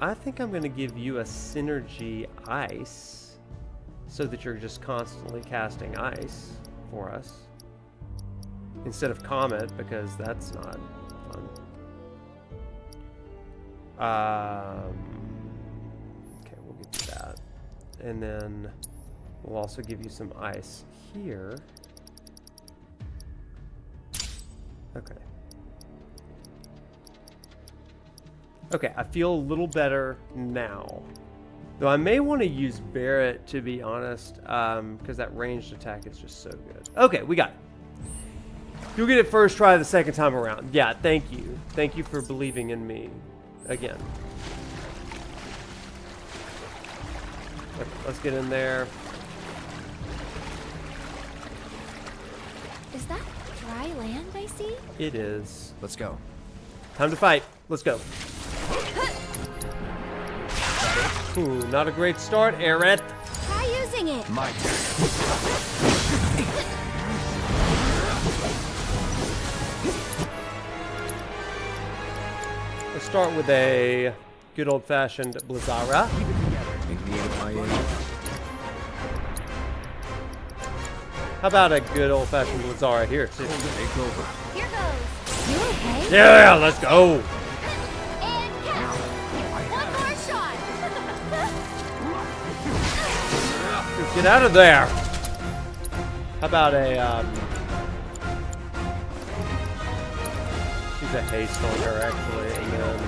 I think I'm going to give you a synergy ice so that you're just constantly casting ice for us. Instead of Comet, because that's not fun. Okay, we'll get to that. And then we'll also give you some ice here. Okay. Okay, I feel a little better now. Though I may want to use Barret, to be honest, because that ranged attack is just so good. Okay, we got it. You'll get it first try the second time around. Yeah, thank you. Thank you for believing in me again. Okay, let's get in there. Is that dry land I see? It is. Let's go. Time to fight. Let's go. Ooh, not a great start, Aerith. Try using it. My Let's start with a good old-fashioned Blizzara. How about a good old-fashioned Blizzara here, too? Here goes. You okay? Yeah, let's go. And count. One more shot. Get out of there. How about a, she's a haste on her, actually, and then...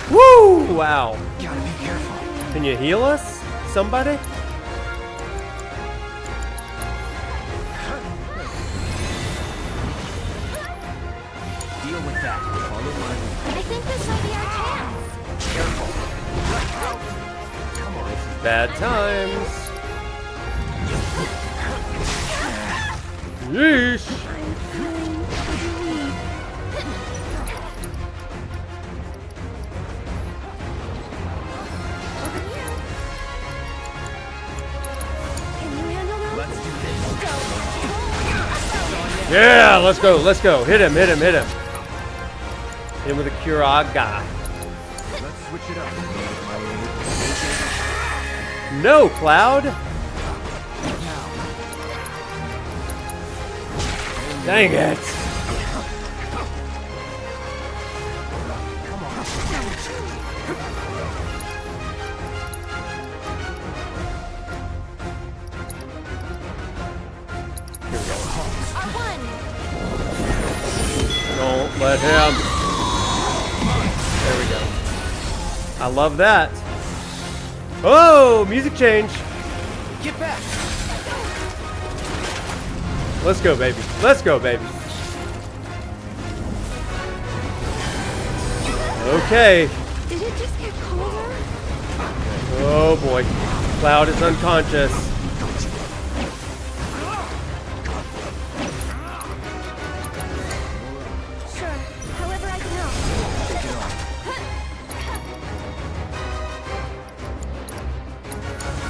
Woo! Wow. Gotta be careful. Can you heal us? Somebody? Deal with that. I think this might be our chance. Careful. Come on. This is bad times. Yeesh. Yeah, let's go, let's go. Hit him, hit him, hit him. Hit him with a Curaga. Let's switch it up. No, Cloud. Dang it. Let him. There we go. I love that. Oh, music change. Get back. Let's go, baby. Let's go, baby. Okay. Did it just get colder? Oh boy. Cloud is unconscious. Sure. However I can help.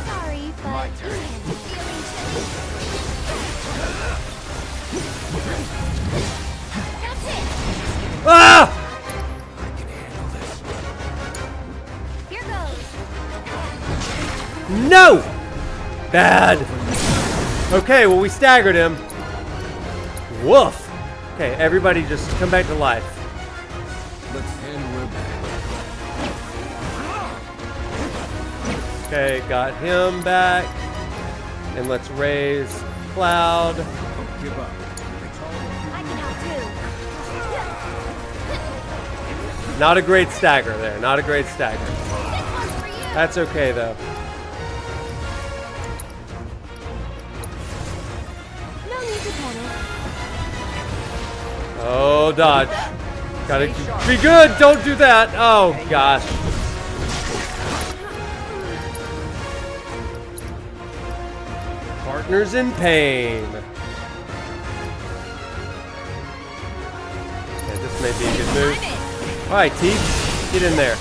Sorry, but My turn. feeling That's it. Ah! Here goes. No! Bad. Okay, well we staggered him. Woof. Okay, everybody just come back to life. And we're back. Okay, got him back. And let's raise Cloud. Don't give up. I can help too. Not a great stagger there. Not a great stagger. This one's for you. That's okay though. No need to panic. Oh, dodge. Gotta be good. Don't do that. Oh, gosh. Partners in pain. Yeah, this may be a good move. All right, Teeth. Get in there.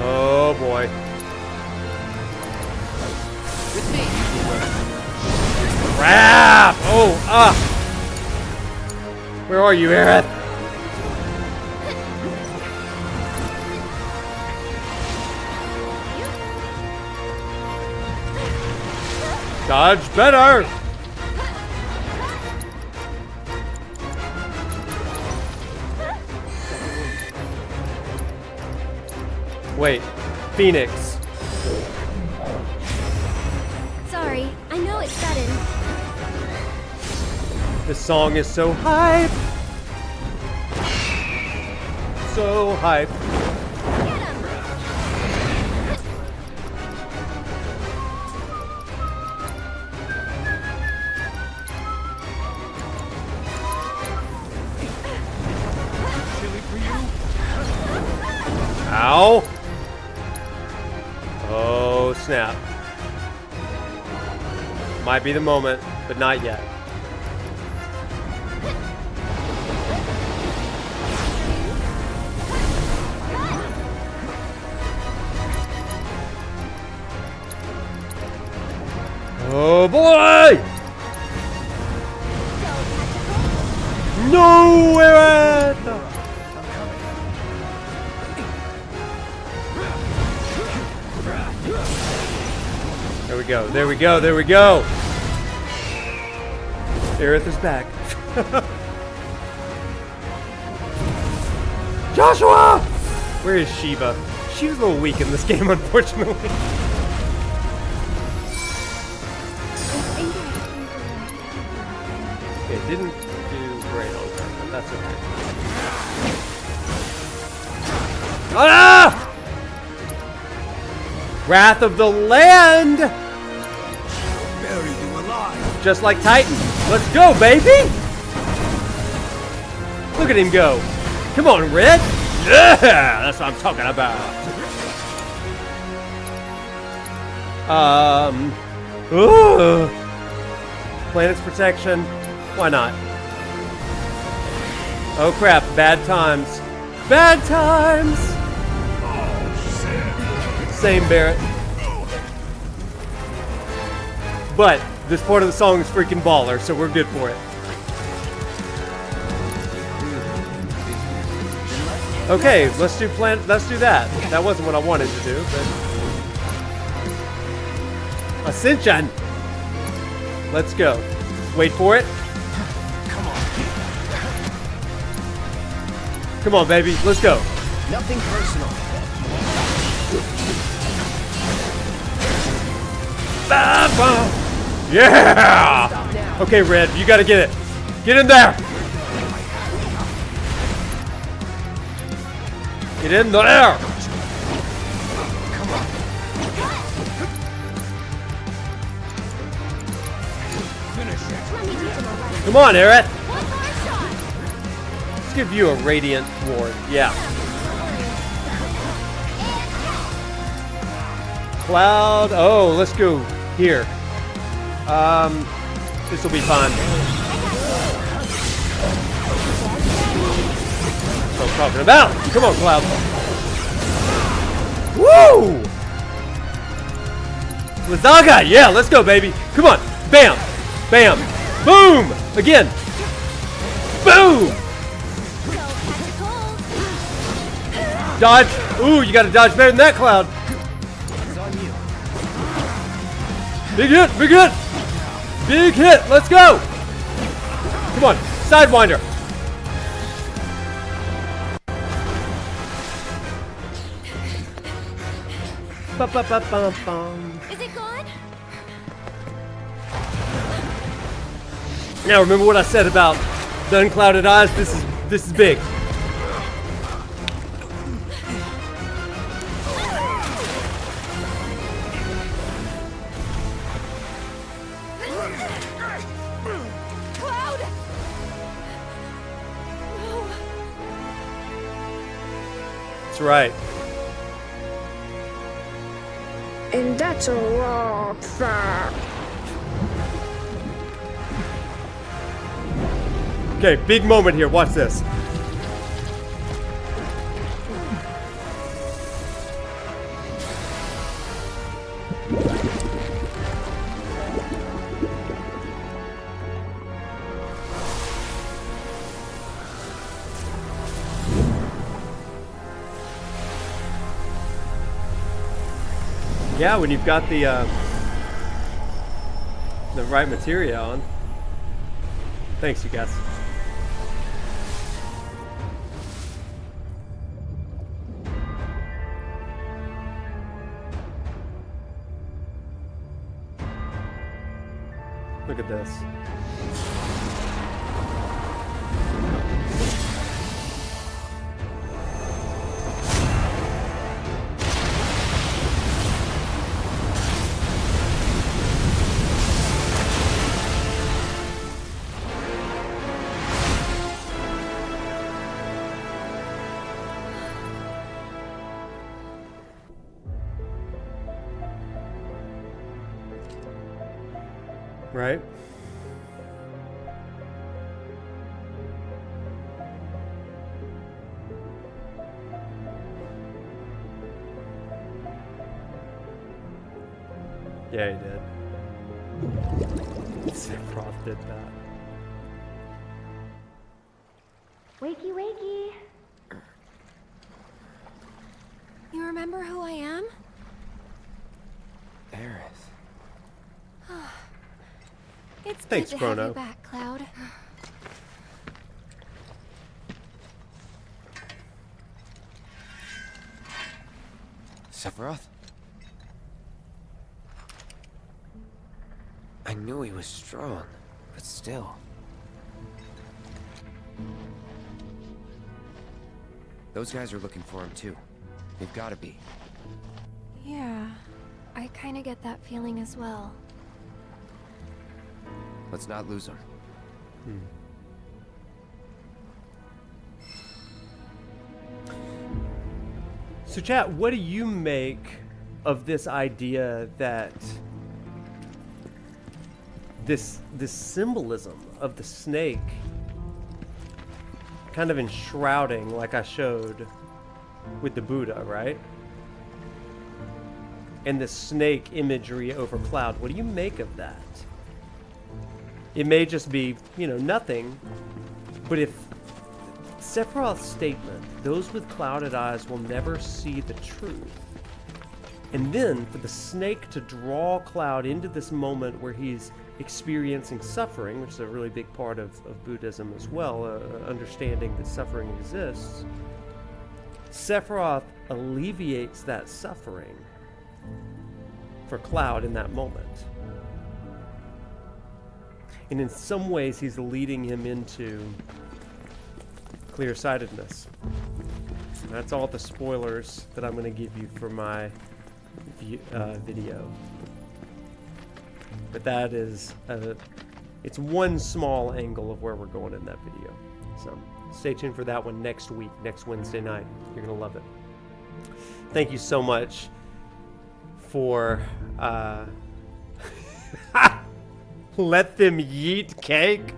Oh boy. Crap! Oh, where are you, Aerith? Dodge better! Wait, Phoenix. Sorry, I know it's sudden. This song is so hype. So hype. Ow. Oh, snap. Might be the moment, but not yet. Oh boy! No, Aerith! There we go, there we go, there we go! Aerith is back. Joshua! Where is Shiva? She was a little weak in this game, unfortunately. It didn't do great on her, but that's okay. Ah! Wrath of the Land! Bury you alive. Just like Titan. Let's go, baby! Look at him go. Come on, Red. Yeah! That's what I'm talking about. Ooh. Planet's protection. Why not? Oh crap, bad times. Bad times! Same, Barrett. But this part of the song is freaking baller, so we're good for it. Okay, let's do that. That wasn't what I wanted to do, but Ascension! Let's go. Wait for it. Come on, baby. Let's go. Nothing personal. Yeah! Okay, Red, you gotta get it. Get in there! Get in there! Come on, Eric! Let's give you a radiant ward. Yeah. Cloud. Oh, let's go here. This will be fun. That's what I'm talking about. Come on, Cloud. Woo! Lazaga. Yeah, let's go, baby. Come on. Bam. Bam. Boom. Again. Boom. Dodge. Ooh, you got to dodge better than that, Cloud. Big hit, big hit! Big hit, let's go! Come on, Sidewinder. Is it gone? Now remember what I said about the unclouded eyes? This is big. Right. And that's a raw fact. Okay, big moment here. Watch this. Yeah, when you've got the right material on. Thanks, you guys. Look at this. Right? Yeah, he did. Sephiroth did that. Wakey, wakey. You remember who I am? Aerith. It's Thanks, good to have Chrono. you back, Cloud. Sephiroth? I knew he was strong, but still. Those guys are looking for him too. They've got to be. Yeah, I kind of get that feeling as well. Let's not lose him. So chat, what do you make of this idea that this symbolism of the snake kind of enshrouding, like I showed with the Buddha, right? And the snake imagery over Cloud. What do you make of that? It may just be, you know, nothing, but if Sephiroth's statement, those with clouded eyes will never see the truth, and then for the snake to draw Cloud into this moment where he's experiencing suffering, which is a really big part of Buddhism as well, understanding that suffering exists, Sephiroth alleviates that suffering for Cloud in that moment. And in some ways, he's leading him into clear-sightedness. That's all the spoilers that I'm going to give you for my video. But that is, it's one small angle of where we're going in that video. So stay tuned for that one next week, next Wednesday night. You're going to love it. Thank you so much for Let Them Yeet Cake.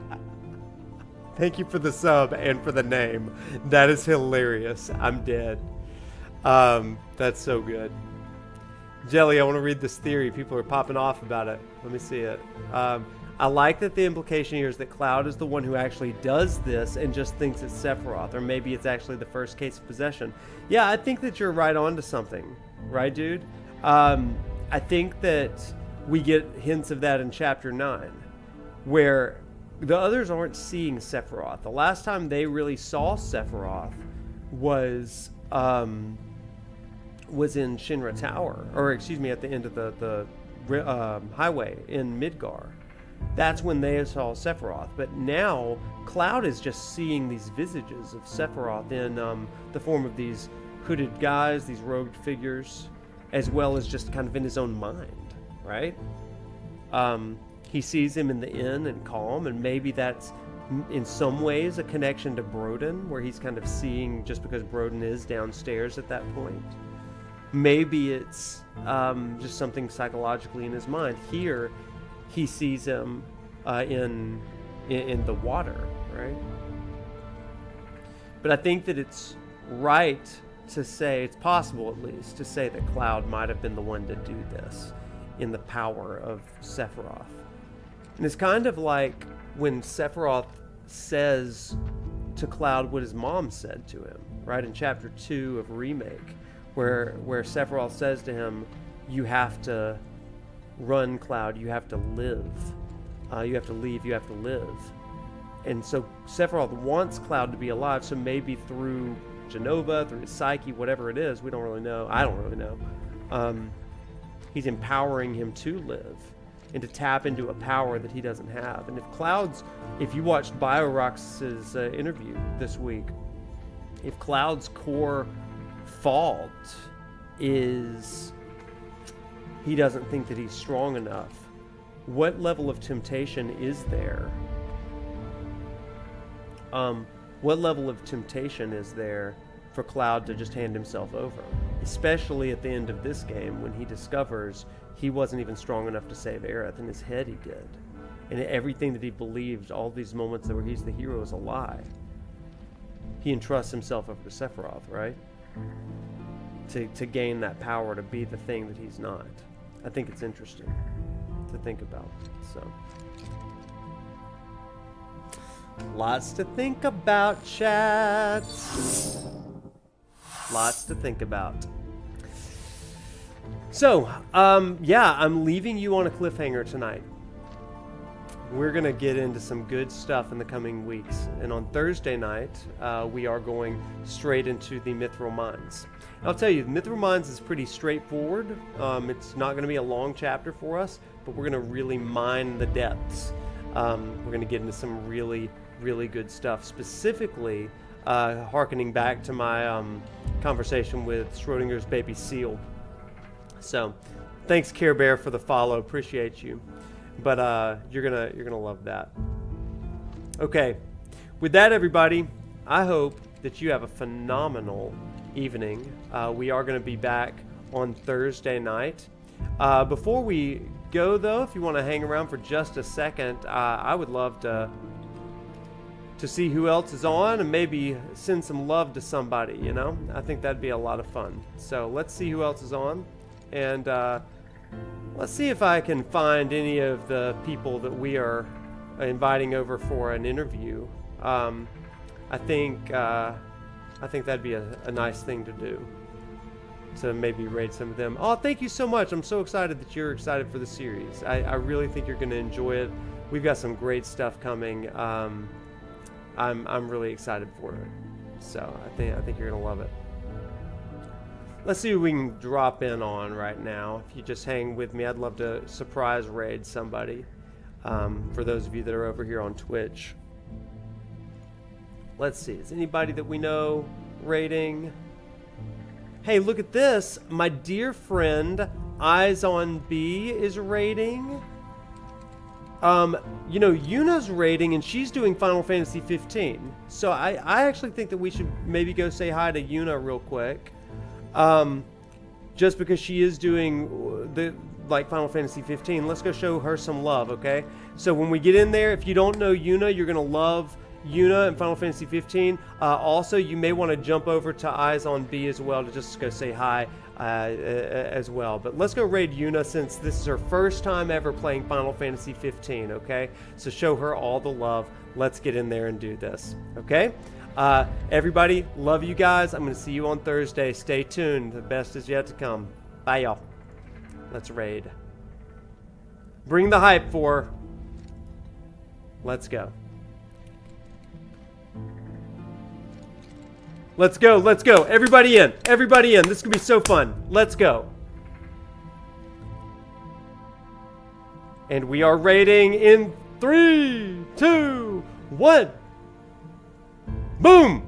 Thank you for the sub and for the name. That is hilarious. I'm dead. That's so good. Jelly, I want to read this theory. People are popping off about it. Let me see it. I like that the implication here is that Cloud is the one who actually does this and just thinks it's Sephiroth, or maybe it's actually the first case of possession. Yeah, I think that you're right on to something. Right, dude? I think that we get hints of that in Chapter 9, where the others aren't seeing Sephiroth. The last time they really saw Sephiroth was in Shinra Tower, or excuse me, at the end of the highway in Midgar. That's when they saw Sephiroth. But now Cloud is just seeing these visages of Sephiroth in the form of these hooded guys, these robed figures, as well as just kind of in his own mind, right? He sees him in the inn and Calm, and maybe that's in some ways a connection to Broden, where he's kind of seeing, just because Broden is downstairs at that point. Maybe it's just something psychologically in his mind. Here, he sees him in the water, right? But I think that it's right to say, it's possible at least, to say that Cloud might have been the one to do this in the power of Sephiroth. And it's kind of like when Sephiroth says to Cloud what his mom said to him, right? In Chapter 2 of Remake, where Sephiroth says to him, you have to run, Cloud, you have to live. You have to leave, you have to live. And so Sephiroth wants Cloud to be alive, so maybe through Genova, through his psyche, whatever it is, we don't really know. I don't really know. He's empowering him to live and to tap into a power that he doesn't have. And if you watched BioRox's interview this week, if Cloud's core fault is he doesn't think that he's strong enough, what level of temptation is there? What level of temptation is there for Cloud to just hand himself over? Especially at the end of this game, when he discovers he wasn't even strong enough to save Aerith. In his head he did. And everything that he believed, all these moments where he's the hero, is a lie. He entrusts himself over to Sephiroth, right? To gain that power, to be the thing that he's not. I think it's interesting to think about. So, lots to think about, chat. Lots to think about. So, yeah, I'm leaving you on a cliffhanger tonight. We're going to get into some good stuff in the coming weeks. And on Thursday night, we are going straight into the Mithril Mines. I'll tell you, Mithril Mines is pretty straightforward. It's not going to be a long chapter for us, but we're going to really mine the depths. We're going to get into some really, really good stuff. Specifically, hearkening back to my conversation with Schrodinger's baby seal. So, thanks Care Bear for the follow. Appreciate you. But you're gonna love that. Okay, with that, everybody, I hope that you have a phenomenal evening. We are going to be back on Thursday night. Before we go, though, if you want to hang around for just a second, I would love to see who else is on and maybe send some love to somebody. You know, I think that'd be a lot of fun. So let's see who else is on. And let's see if I can find any of the people that we are inviting over for an interview. I think that'd be a nice thing to do, to maybe raid some of them. Oh, thank you so much. I'm so excited that you're excited for the series. I really think you're going to enjoy it. We've got some great stuff coming. I'm really excited for it. So I think you're going to love it. Let's see who we can drop in on right now. If you just hang with me, I'd love to surprise raid somebody. For those of you that are over here on Twitch. Let's see. Is anybody that we know raiding? Hey, look at this. My dear friend, Eyes on B is raiding. You know, Yuna's raiding, and she's doing Final Fantasy 15. So I actually think that we should maybe go say hi to Yuna real quick. Just because she is doing the Final Fantasy 15, let's go show her some love, okay? So when we get in there, if you don't know Yuna, you're gonna love Yuna in Final Fantasy 15. Also, you may want to jump over to Eyes on B as well to just go say hi as well. But let's go raid Yuna since this is her first time ever playing Final Fantasy 15, okay? So show her all the love. Let's get in there and do this, okay? Everybody, love you guys. I'm going to see you on Thursday. Stay tuned. The best is yet to come. Bye, y'all. Let's raid. Bring the hype for. Let's go. Let's go, let's go. Everybody in. Everybody in. This is going to be so fun. Let's go. And we are raiding in 3, 2, 1. Boom!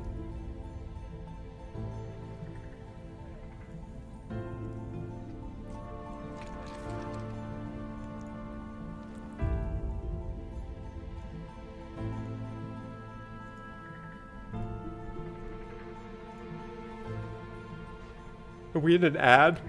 Are we in an ad?